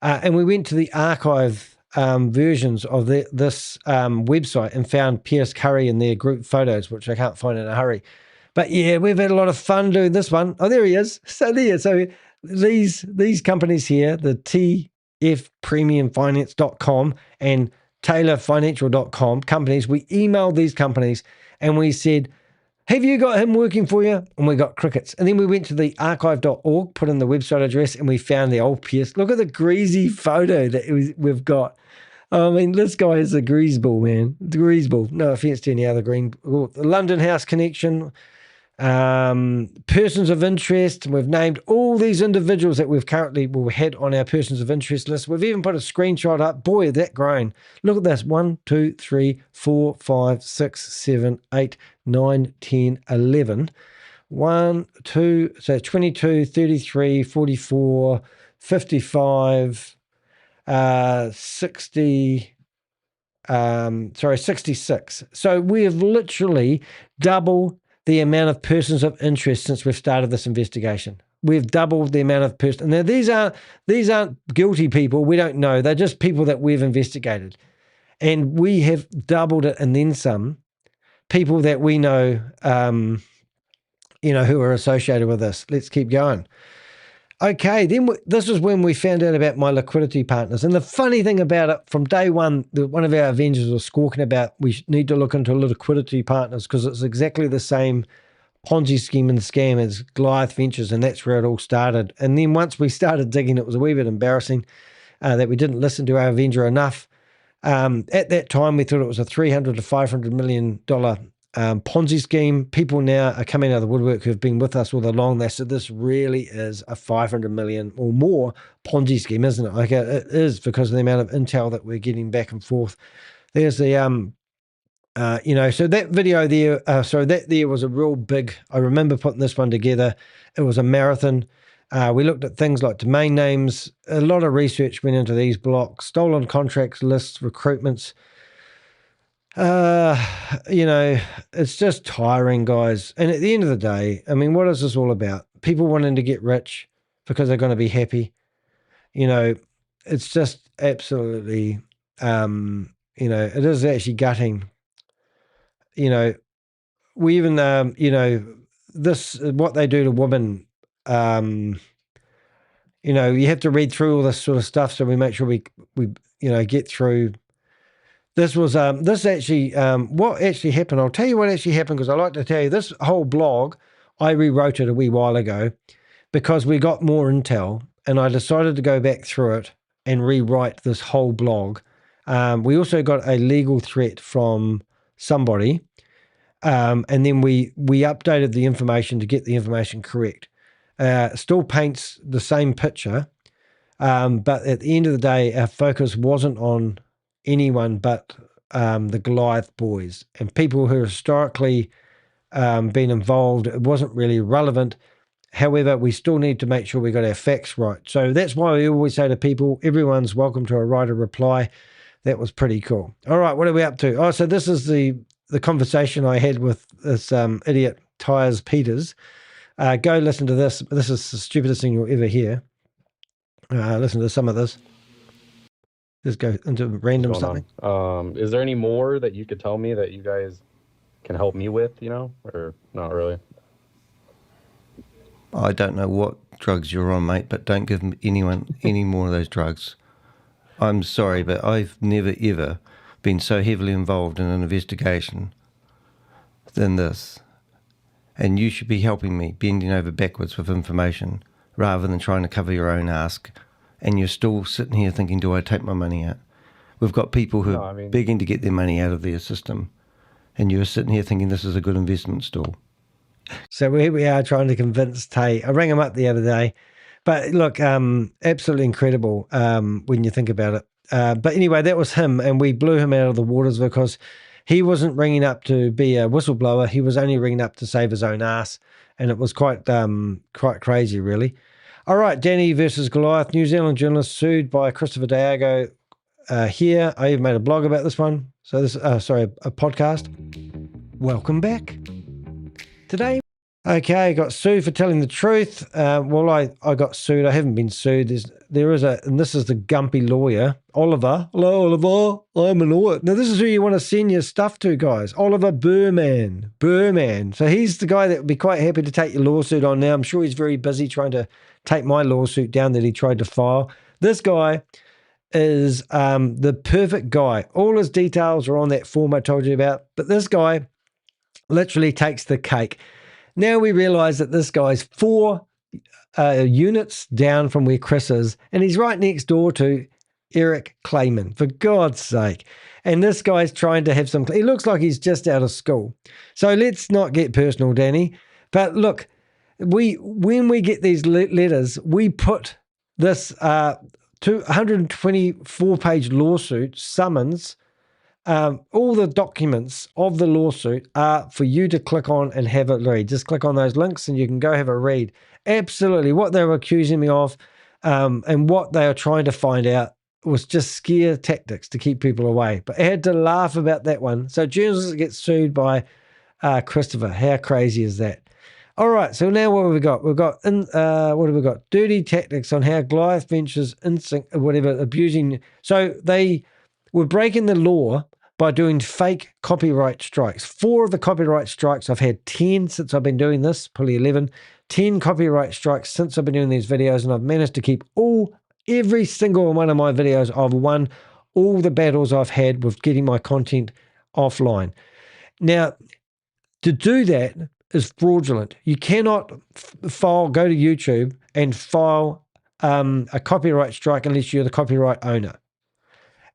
And we went to the archive versions of this website and found Pierce Curry in their group photos, which I can't find in a hurry. But yeah, we've had a lot of fun doing this one. Oh, there he is. So these companies here, the tfpremiumfinance.com and taylorfinancial.com companies, we emailed these companies and we said, have you got him working for you? And we got crickets. And then we went to the archive.org, put in the website address, and we found the old Pierce. Look at the greasy photo that we've got. I mean, this guy is a greaseball, man. The greaseball. No offense to any other the London House connection, persons of interest. We've named all these individuals that we've currently had on our persons of interest list. We've even put a screenshot up. Boy, is that grown. Look at this. 1, 2, 3, 4, 5, 6, 7, 8, 9, 10, 11. 1, 2, so 22, 33, 44, 55, 66. So we have literally double the amount of persons of interest since we've started this investigation. We've doubled the amount of persons. Now, these aren't guilty people. We don't know. They're just people that we've investigated. And we have doubled it and then some. People that we know, who are associated with this. Let's keep going. Okay, then this was when we found out about my liquidity partners. And the funny thing about it, from day one, one of our Avengers was squawking about we need to look into liquidity partners because it's exactly the same Ponzi scheme and scam as Goliath Ventures, and that's where it all started. And then once we started digging, it was a wee bit embarrassing that we didn't listen to our Avenger enough. At that time, we thought it was a $300 to $500 million Ponzi scheme. People now are coming out of the woodwork who have been with us all along. They said this really is a 500 million or more Ponzi scheme, isn't it? Like it is, because of the amount of intel that we're getting back and forth. There's the so that video there, that there was a real big. I remember putting this one together. It was a marathon. We looked at things like domain names. A lot of research went into these blocks, stolen contracts, lists, recruitments. It's just tiring, guys. And at the end of the day, I mean, what is this all about? People wanting to get rich because they're going to be happy. It's just absolutely, it is actually gutting. We even, this, what they do to women, you have to read through all this sort of stuff so we make sure we get through. This was, what actually happened. I'll tell you what actually happened, because I like to tell you this whole blog, I rewrote it a wee while ago because we got more intel and I decided to go back through it and rewrite this whole blog. We also got a legal threat from somebody. And then we updated the information to get the information correct. Still paints the same picture. But at the end of the day, our focus wasn't on anyone but the Goliath boys and people who historically been involved. It wasn't really relevant. However, we still need to make sure we got our facts right. So that's why we always say to people, everyone's welcome to write a reply. That was pretty cool. All right, what are we up to? Oh, so this is the conversation I had with this idiot Tyres Peters. Go listen to this. This is the stupidest thing you'll ever hear. Listen to some of this. Just go into random something. Is there any more that you could tell me that you guys can help me with, or not really? I don't know what drugs you're on, mate, but don't give anyone any more of those drugs. I'm sorry, but I've never, ever been so heavily involved in an investigation than this. And you should be helping me, bending over backwards with information, rather than trying to cover your own ask. And you're still sitting here thinking, do I take my money out? We've got people who are begging to get their money out of their system. And you're sitting here thinking this is a good investment still. So here we are trying to convince Tay. I rang him up the other day. But look, absolutely incredible when you think about it. But anyway, that was him, and we blew him out of the waters because he wasn't ringing up to be a whistleblower. He was only ringing up to save his own ass, and it was quite crazy, really. All right, Danny versus Goliath. New Zealand journalist sued by Christopher Delgado. Here, I even made a blog about this one. So this, a podcast. Welcome back. Today, okay, I got sued for telling the truth. I got sued. I haven't been sued. And this is the gumpy lawyer, Oliver. Hello, Oliver. I'm a lawyer. Now, this is who you want to send your stuff to, guys. Oliver Burman. So he's the guy that would be quite happy to take your lawsuit on now. I'm sure he's very busy trying to take my lawsuit down that he tried to file. This guy is the perfect guy. All his details are on that form I told you about. But this guy literally takes the cake. Now we realize that this guy's 4 units down from where Chris is, and he's right next door to Eric Clayman, for God's sake. And this guy's trying to have he looks like he's just out of school. So let's not get personal, Danny. But look, when we get these letters, we put this 124-page lawsuit summons. All the documents of the lawsuit are for you to click on and have a read. Just click on those links and you can go have a read. Absolutely. What they were accusing me of and what they are trying to find out was just scare tactics to keep people away. But I had to laugh about that one. So journalists get sued by Christopher. How crazy is that? All right. So now what have we got? We've got, what have we got? Dirty tactics on how Goliath Ventures abusing. So they were breaking the law by doing fake copyright strikes. 4 of the copyright strikes, I've had 10 since I've been doing this, probably 11, 10 copyright strikes since I've been doing these videos, and I've managed to keep every single one of my videos. I've won all the battles I've had with getting my content offline. Now, to do that is fraudulent. You cannot go to YouTube and file a copyright strike unless you're the copyright owner.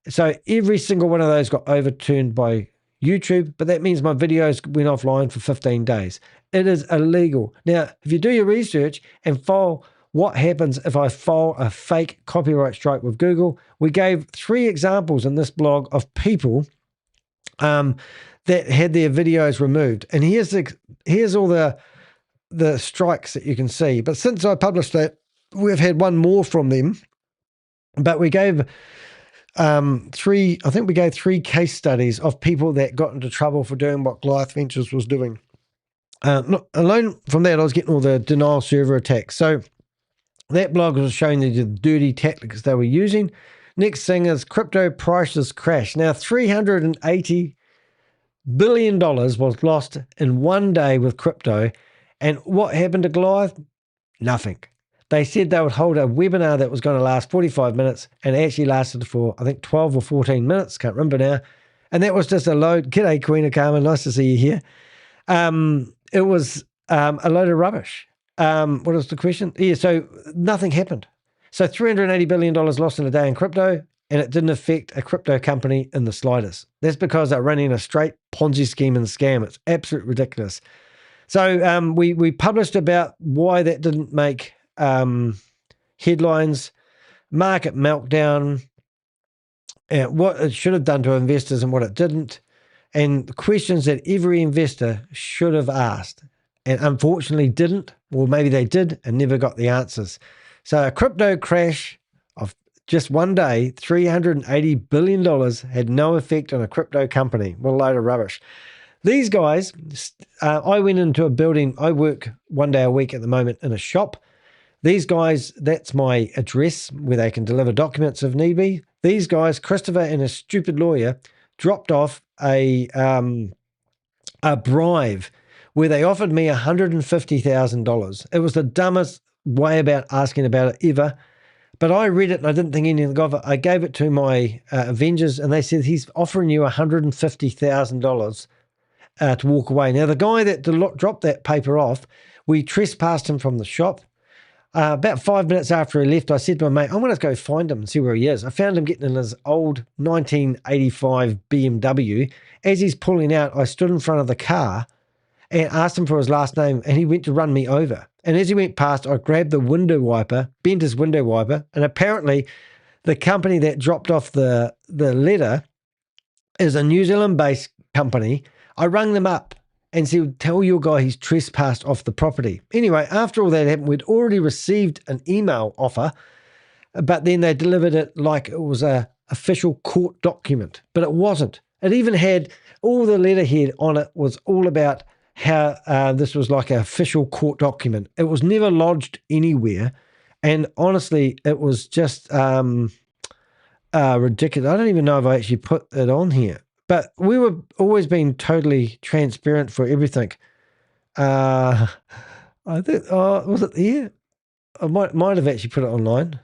So every single one of those got overturned by YouTube, but that means my videos went offline for 15 days. It is illegal. Now, if you do your research and file what happens if I file a fake copyright strike with Google, we gave 3 examples in this blog of people that had their videos removed. And here's all the strikes that you can see. But since I published that, we've had one more from them. But we gave 3 case studies of people that got into trouble for doing what Goliath Ventures was doing. Alone from that, I was getting all the denial server attacks. So that blog was showing the dirty tactics they were using. Next thing is crypto prices crash. Now, $380 billion was lost in one day with crypto. And what happened to Goliath? Nothing. They said they would hold a webinar that was going to last 45 minutes, and it actually lasted for, I think, 12 or 14 minutes. Can't remember now. And that was just a load. G'day, Queen of Karma. Nice to see you here. It was a load of rubbish. What was the question? Yeah, so nothing happened. So $380 billion lost in a day in crypto, and it didn't affect a crypto company in the slightest. That's because they're running a straight Ponzi scheme and scam. It's absolutely ridiculous. So we published about why that didn't make headlines, market meltdown, what it should have done to investors and what it didn't, and the questions that every investor should have asked and unfortunately didn't, or maybe they did and never got the answers. So a crypto crash of just one day, $380 billion had no effect on a crypto company. What a load of rubbish. These guys, I went into a building. I work one day a week at the moment in a shop. These guys, that's my address where they can deliver documents if need be. These guys, Christopher and a stupid lawyer, dropped off a bribe where they offered me $150,000. It was the dumbest way about asking about it ever. But I read it and I didn't think anything of it. I gave it to my Avengers and they said he's offering you $150,000 to walk away. Now, the guy that dropped that paper off, we trespassed him from the shop. About 5 minutes after he left, I said to my mate, I'm going to go find him and see where he is. I found him getting in his old 1985 BMW. As he's pulling out, I stood in front of the car and asked him for his last name, and he went to run me over. And as he went past, I grabbed the window wiper, bent his window wiper, and apparently the company that dropped off the letter is a New Zealand-based company. I rang them up and said, tell your guy he's trespassed off the property. Anyway, after all that happened, we'd already received an email offer, but then they delivered it like it was a official court document, but it wasn't. It even had all the letterhead on it was all about how this was like an official court document. It was never lodged anywhere. And honestly, it was just ridiculous. I don't even know if I actually put it on here. But we were always being totally transparent for everything. I think, was it here? I might have actually put it online.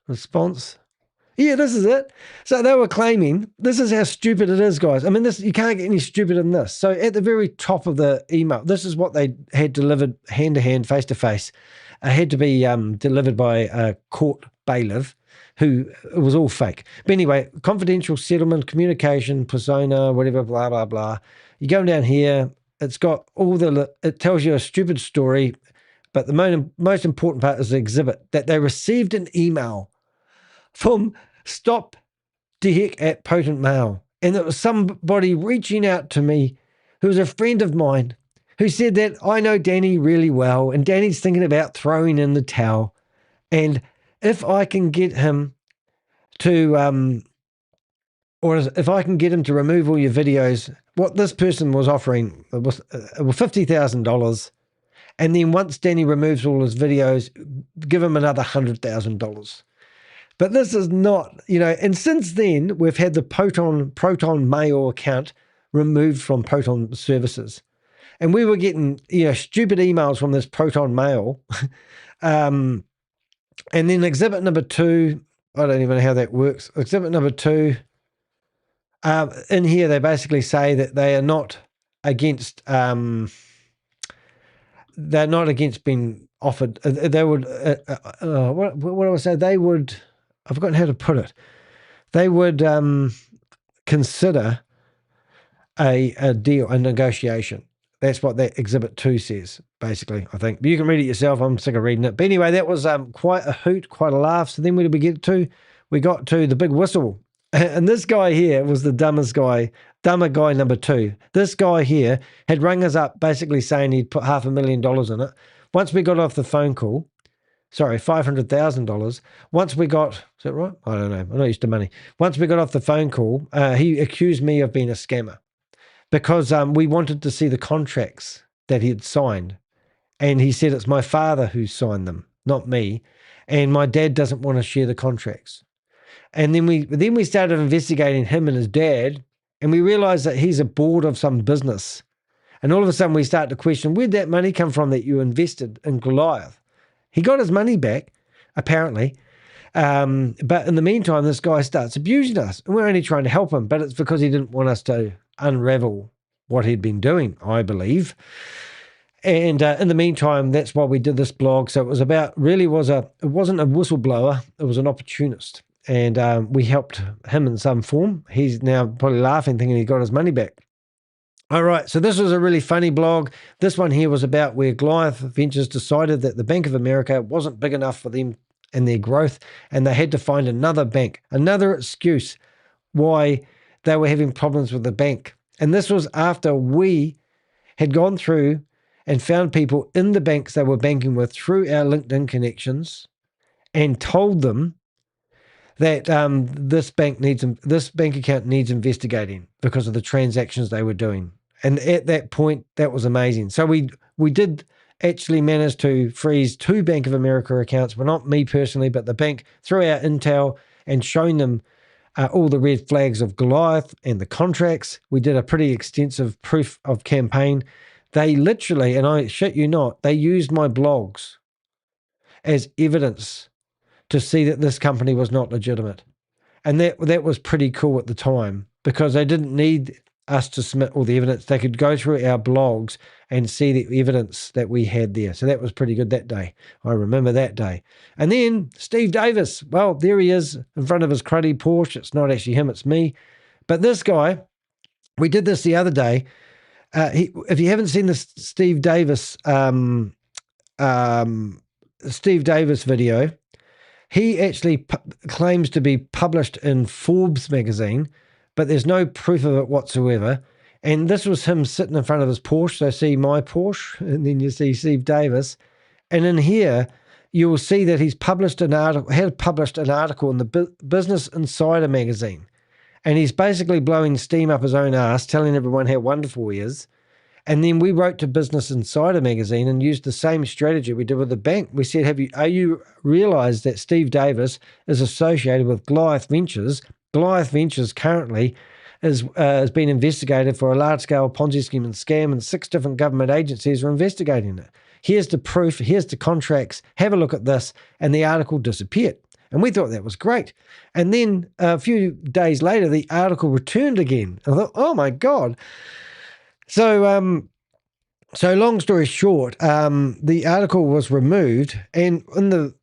Response. Yeah, this is it. So they were claiming, this is how stupid it is, guys. I mean, you can't get any stupider than this. So at the very top of the email, this is what they had delivered hand-to-hand, face-to-face. It had to be delivered by a court bailiff who, it was all fake. But anyway, confidential settlement, communication, persona, whatever, blah, blah, blah. You go down here, it's got it tells you a stupid story, but the most important part is the exhibit, that they received an email from Stop Dick at Potent Mail. And it was somebody reaching out to me who was a friend of mine who said that I know Danny really well and Danny's thinking about throwing in the towel. And if I can get him to, if I can get him to remove all your videos, what this person was offering was $50,000. And then once Danny removes all his videos, give him another $100,000. But this is not, and since then we've had the Proton Mail account removed from Proton services. And we were getting, stupid emails from this Proton Mail. And then exhibit number 2, I don't even know how that works. Exhibit number 2, in here they basically say that they are not against, they're not against being offered. They would, what do I say? They would, I've forgotten how to put it. They would consider a deal, a negotiation. That's what that Exhibit 2 says, basically, I think. But you can read it yourself. I'm sick of reading it. But anyway, that was quite a hoot, quite a laugh. So then where did we get to? We got to the big whistle. And this guy here was the dumbest guy, dumber guy number 2. This guy here had rung us up basically saying he'd put $500,000 in it. Once we got off the phone call, sorry, $500,000. Once we got, is that right? I don't know. I'm not used to money. Once we got off the phone call, he accused me of being a scammer because we wanted to see the contracts that he had signed. And he said, it's my father who signed them, not me. And my dad doesn't want to share the contracts. And then we started investigating him and his dad, and we realized that he's a board of some business. And all of a sudden we start to question, where'd that money come from that you invested in Goliath? He got his money back, apparently. But in the meantime, this guy starts abusing us. And we're only trying to help him, but it's because he didn't want us to unravel what he'd been doing, I believe. And in the meantime, that's why we did this blog. So it was about, it wasn't a whistleblower, it was an opportunist. And we helped him in some form. He's now probably laughing, thinking he got his money back. All right, so this was a really funny blog. This one here was about where Goliath Ventures decided that the Bank of America wasn't big enough for them and their growth, and they had to find another bank, another excuse why they were having problems with the bank. And this was after we had gone through and found people in the banks they were banking with through our LinkedIn connections and told them that this bank account needs investigating because of the transactions they were doing. And at that point, that was amazing. So we did actually manage to freeze 2 Bank of America accounts. Well, not me personally, but the bank, through our intel and showing them all the red flags of Goliath and the contracts. We did a pretty extensive proof of campaign. They literally, and I shit you not, they used my blogs as evidence to see that this company was not legitimate. And that was pretty cool at the time because they didn't need us to submit all the evidence. They could go through our blogs and see the evidence that we had there. So that was pretty good that day. I remember that day. And then Steve Davis, well, there he is in front of his cruddy Porsche. It's not actually him, it's me. But this guy, we did this the other day. If you haven't seen the Steve Davis video, he actually claims to be published in Forbes magazine, but there's no proof of it whatsoever. And this was him sitting in front of his Porsche. So see my Porsche, and then you see Steve Davis. And in here, you will see that he's published an article in the Business Insider magazine. And he's basically blowing steam up his own ass, telling everyone how wonderful he is. And then we wrote to Business Insider magazine and used the same strategy we did with the bank. We said, are you realized that Steve Davis is associated with Goliath Ventures? Goliath Ventures currently has been investigated for a large-scale Ponzi scheme and scam, and 6 different government agencies are investigating it. Here's the proof. Here's the contracts. Have a look at this. And the article disappeared. And we thought that was great. And then a few days later, the article returned again. I thought, oh, my God. So long story short, the article was removed, and in the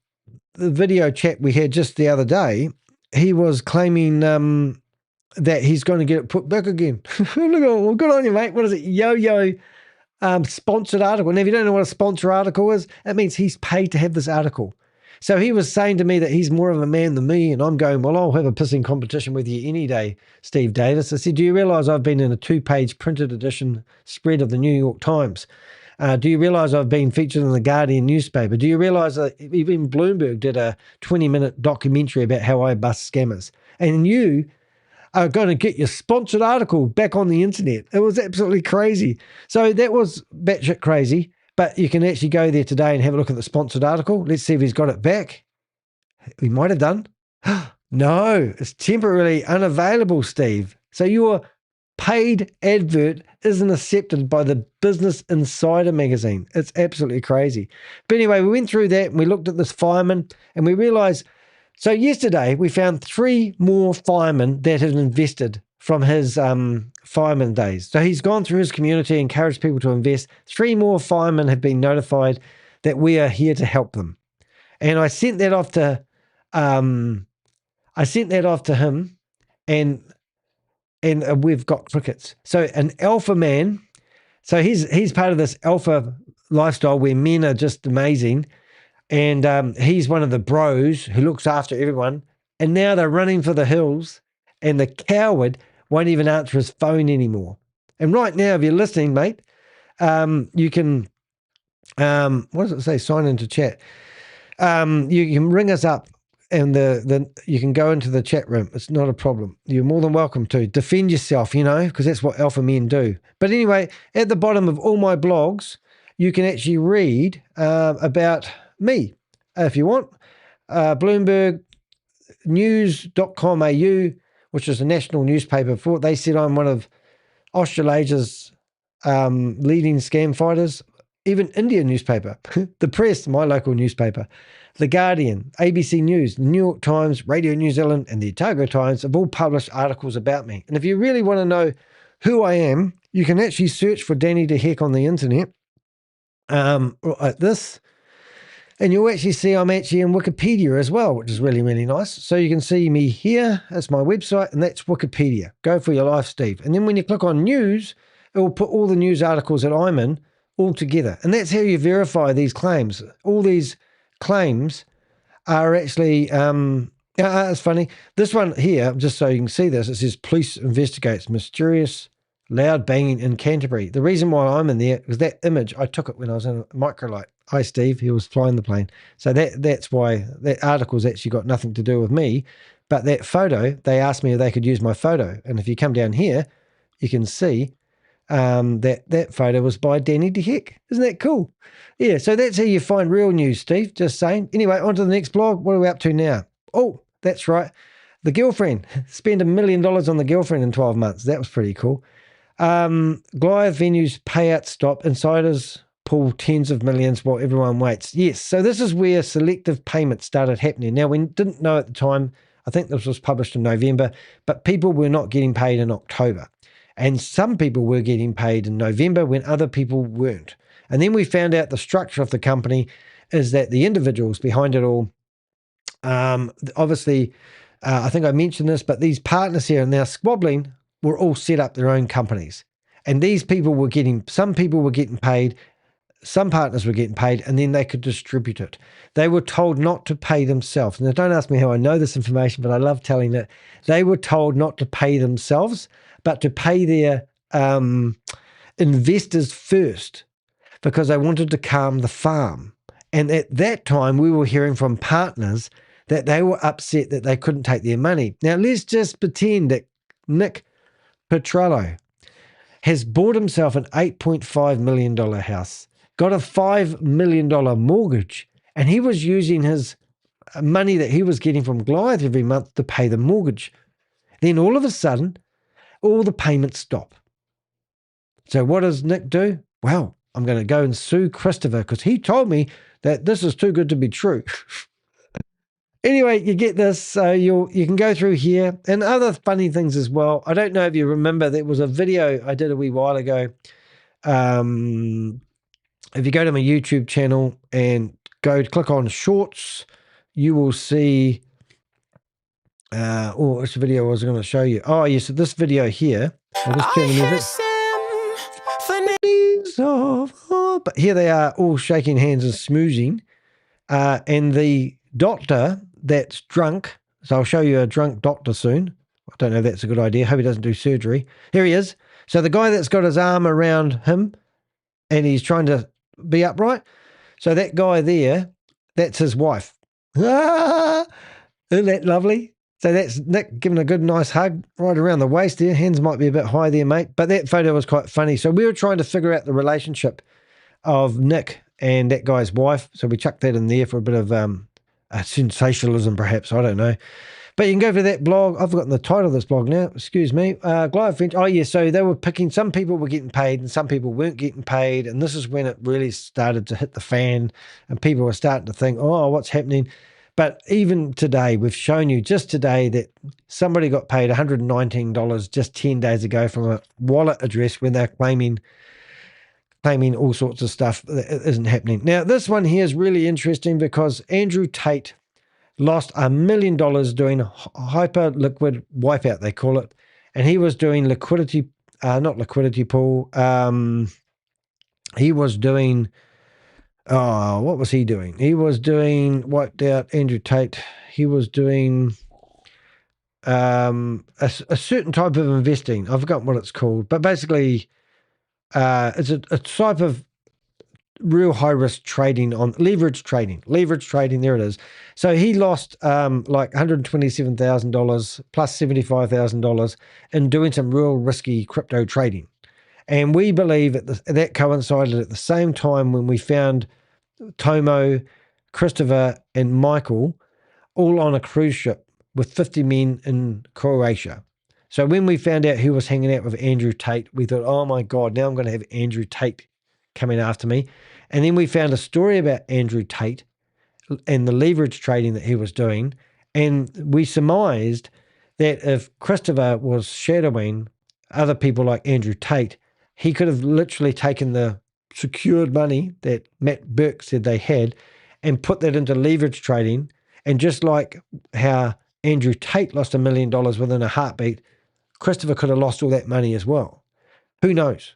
video chat we had just the other day, he was claiming that he's going to get it put back again. Look, well, good on you, mate. What is it? Yo-yo sponsored article. And if you don't know what a sponsor article is, that means he's paid to have this article. So he was saying to me that he's more of a man than me, and I'm going, well, I'll have a pissing competition with you any day, Steve Davis. I said, do you realize I've been in a 2-page printed edition spread of the New York Times? Do you realize I've been featured in the Guardian newspaper? Do you realize that even Bloomberg did a 20-minute documentary about how I bust scammers? And you are going to get your sponsored article back on the internet. It was absolutely crazy. So that was batshit crazy. But you can actually go there today and have a look at the sponsored article. Let's see if he's got it back. He might have done. No, it's temporarily unavailable, Steve. So your paid advert isn't accepted by the Business Insider magazine. It's absolutely crazy. But anyway, we went through that and we looked at this fireman and we realized, so yesterday we found 3 more firemen that had invested from his fireman days. So he's gone through his community, encouraged people to invest. 3 more firemen have been notified that we are here to help them. And I sent that off to him, and we've got crickets. So an alpha man, so he's part of this alpha lifestyle where men are just amazing, and he's one of the bros who looks after everyone. And now they're running for the hills, and the coward won't even answer his phone anymore. And right now, if you're listening, mate, you can what does it say? Sign into chat. You can ring us up and you can go into the chat room. It's not a problem. You're more than welcome to defend yourself, because that's what alpha men do. But anyway, at the bottom of all my blogs, you can actually read about me if you want. Bloomberg news.com.au, which is a national newspaper, they said I'm one of Australasia's leading scam fighters. Even India newspaper, The Press, my local newspaper, The Guardian, ABC News, The New York Times, Radio New Zealand, and the Otago Times have all published articles about me. And if you really want to know who I am, you can actually search for Danny De Heck on the internet, like this, and you'll actually see I'm actually in Wikipedia as well, which is really, really nice. So you can see me here. That's my website, and that's Wikipedia. Go for your life, Steve. And then when you click on news, it will put all the news articles that I'm in all together. And that's how you verify these claims. All these claims are actually, it's funny. This one here, just so you can see this, it says police investigates mysterious loud banging in Canterbury. The reason why I'm in there was that image. I took it when I was in a microlight. Hi, Steve. He was flying the plane. So that's why that article's actually got nothing to do with me. But that photo, they asked me if they could use my photo. And if you come down here, you can see that photo was by Danny De Heck. Isn't that cool? Yeah, so that's how you find real news, Steve. Just saying. Anyway, on to the next blog. What are we up to now? Oh, that's right. The girlfriend. Spend $1 million on the girlfriend in 12 months. That was pretty cool. Goliath Venues payout stop. Insiders pull tens of millions while everyone waits. Yes, so this is where selective payments started happening. Now, we didn't know at the time. I think this was published in November, but people were not getting paid in October. And some people were getting paid in November when other people weren't. And then we found out the structure of the company is that the individuals behind it all, obviously, I think I mentioned this, but these partners here are now squabbling, were all set up their own companies. And these people were some people were getting paid, some partners were getting paid, and then they could distribute it. They were told not to pay themselves. Now, don't ask me how I know this information, but I love telling it. They were told not to pay themselves, but to pay their investors first, because they wanted to calm the farm. And at that time, we were hearing from partners that they were upset that they couldn't take their money. Now, let's just pretend that Nick Petrillo has bought himself an $8.5 million house, got a $5 million mortgage, and he was using his money that he was getting from Goliath every month to pay the mortgage. Then all of a sudden, all the payments stop. So what does Nick do? Well, I'm going to go and sue Christopher because he told me that this is too good to be true. Anyway, you get this. So you can go through here and other funny things as well. I don't know if you remember, there was a video I did a wee while ago. If you go to my YouTube channel and click on shorts, you will see which video was I going to show you? Oh, yes, this video here. I'll just turn the music. But here they are all shaking hands and smoozing. And the doctor that's drunk, so I'll show you a drunk doctor soon. I don't know if that's a good idea. Hope he doesn't do surgery. Here he is. So the guy that's got his arm around him and he's trying to be upright. So that guy there, that's his wife. Ah, isn't that lovely? So that's Nick giving a good, nice hug right around the waist there. Hands might be a bit high there, mate. But that photo was quite funny. So we were trying to figure out the relationship of Nick and that guy's wife. So we chucked that in there for a bit of sensationalism, perhaps. I don't know. But you can go to that blog. I've forgotten the title of this blog now. Excuse me. Goliath Ventures. Oh, yeah. So they were picking, some people were getting paid and some people weren't getting paid. And this is when it really started to hit the fan and people were starting to think, oh, what's happening? But even today, we've shown you just today that somebody got paid $119 just 10 days ago from a wallet address when they're claiming all sorts of stuff that isn't happening. Now, this one here is really interesting because Andrew Tate lost $1 million doing hyper liquid wipeout, they call it. And he was doing liquidity, not liquidity pool. He was doing, what was he doing? He was doing, wiped out Andrew Tate. He was doing a certain type of investing. I've forgotten what it's called. But basically, it's a type of real high risk trading on leverage trading, there it is. So he lost like $127,000 plus $75,000 in doing some real risky crypto trading. And we believe that coincided at the same time when we found Tomo, Christopher and Michael all on a cruise ship with 50 men in Croatia. So when we found out who was hanging out with Andrew Tate, we thought, oh my God, now I'm going to have Andrew Tate coming after me. And then we found a story about Andrew Tate and the leverage trading that he was doing. And we surmised that if Christopher was shadowing other people like Andrew Tate, he could have literally taken the secured money that Matt Burke said they had and put that into leverage trading. And just like how Andrew Tate lost $1 million within a heartbeat, Christopher could have lost all that money as well. Who knows?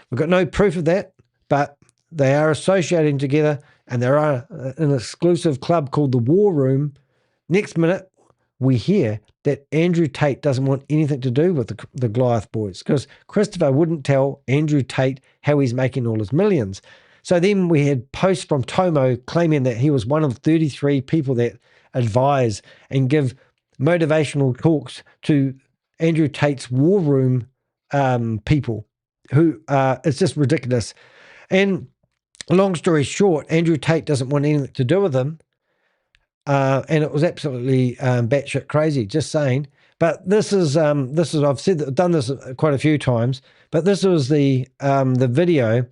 We've got no proof of that, but they are associating together, and there are an exclusive club called the War Room. Next minute, we hear that Andrew Tate doesn't want anything to do with the Goliath boys because Christopher wouldn't tell Andrew Tate how he's making all his millions. So then we had posts from Tomo claiming that he was one of 33 people that advise and give motivational talks to Andrew Tate's War Room people, who it's just ridiculous. And long story short, Andrew Tate doesn't want anything to do with him. And it was absolutely batshit crazy, just saying. But this is I've done this quite a few times, but this was the video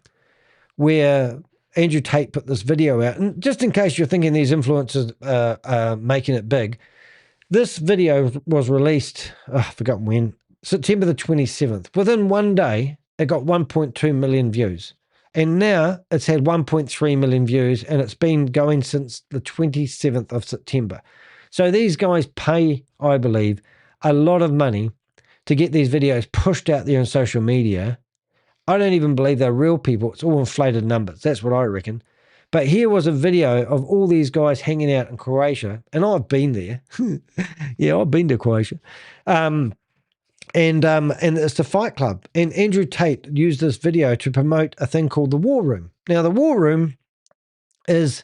where Andrew Tate put this video out. And just in case you're thinking these influencers are making it big, this video was released, I've forgotten when, September the 27th. Within one day, it got 1.2 million views. And now it's had 1.3 million views, and it's been going since the 27th of September. So these guys pay, I believe, a lot of money to get these videos pushed out there on social media. I don't even believe they're real people. It's all inflated numbers. That's what I reckon. But here was a video of all these guys hanging out in Croatia, and I've been there. Yeah, I've been to Croatia. And it's the Fight Club. And Andrew Tate used this video to promote a thing called the War Room. Now, the War Room is,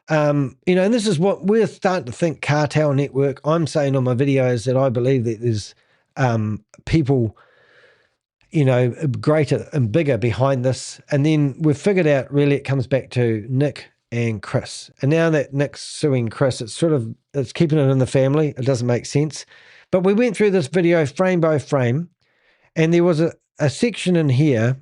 and this is what we're starting to think cartel network. I'm saying on my videos that I believe that there's people, greater and bigger behind this. And then we've figured out really it comes back to Nick and Chris. And now that Nick's suing Chris, it's keeping it in the family. It doesn't make sense. But we went through this video frame by frame, and there was a section in here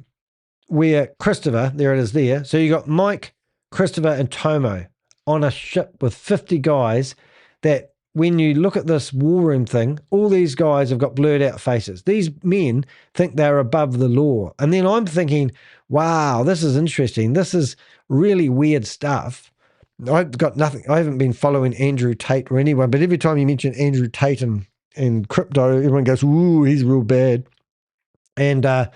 where Christopher, there it is there. So you got Mike, Christopher, and Tomo on a ship with 50 guys that when you look at this War Room thing, all these guys have got blurred out faces. These men think they're above the law. And then I'm thinking, wow, this is interesting. This is really weird stuff. I've got nothing. I haven't been following Andrew Tate or anyone, but every time you mention Andrew Tate and crypto, everyone goes, ooh, he's real bad. And so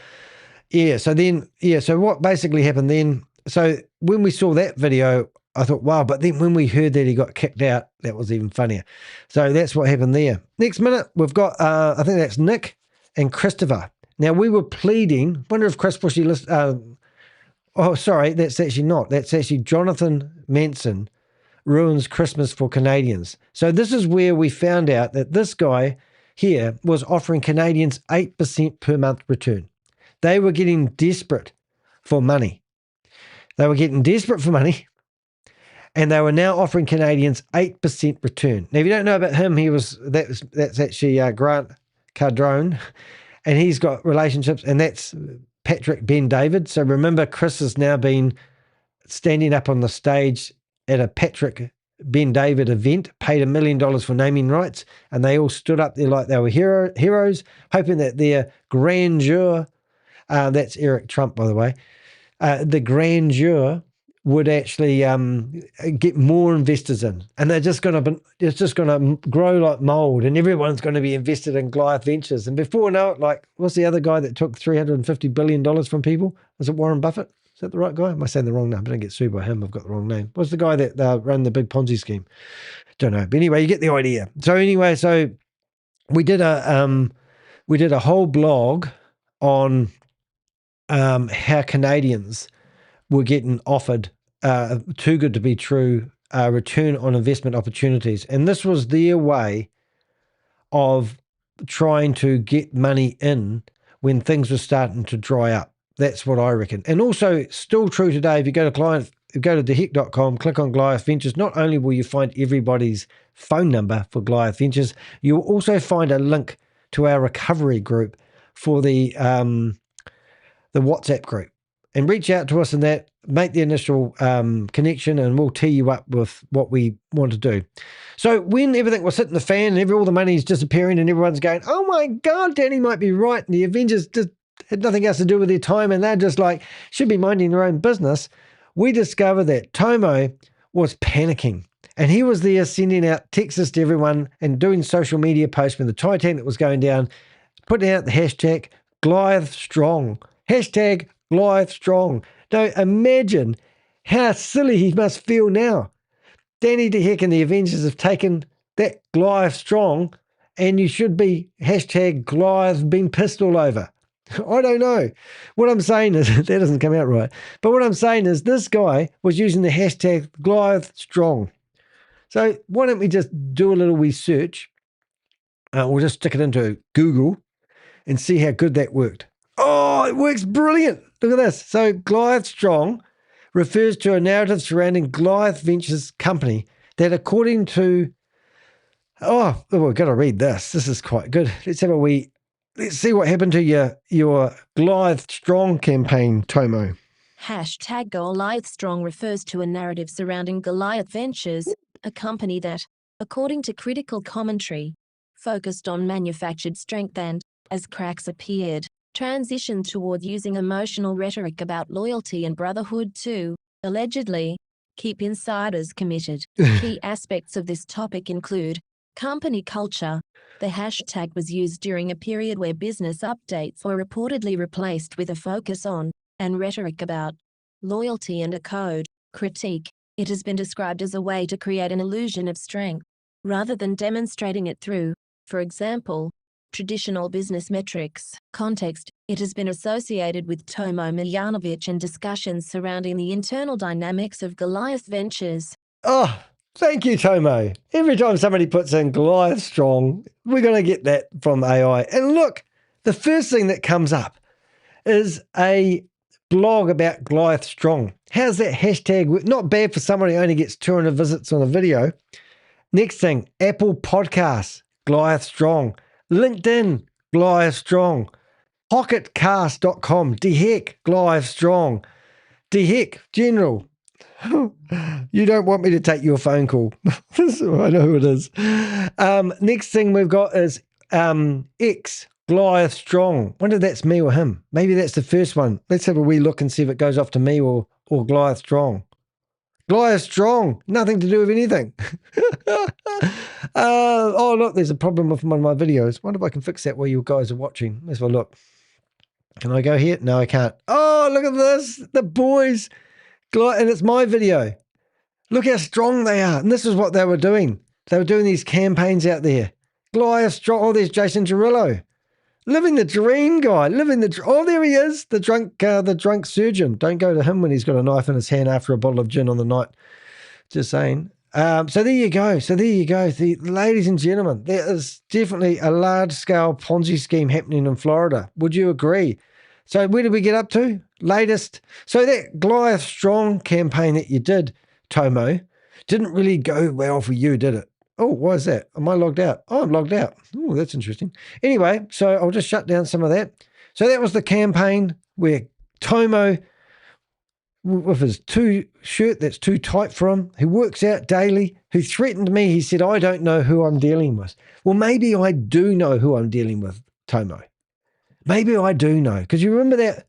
what basically happened then, so when we saw that video, I thought, wow, but then when we heard that he got kicked out, that was even funnier. So that's what happened there. Next minute, we've got, I think that's Nick and Christopher. Now, we were pleading, wonder if Chris Bushy, sorry, that's actually not. That's actually Jonathan Manson ruins Christmas for Canadians. So this is where we found out that this guy here was offering Canadians 8% per month return. They were getting desperate for money. and they were now offering Canadians 8% return. Now, if you don't know about him, that's actually Grant Cardone, and he's got relationships, and that's Patrick Ben David. So remember, Chris has now been standing up on the stage at a Patrick Ben David event, paid $1 million for naming rights, and they all stood up there like they were heroes, hoping that their grandeur, that's Eric Trump, by the way, the grandeur would actually get more investors in, and it's just going to grow like mold, and everyone's going to be invested in Goliath Ventures. And before we know it, like, what's the other guy that took $350 billion from people? Was it Warren Buffett? Is that the right guy? Am I saying the wrong name? I don't get sued by him. I've got the wrong name. What's the guy that ran the big Ponzi scheme? Don't know. But anyway, you get the idea. So anyway, we did a whole blog on how Canadians were getting offered too good to be true return on investment opportunities. And this was their way of trying to get money in when things were starting to dry up. That's what I reckon. And also, still true today, if you go to theheck.com, click on Goliath Ventures, not only will you find everybody's phone number for Goliath Ventures, you'll also find a link to our recovery group for the WhatsApp group. And reach out to us in that, make the initial connection, and we'll tee you up with what we want to do. So when everything was hitting the fan and all the money's disappearing and everyone's going, oh my God, Danny might be right, and the Avengers just had nothing else to do with their time and they're just like, should be minding their own business, we discovered that Tomo was panicking. And he was there sending out texts to everyone and doing social media posts when the Titanic was going down, putting out the hashtag Goliath Strong. Hashtag Goliath Strong. Now imagine how silly he must feel now. Danny DeHeck and the Avengers have taken that Goliath Strong, and you should be hashtag Goliath being pissed all over. I don't know. What I'm saying is, that doesn't come out right. But what I'm saying is this guy was using the hashtag Goliath Strong. So why don't we just do a little research? We'll just stick it into Google and see how good that worked. Oh, it works brilliant. Look at this. So Goliath Strong refers to a narrative surrounding Goliath Ventures company that, according to, we've got to read this. This is quite good. Let's see what happened to your Goliath Strong campaign, Tomo. Hashtag Goliath Strong refers to a narrative surrounding Goliath Ventures, a company that, according to critical commentary, focused on manufactured strength and, as cracks appeared, transitioned toward using emotional rhetoric about loyalty and brotherhood to, allegedly, keep insiders committed. Key aspects of this topic include company culture. The hashtag was used during a period where business updates were reportedly replaced with a focus on, and rhetoric about, loyalty and a code critique. It has been described as a way to create an illusion of strength, rather than demonstrating it through, for example, traditional business metrics. Context: it has been associated with Tomo Miljanovic and discussions surrounding the internal dynamics of Goliath Ventures. Oh, thank you, Tomo. Every time somebody puts in Goliath Strong, we're going to get that from AI. And look, the first thing that comes up is a blog about Goliath Strong. How's that hashtag work? Not bad for someone who only gets 200 visits on a video. Next thing, Apple Podcasts, Goliath Strong. LinkedIn, Goliath Strong. Pocketcast.com, DeHeck, Goliath Strong. DeHeck, General. You don't want me to take your phone call. I know who it is. Next thing we've got is X, Goliath Strong. Wonder if that's me or him. Maybe that's the first one. Let's have a wee look and see if it goes off to me or Goliath Strong. Goliath Strong, nothing to do with anything. Oh, look, there's a problem with one of my videos. Wonder if I can fix that while you guys are watching. Let's have a look. Can I go here? No, I can't. Oh, look at this. The boys. And it's my video. Look how strong they are. And this is what they were doing. They were doing these campaigns out there. Goliath Strong. Oh, there's Jason Cirillo. Living the dream, guy. Oh, there he is. The drunk surgeon. Don't go to him when he's got a knife in his hand after a bottle of gin on the night. Just saying. So there you go. Ladies and gentlemen, there is definitely a large-scale Ponzi scheme happening in Florida. Would you agree? So where did we get up to? Latest. So that Goliath Strong campaign that you did, Tomo, Didn't really go well for you, did it? Oh, why is that? Am I logged out? Oh, I'm logged out. Oh, that's interesting. Anyway, so I'll just shut down some of that. So that was the campaign where Tomo, with his shirt that's too tight for him, who works out daily, who threatened me. He said, I don't know who I'm dealing with. Well, maybe I do know who I'm dealing with, Tomo. Maybe I do know. Because you remember that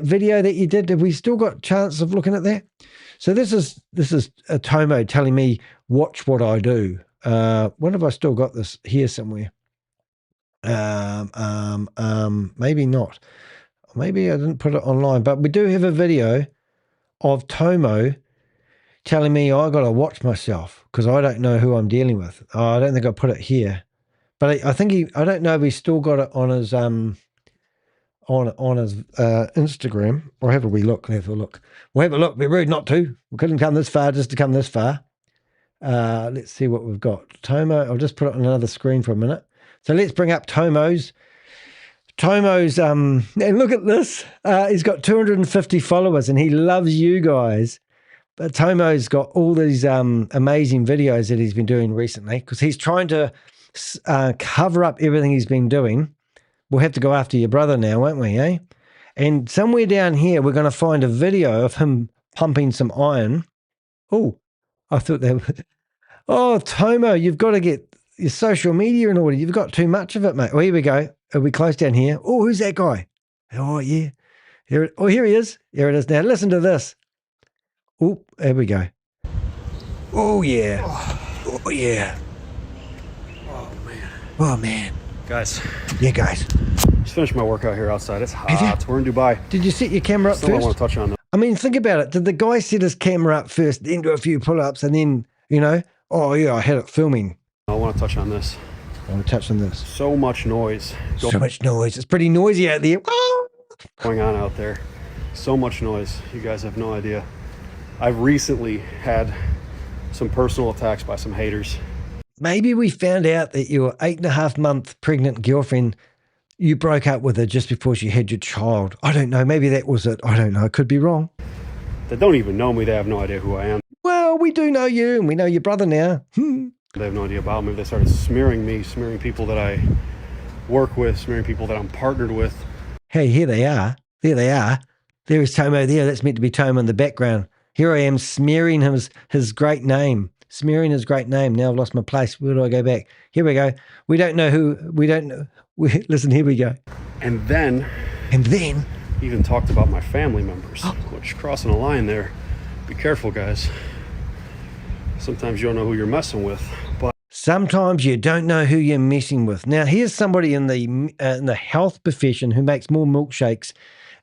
video that you did? Have we still got chance of looking at that? So this is a Tomo telling me, watch what I do. When have I still got this here somewhere? Maybe not. Maybe I didn't put it online, but we do have a video of Tomo telling me I got to watch myself because I don't know who I'm dealing with. Oh, I don't think I put it here, but I think I don't know if he's still got it on his on his Instagram. Or have a wee look. Have a look. We'll have a look. Be rude not to. We couldn't come this far just to come this far. Let's see what we've got. Tomo. I'll just put it on another screen for a minute. So let's bring up Tomo's, and look at this. He's got 250 followers and he loves you guys. But Tomo's got all these amazing videos that he's been doing recently because he's trying to cover up everything he's been doing. We'll have to go after your brother now, won't we, eh? And somewhere down here, we're going to find a video of him pumping some iron. Oh, I thought that was... Oh, Tomo, you've got to get your social media in order. You've got too much of it, mate. Oh, here we go. Are we close down here? Oh, who's that guy? Oh, yeah. Here he is. Here it is now. Listen to this. Oh, there we go. Oh, yeah. Oh, yeah. Oh, man. Oh, man. Guys. Yeah, guys. Just finished my workout here outside. It's hot. We're in Dubai. Did you set your camera up Still first? I want to touch on that. I mean, think about it. Did the guy set his camera up first, then do a few pull-ups, and then, oh, yeah, I had it filming. I want to touch on this. I want to touch on this. So much noise. So much noise. It's pretty noisy out there. Going on out there. So much noise. You guys have no idea. I've recently had some personal attacks by some haters. Maybe we found out that your 8.5-month pregnant girlfriend, you broke up with her just before she had your child. I don't know. Maybe that was it. I don't know. I could be wrong. They don't even know me. They have no idea who I am. Well, we do know you, and we know your brother now. They have no idea about me. They started smearing me, smearing people that I work with, smearing people that I'm partnered with. Hey, here they are. There they are. There is Tomo there. That's meant to be Tomo in the background. Here I am smearing his great name. Smearing his great name. Now I've lost my place. Where do I go back? Here we go. We don't know who. We don't know. Listen, here we go. And then even talked about my family members, which crossing a line there. Be careful, guys. Sometimes you don't know who you're messing with. But sometimes you don't know who you're messing with. Now, here's somebody in the health profession who makes more milkshakes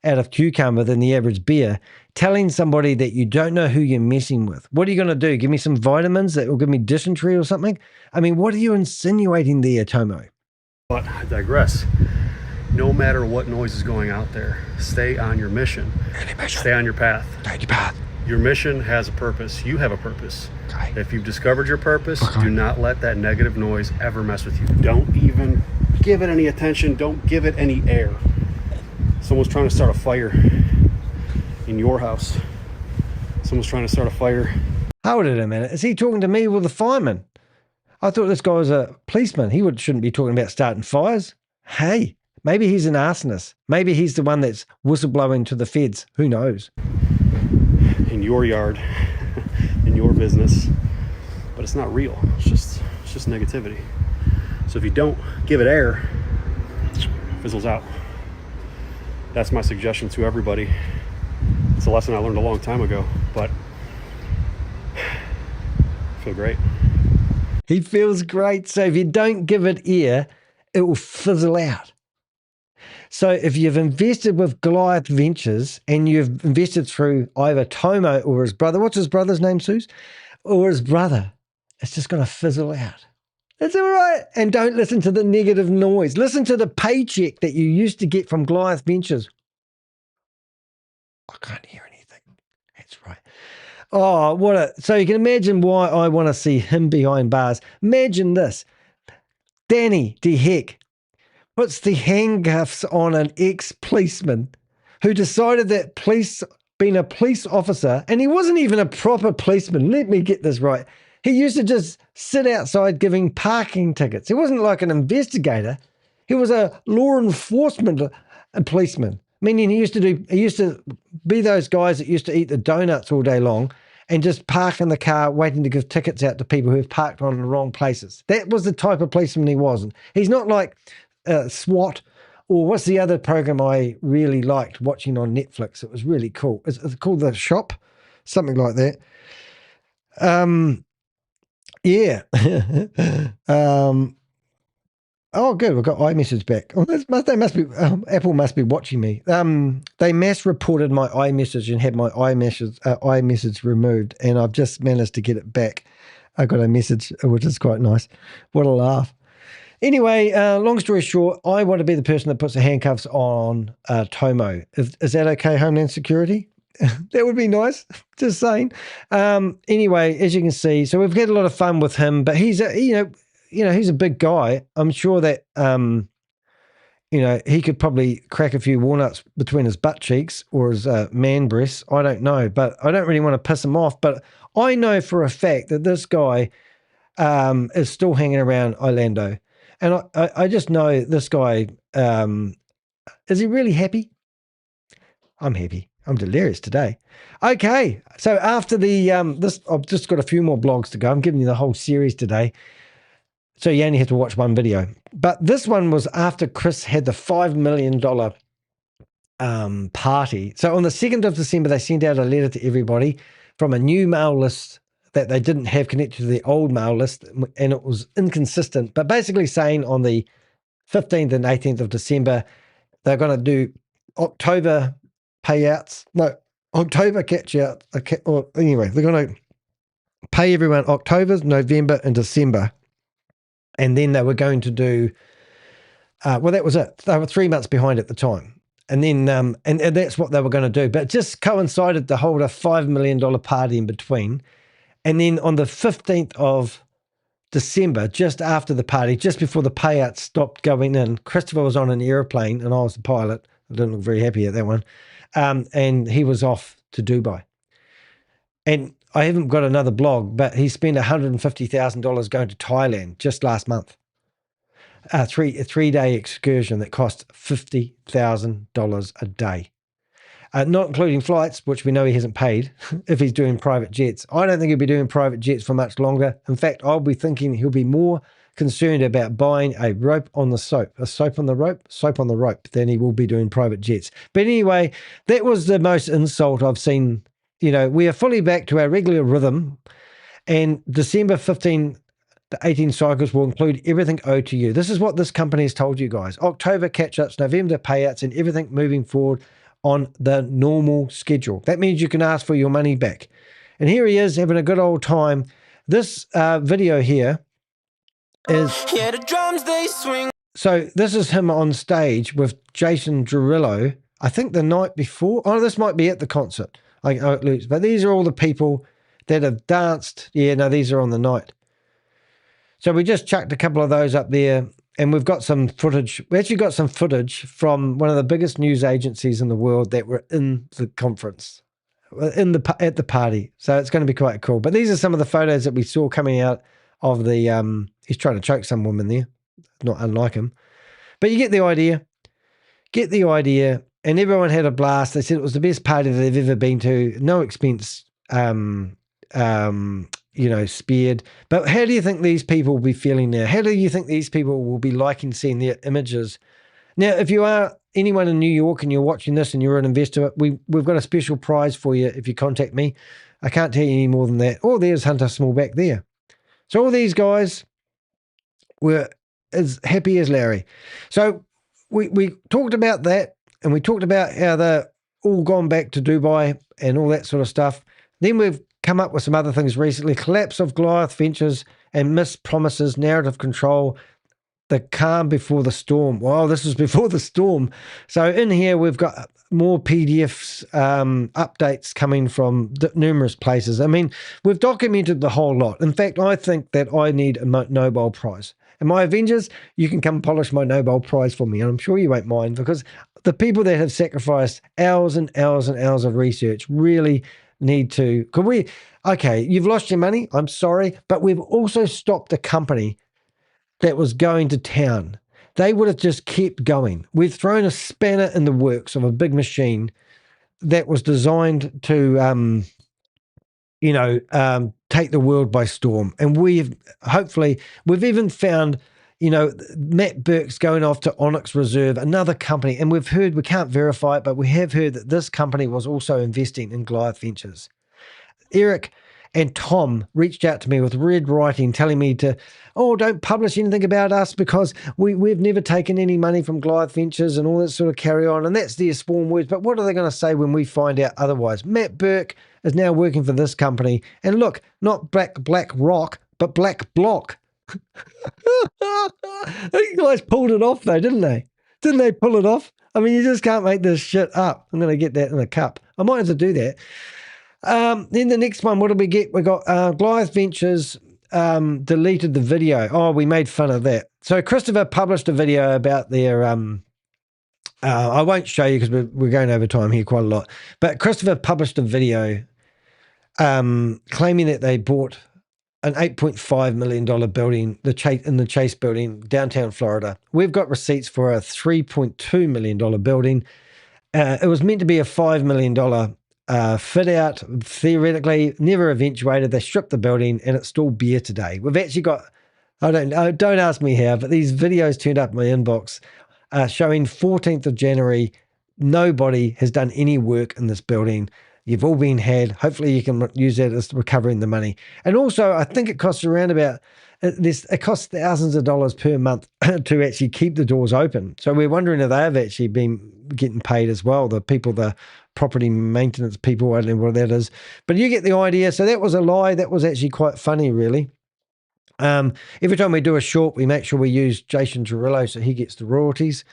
out of cucumber than the average beer, telling somebody that you don't know who you're messing with. What are you going to do? Give me some vitamins that will give me dysentery or something? I mean, what are you insinuating there, Tomo? But I digress. No matter what noise is going out there, stay on your mission. Stay on your path. Stay on your path. Your mission has a purpose. You have a purpose. Okay. If you've discovered your purpose, do not let that negative noise ever mess with you. Don't even give it any attention. Don't give it any air. Someone's trying to start a fire in your house. Someone's trying to start a fire. Hold it a minute. Is he talking to me or the fireman? I thought this guy was a policeman. He shouldn't be talking about starting fires. Hey, maybe he's an arsonist. Maybe he's the one that's whistleblowing to the feds. Who knows? In your yard, in your business, but it's not real. It's just negativity. So if you don't give it air, it fizzles out. That's my suggestion to everybody. It's a lesson I learned a long time ago, but I feel great. He feels great. So if you don't give it air, it will fizzle out. So if you've invested with Goliath Ventures and you've invested through either Tomo or his brother, what's his brother's name, Suze? Or his brother, it's just going to fizzle out. It's all right. And don't listen to the negative noise. Listen to the paycheck that you used to get from Goliath Ventures. I can't hear anything. That's right. Oh, so you can imagine why I want to see him behind bars. Imagine this. Danny DeHeck puts the handcuffs on an ex-policeman who decided that police been a police officer, and he wasn't even a proper policeman. Let me get this right. He used to just sit outside giving parking tickets. He wasn't like an investigator. He was a law enforcement policeman. Meaning he used to be those guys that used to eat the donuts all day long and just park in the car waiting to give tickets out to people who have parked on the wrong places. That was the type of policeman he was. He's not like SWAT, or what's the other program I really liked watching on Netflix? It was really cool. It's called The Shop, something like that. Yeah. Oh, good. We've got iMessage back. Oh, they must be. Apple must be watching me. They mass reported my iMessage and had my iMessage removed, and I've just managed to get it back. I got a message, which is quite nice. What a laugh. Anyway, long story short, I want to be the person that puts the handcuffs on Tomo. Is that okay, Homeland Security? That would be nice. Just saying. Anyway, as you can see, so we've had a lot of fun with him, but he's he's a big guy. I'm sure that he could probably crack a few walnuts between his butt cheeks or his man breasts. I don't know, but I don't really want to piss him off. But I know for a fact that this guy is still hanging around Orlando. And I just know this guy, is he really happy? I'm happy. I'm delirious today. Okay, so after the this, I've just got a few more blogs to go. I'm giving you the whole series today, so you only have to watch one video. But this one was after Chris had the $5 million party. So on the 2nd of December, they sent out a letter to everybody from a new mail list that they didn't have connected to the old mail list, and it was inconsistent, but basically saying on the 15th and 18th of December, they're going to do October payouts. No, October catch out. Or anyway, they're going to pay everyone October, November, and December. And then they were going to do, that was it. They were 3 months behind at the time. And then, and that's what they were going to do. But it just coincided to hold a $5 million party in between. And then on the 15th of December, just after the party, just before the payouts stopped going in, Christopher was on an airplane and I was the pilot. I didn't look very happy at that one. And he was off to Dubai. And I haven't got another blog, but he spent $150,000 going to Thailand just last month. A three-day excursion that cost $50,000 a day. Not including flights, which we know he hasn't paid if he's doing private jets. I don't think he'll be doing private jets for much longer. In fact, I'll be thinking he'll be more concerned about buying a rope on the soap, a soap on the rope, than he will be doing private jets. But anyway, that was the most insult I've seen. We are fully back to our regular rhythm, and December 15 to 18 cycles will include everything owed to you. This is what this company has told you guys. October catch-ups, November payouts, and everything moving forward on the normal schedule. That means you can ask for your money back. And here he is having a good old time. This video here is... Yeah, the drums, they swing. So this is him on stage with Jason Derulo, I think the night before. Oh, this might be at the concert. But these are all the people that have danced. Yeah, no, these are on the night. So we just chucked a couple of those up there. And we've got some footage. We actually got some footage from one of the biggest news agencies in the world that were in the conference, at the party. So it's going to be quite cool. But these are some of the photos that we saw coming out of the, he's trying to choke some woman there, not unlike him. But you get the idea. And everyone had a blast. They said it was the best party they've ever been to. No expense, spared. But how do you think these people will be feeling now? How do you think these people will be liking seeing their images? Now, if you are anyone in New York and you're watching this and you're an investor, we've got a special prize for you if you contact me. I can't tell you any more than that. Oh, there's Hunter Small back there. So all these guys were as happy as Larry. So we talked about that, and we talked about how they're all gone back to Dubai and all that sort of stuff. Then we've come up with some other things recently. Collapse of Goliath Ventures and missed promises, narrative control, the calm before the storm. Well, this was before the storm. So in here, we've got more PDFs, updates coming from numerous places. I mean, we've documented the whole lot. In fact, I think that I need a Nobel Prize. And my Avengers, you can come polish my Nobel Prize for me. And I'm sure you won't mind, because the people that have sacrificed hours and hours and hours of research really need to, okay, you've lost your money, I'm sorry, but we've also stopped a company that was going to town. They would have just kept going. We've thrown a spanner in the works of a big machine that was designed to, take the world by storm. And we've even found, Matt Burke's going off to Onyx Reserve, another company. And we've heard, we can't verify it, but we have heard that this company was also investing in Goliath Ventures. Eric and Tom reached out to me with red writing telling me don't publish anything about us because we've never taken any money from Goliath Ventures and all that sort of carry on. And that's their spawn words. But what are they going to say when we find out otherwise? Matt Burke is now working for this company. And look, not Black Rock, but Black Block. These guys pulled it off though, didn't they? Didn't they pull it off? I mean, you just can't make this shit up. I'm going to get that in a cup. I might have to do that. Then the next one, what did we get? We got Goliath Ventures deleted the video. Oh, we made fun of that. So Christopher published a video about their, I won't show you because we're going over time here quite a lot, but Christopher published a video claiming that they bought an $8.5 million building, in the Chase building, downtown Florida. We've got receipts for a $3.2 million building. It was meant to be a $5 million fit out, theoretically, never eventuated. They stripped the building and it's still bare today. We've actually got, don't ask me how, but these videos turned up in my inbox showing 14th of January. Nobody has done any work in this building. You've all been had. Hopefully you can use that as recovering the money. And also, I think it costs around about, it costs thousands of dollars per month to actually keep the doors open. So we're wondering if they've actually been getting paid as well, the people, the property maintenance people, I don't know what that is. But you get the idea. So that was a lie. That was actually quite funny, really. Every time we do a short, we make sure we use Jason Torello so he gets the royalties.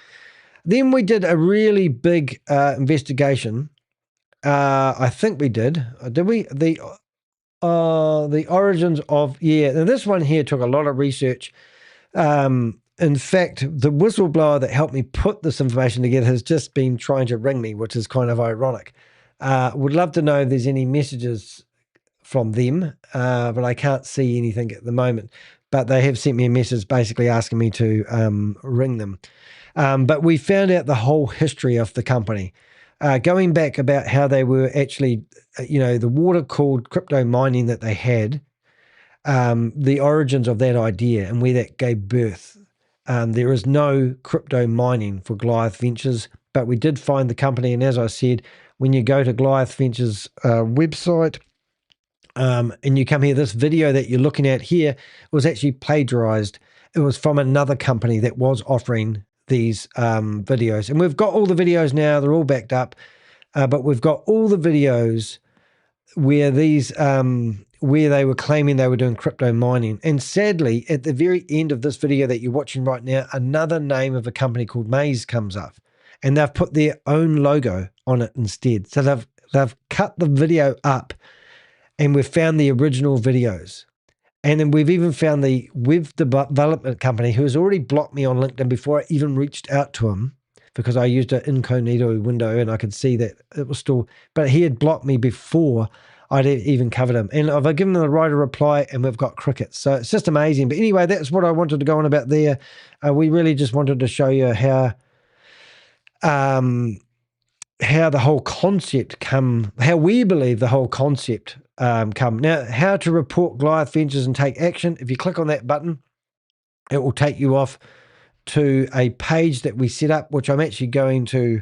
Then we did a really big investigation. I think we did. Did we? The origins of, and this one here took a lot of research. In fact, the whistleblower that helped me put this information together has just been trying to ring me, which is kind of ironic. Would love to know if there's any messages from them, but I can't see anything at the moment. But they have sent me a message basically asking me to ring them. But we found out the whole history of the company. Going back about how they were actually, the water-cooled crypto mining that they had, the origins of that idea and where that gave birth. There is no crypto mining for Goliath Ventures, but we did find the company. And as I said, when you go to Goliath Ventures website and you come here, this video that you're looking at here was actually plagiarized. It was from another company that was offering these videos. And we've got all the videos now. They're all backed up. But we've got all the videos where these where they were claiming they were doing crypto mining. And sadly, at the very end of this video that you're watching right now, another name of a company called Maze comes up. And they've put their own logo on it instead. So they've cut the video up and we've found the original videos. And then we've even found the web development company who has already blocked me on LinkedIn before I even reached out to him because I used an incognito window and I could see that it was still, but he had blocked me before I'd even covered him. And I've given him the right to reply and we've got crickets. So it's just amazing. But anyway, that's what I wanted to go on about there. We really just wanted to show you how the whole concept how we believe the whole concept come. Now, how to report Goliath Ventures and take action. If you click on that button, it will take you off to a page that we set up, which I'm actually going to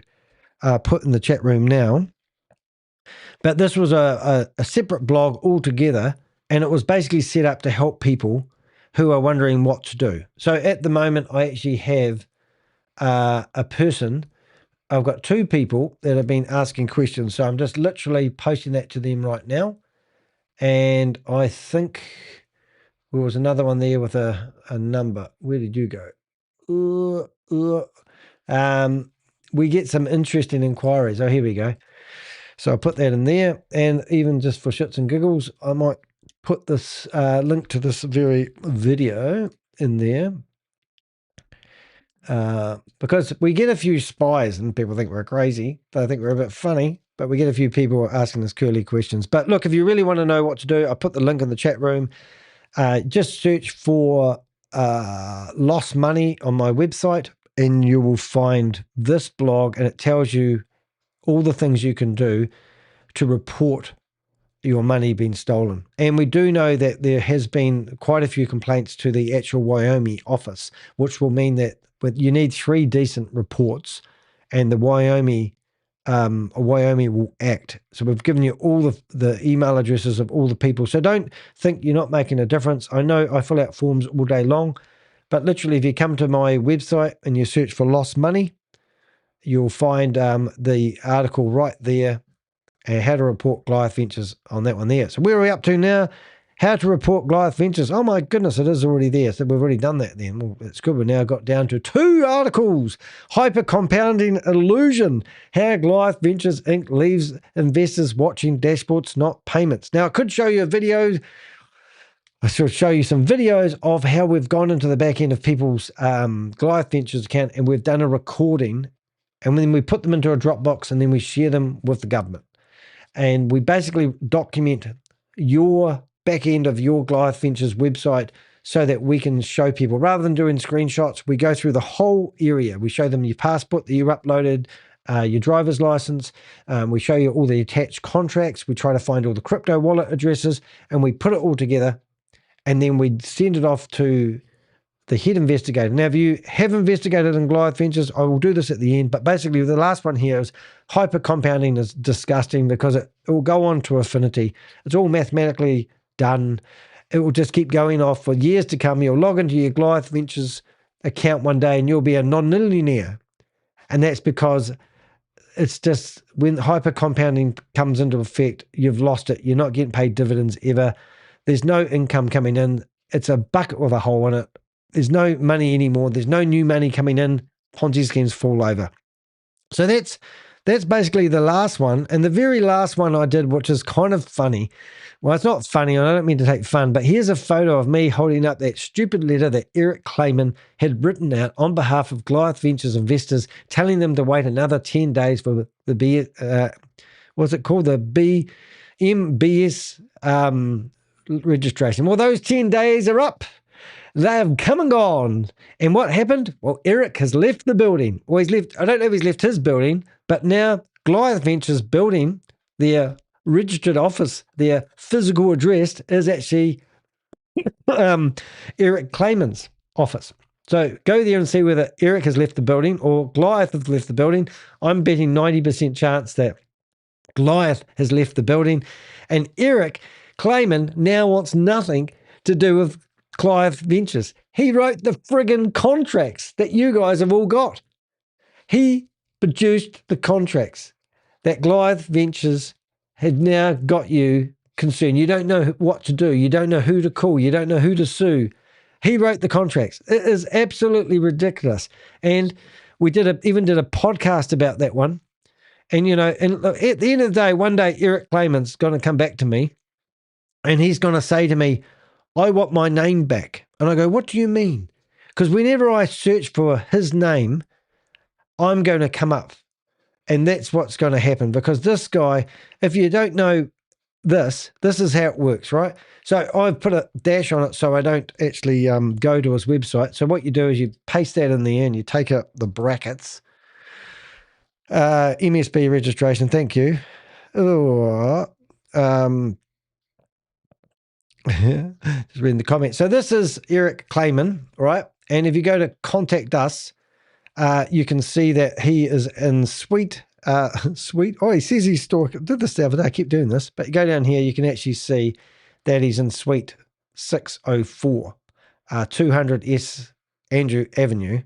put in the chat room now. But this was a separate blog altogether, and it was basically set up to help people who are wondering what to do. So at the moment, I actually have a person. I've got two people that have been asking questions. So I'm just literally posting that to them right now. And I think there was another one there with a number. Where did you go? We get some interesting inquiries. Oh, here we go. So I'll put that in there. And even just for shits and giggles, I might put this link to this very video in there. because we get a few spies and people think we're crazy. They think we're a bit funny, but we get a few people asking us curly questions. But look, if you really want to know what to do, I put the link in the chat room. Just search for lost money on my website and you will find this blog, and it tells you all the things you can do to report your money being stolen. And we do know that there has been quite a few complaints to the actual Wyoming office, which will mean that you need 3 decent reports, and the Wyoming will act. So we've given you all the email addresses of all the people. So don't think you're not making a difference. I know I fill out forms all day long, but literally if you come to my website and you search for lost money, you'll find the article right there, and how to report Goliath Ventures on that one there. So where are we up to now? How to report Goliath Ventures. Oh my goodness, it is already there. So we've already done that then. Well, it's good. We've now got down to 2 articles. Hyper compounding illusion. How Goliath Ventures Inc. leaves investors watching dashboards, not payments. Now I could show you a video. I should show you some videos of how we've gone into the back end of people's Goliath Ventures account, and we've done a recording, and then we put them into a Dropbox, and then we share them with the government. And we basically document your back end of your Goliath Ventures website so that we can show people, rather than doing screenshots, we go through the whole area. We show them your passport that you uploaded, your driver's license. We show you all the attached contracts. We try to find all the crypto wallet addresses, and we put it all together, and then we send it off to the head investigator. Now, if you have investigated in Goliath Ventures, I will do this at the end, but basically the last one here is hyper compounding is disgusting because it will go on to infinity. It's all mathematically done. It will just keep going off for years to come. You'll log into your Goliath Ventures account one day and you'll be a non-millionaire. And that's because it's just when hyper compounding comes into effect, you've lost it. You're not getting paid dividends ever. There's no income coming in. It's a bucket with a hole in it. There's no money anymore. There's no new money coming in. Ponzi schemes fall over. So that's basically the last one. And the very last one I did, which is kind of funny. Well, it's not funny, and I don't mean to take fun, but here's a photo of me holding up that stupid letter that Eric Clayman had written out on behalf of Goliath Ventures investors, telling them to wait another 10 days for the what's it called? The BMBS registration. Well, those 10 days are up. They've come and gone. And what happened? Well, Eric has left the building. Well, he's left, I don't know if he's left his building, but now Goliath Ventures building, their registered office, their physical address is actually Eric Clayman's office. So go there and see whether Eric has left the building or Goliath has left the building. I'm betting 90% chance that Goliath has left the building, and Eric Clayman now wants nothing to do with Goliath Ventures. He wrote the friggin' contracts that you guys have all got. He produced the contracts that Goliath Ventures had now got you concerned. You don't know what to do. You don't know who to call. You don't know who to sue. He wrote the contracts. It is absolutely ridiculous. And we even did a podcast about that one. And, you know, and look, at the end of the day, one day Eric Clayman's going to come back to me and he's going to say to me, I want my name back. And I go, what do you mean? Because whenever I search for his name, I'm going to come up. And that's what's going to happen, because this guy, if you don't know this is how it works, right? So I've put a dash on it so I don't actually go to his website. So what you do is you paste that in there and you take out the brackets. MSB registration, thank you. Just reading the comments. So this is Eric Clayman, right? And if you go to contact us, you can see that he is in suite. Oh, he says he's I did this the other day. I keep doing this, but you go down here, you can actually see that he's in suite 604, 200S Andrew Avenue,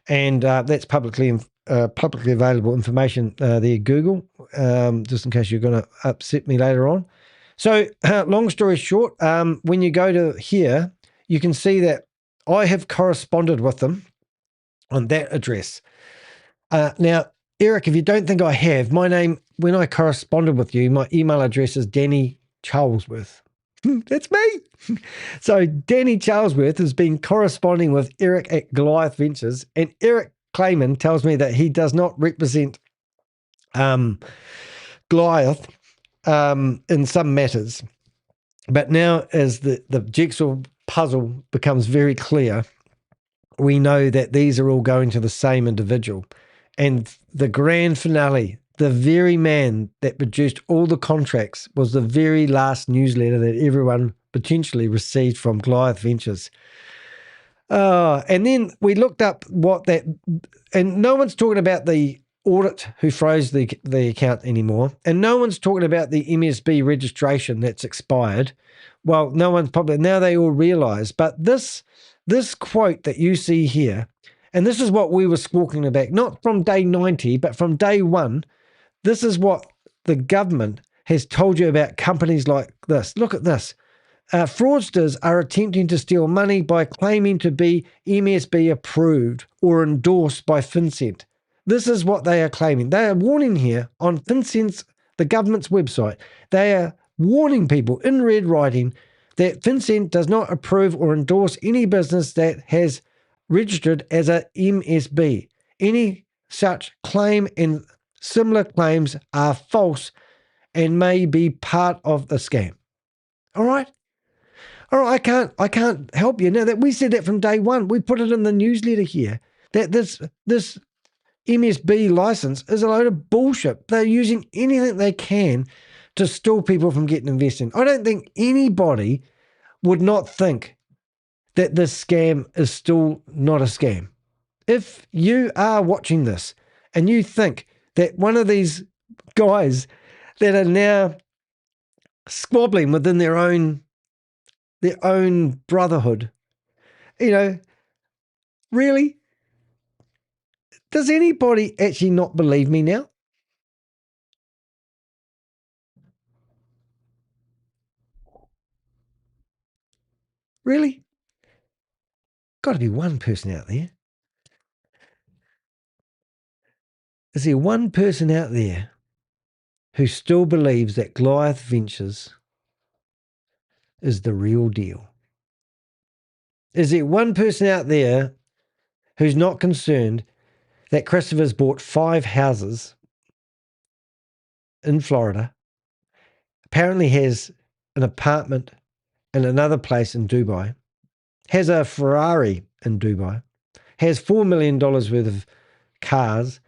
and that's publicly available information there. Google, just in case you're going to upset me later on. So, long story short, when you go to here, you can see that I have corresponded with them on that address. Now, Eric, if you don't think I have, my name, when I corresponded with you, my email address is Danny Charlesworth. That's me. So Danny Charlesworth has been corresponding with Eric at Goliath Ventures, and Eric Clayman tells me that he does not represent Goliath in some matters. But now as the jigsaw puzzle becomes very clear, we know that these are all going to the same individual. And the grand finale, the very man that produced all the contracts, was the very last newsletter that everyone potentially received from Goliath Ventures. And then we looked up what that, and no one's talking about the audit who froze the account anymore. And no one's talking about the MSB registration that's expired. Well, no one's probably, now they all realize, but this quote that you see here, and this is what we were squawking about, not from day 90, but from day one. This is what the government has told you about companies like this. Look at this. Fraudsters are attempting to steal money by claiming to be MSB approved or endorsed by FinCEN. This is what they are claiming. They are warning here on FinCEN's, the government's website. They are warning people in red writing that FinCEN does not approve or endorse any business that has registered as a MSB. Any such claim and similar claims are false and may be part of the scam. All right? All right, I can't help you. Now that we said that from day one, we put it in the newsletter here, that this MSB license is a load of bullshit. They're using anything they can to stall people from getting investing. I don't think anybody would not think that this scam is still not a scam. If you are watching this and you think that one of these guys that are now squabbling within their own brotherhood, really? Does anybody actually not believe me now? Really? Got to be one person out there. Is there one person out there who still believes that Goliath Ventures is the real deal? Is there one person out there who's not concerned that Christopher's bought 5 houses in Florida, apparently has an apartment in another place in Dubai, has a Ferrari in Dubai, has $4 million worth of cars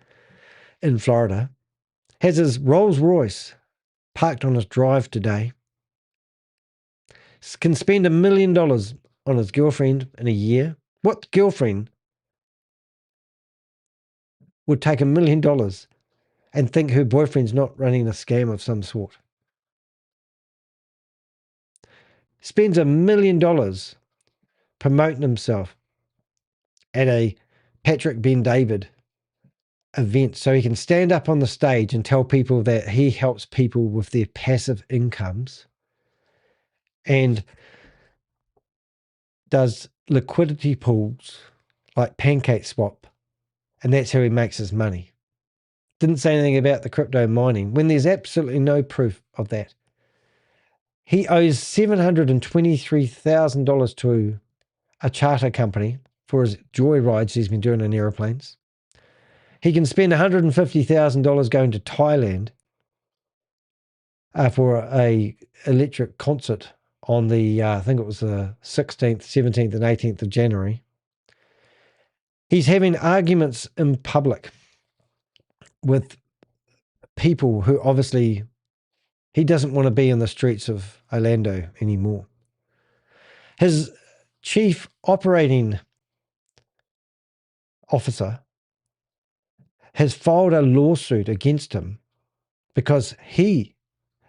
in Florida, has his Rolls Royce parked on his drive today, can spend $1 million on his girlfriend in a year? What girlfriend would take $1 million and think her boyfriend's not running a scam of some sort? Spends $1 million promoting himself at a Patrick Ben David event so he can stand up on the stage and tell people that he helps people with their passive incomes and does liquidity pools like Pancake Swap, and that's how he makes his money. Didn't say anything about the crypto mining when there's absolutely no proof of that. He owes $723,000 to a charter company for his joy rides he's been doing in aeroplanes. He can spend $150,000 going to Thailand for a electric concert on the, I think it was the 16th, 17th, and 18th of January. He's having arguments in public with people who obviously he doesn't want to be in the streets of Orlando anymore. His chief operating officer has filed a lawsuit against him because he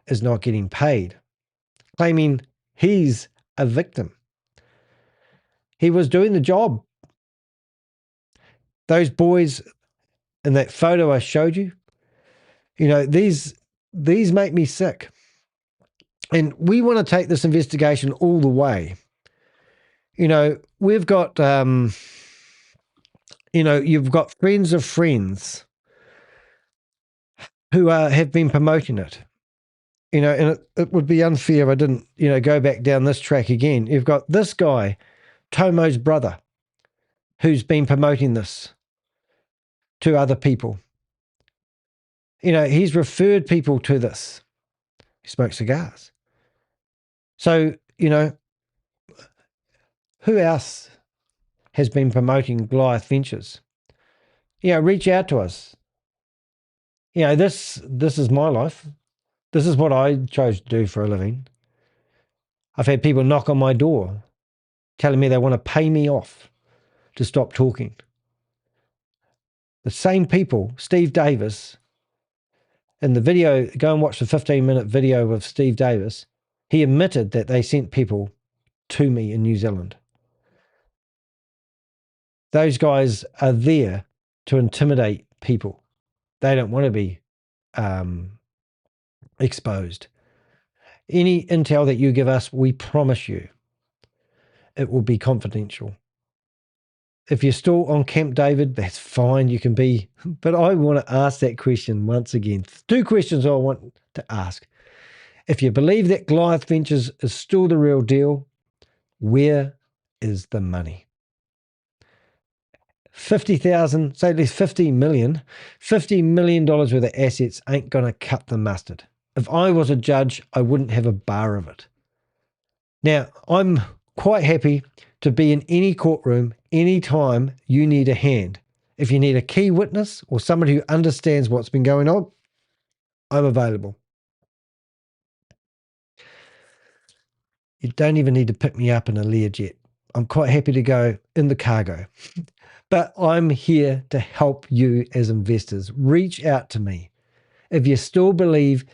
is not getting paid, claiming he's a victim. He was doing the job. Those boys in that photo I showed you, these make me sick. And we want to take this investigation all the way. We've got, you've got friends of friends who have been promoting it. And it would be unfair if I didn't, go back down this track again. You've got this guy, Tomo's brother, who's been promoting this to other people. He's referred people to this. He smokes cigars. So, who else has been promoting Goliath Ventures? Reach out to us. This is my life. This is what I chose to do for a living. I've had people knock on my door telling me they want to pay me off to stop talking. The same people, Steve Davis, in the video, go and watch the 15-minute video of Steve Davis, he admitted that they sent people to me in New Zealand. Those guys are there to intimidate people. They don't want to be exposed. Any intel that you give us, we promise you, it will be confidential. If you're still on Camp David, that's fine, you can be. But I want to ask that question once again. 2 questions I want to ask. If you believe that Goliath Ventures is still the real deal, where is the money? 50,000, say there's 50 million. $50 million worth of assets ain't going to cut the mustard. If I was a judge, I wouldn't have a bar of it. Now, I'm quite happy to be in any courtroom anytime you need a hand. If you need a key witness or somebody who understands what's been going on, I'm available. You don't even need to pick me up in a Learjet. I'm quite happy to go in the cargo. But I'm here to help you as investors. Reach out to me. If you still believe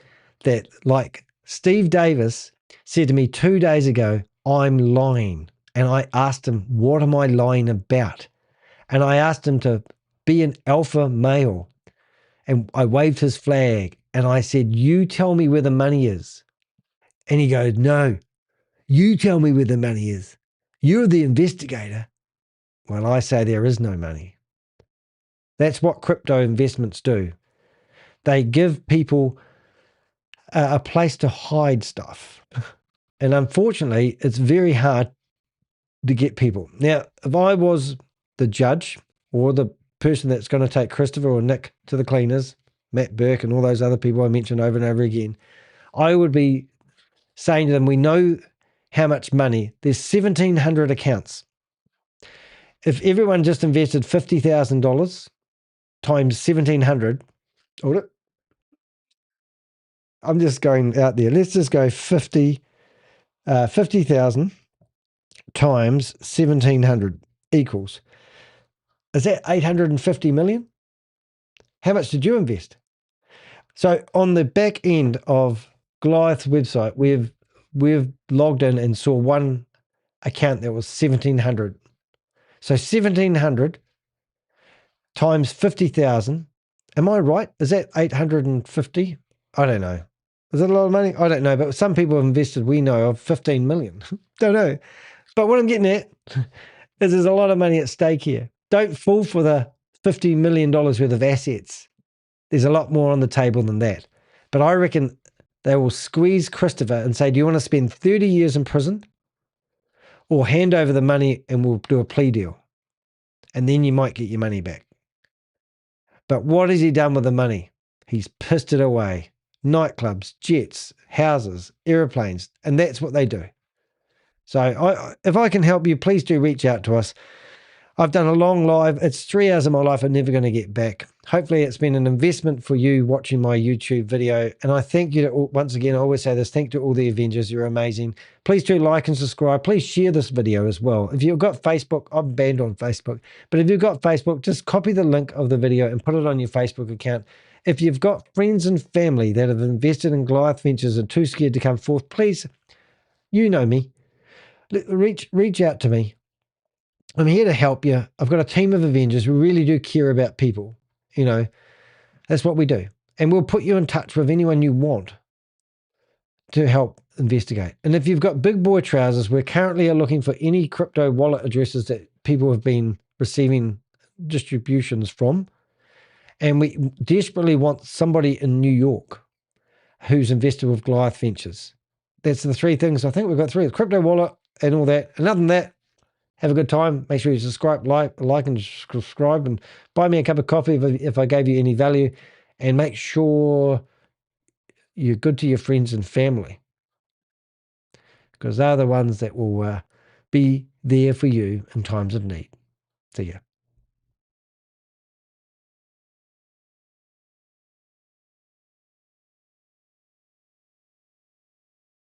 that, like Steve Davis said to me 2 days ago, I'm lying. And I asked him, what am I lying about? And I asked him to be an alpha male. And I waved his flag. And I said, you tell me where the money is. And he goes, no, you tell me where the money is. You're the investigator. Well, I say there is no money. That's what crypto investments do. They give people a place to hide stuff. And unfortunately, it's very hard to get people. Now, if I was the judge or the person that's going to take Christopher or Nick to the cleaners, Matt Burke and all those other people I mentioned over and over again, I would be saying to them, we know how much money. There's 1,700 accounts. If everyone just invested $50,000 times 1,700, hold it. I'm just going out there. Let's just go 50,000 times 1,700 equals. Is that 850 million? How much did you invest? So on the back end of Goliath's website, we've logged in and saw one account that was 1,700. So 1,700 times 50,000. Am I right? Is that 850? I don't know. Is that a lot of money? I don't know. But some people have invested, we know, of 15 million. Don't know. But what I'm getting at is there's a lot of money at stake here. Don't fall for the $50 million worth of assets. There's a lot more on the table than that. But I reckon they will squeeze Christopher and say, do you want to spend 30 years in prison or hand over the money and we'll do a plea deal? And then you might get your money back. But what has he done with the money? He's pissed it away. Nightclubs, jets, houses, airplanes, and that's what they do. So if I can help you, please do reach out to us. I've done a long live. It's 3 hours of my life I'm never going to get back. Hopefully it's been an investment for you watching my YouTube video. And I thank you to, once again, I always say this, thank you to all the Avengers. You're amazing. Please do like and subscribe. Please share this video as well. If you've got Facebook, I'm banned on Facebook. But if you've got Facebook, just copy the link of the video and put it on your Facebook account. If you've got friends and family that have invested in Goliath Ventures and too scared to come forth, please, you know me, reach out to me. I'm here to help you. I've got a team of Avengers. We really do care about people. You know, that's what we do. And we'll put you in touch with anyone you want to help investigate. And if you've got big boy trousers, we currently are looking for any crypto wallet addresses that people have been receiving distributions from. And we desperately want somebody in New York who's invested with Goliath Ventures. That's the three things. I think we've got three: the crypto wallet and all that. And other than that, have a good time. Make sure you subscribe, like and subscribe, and buy me a cup of coffee if I gave you any value. And make sure you're good to your friends and family, because they're the ones that will be there for you in times of need. See ya.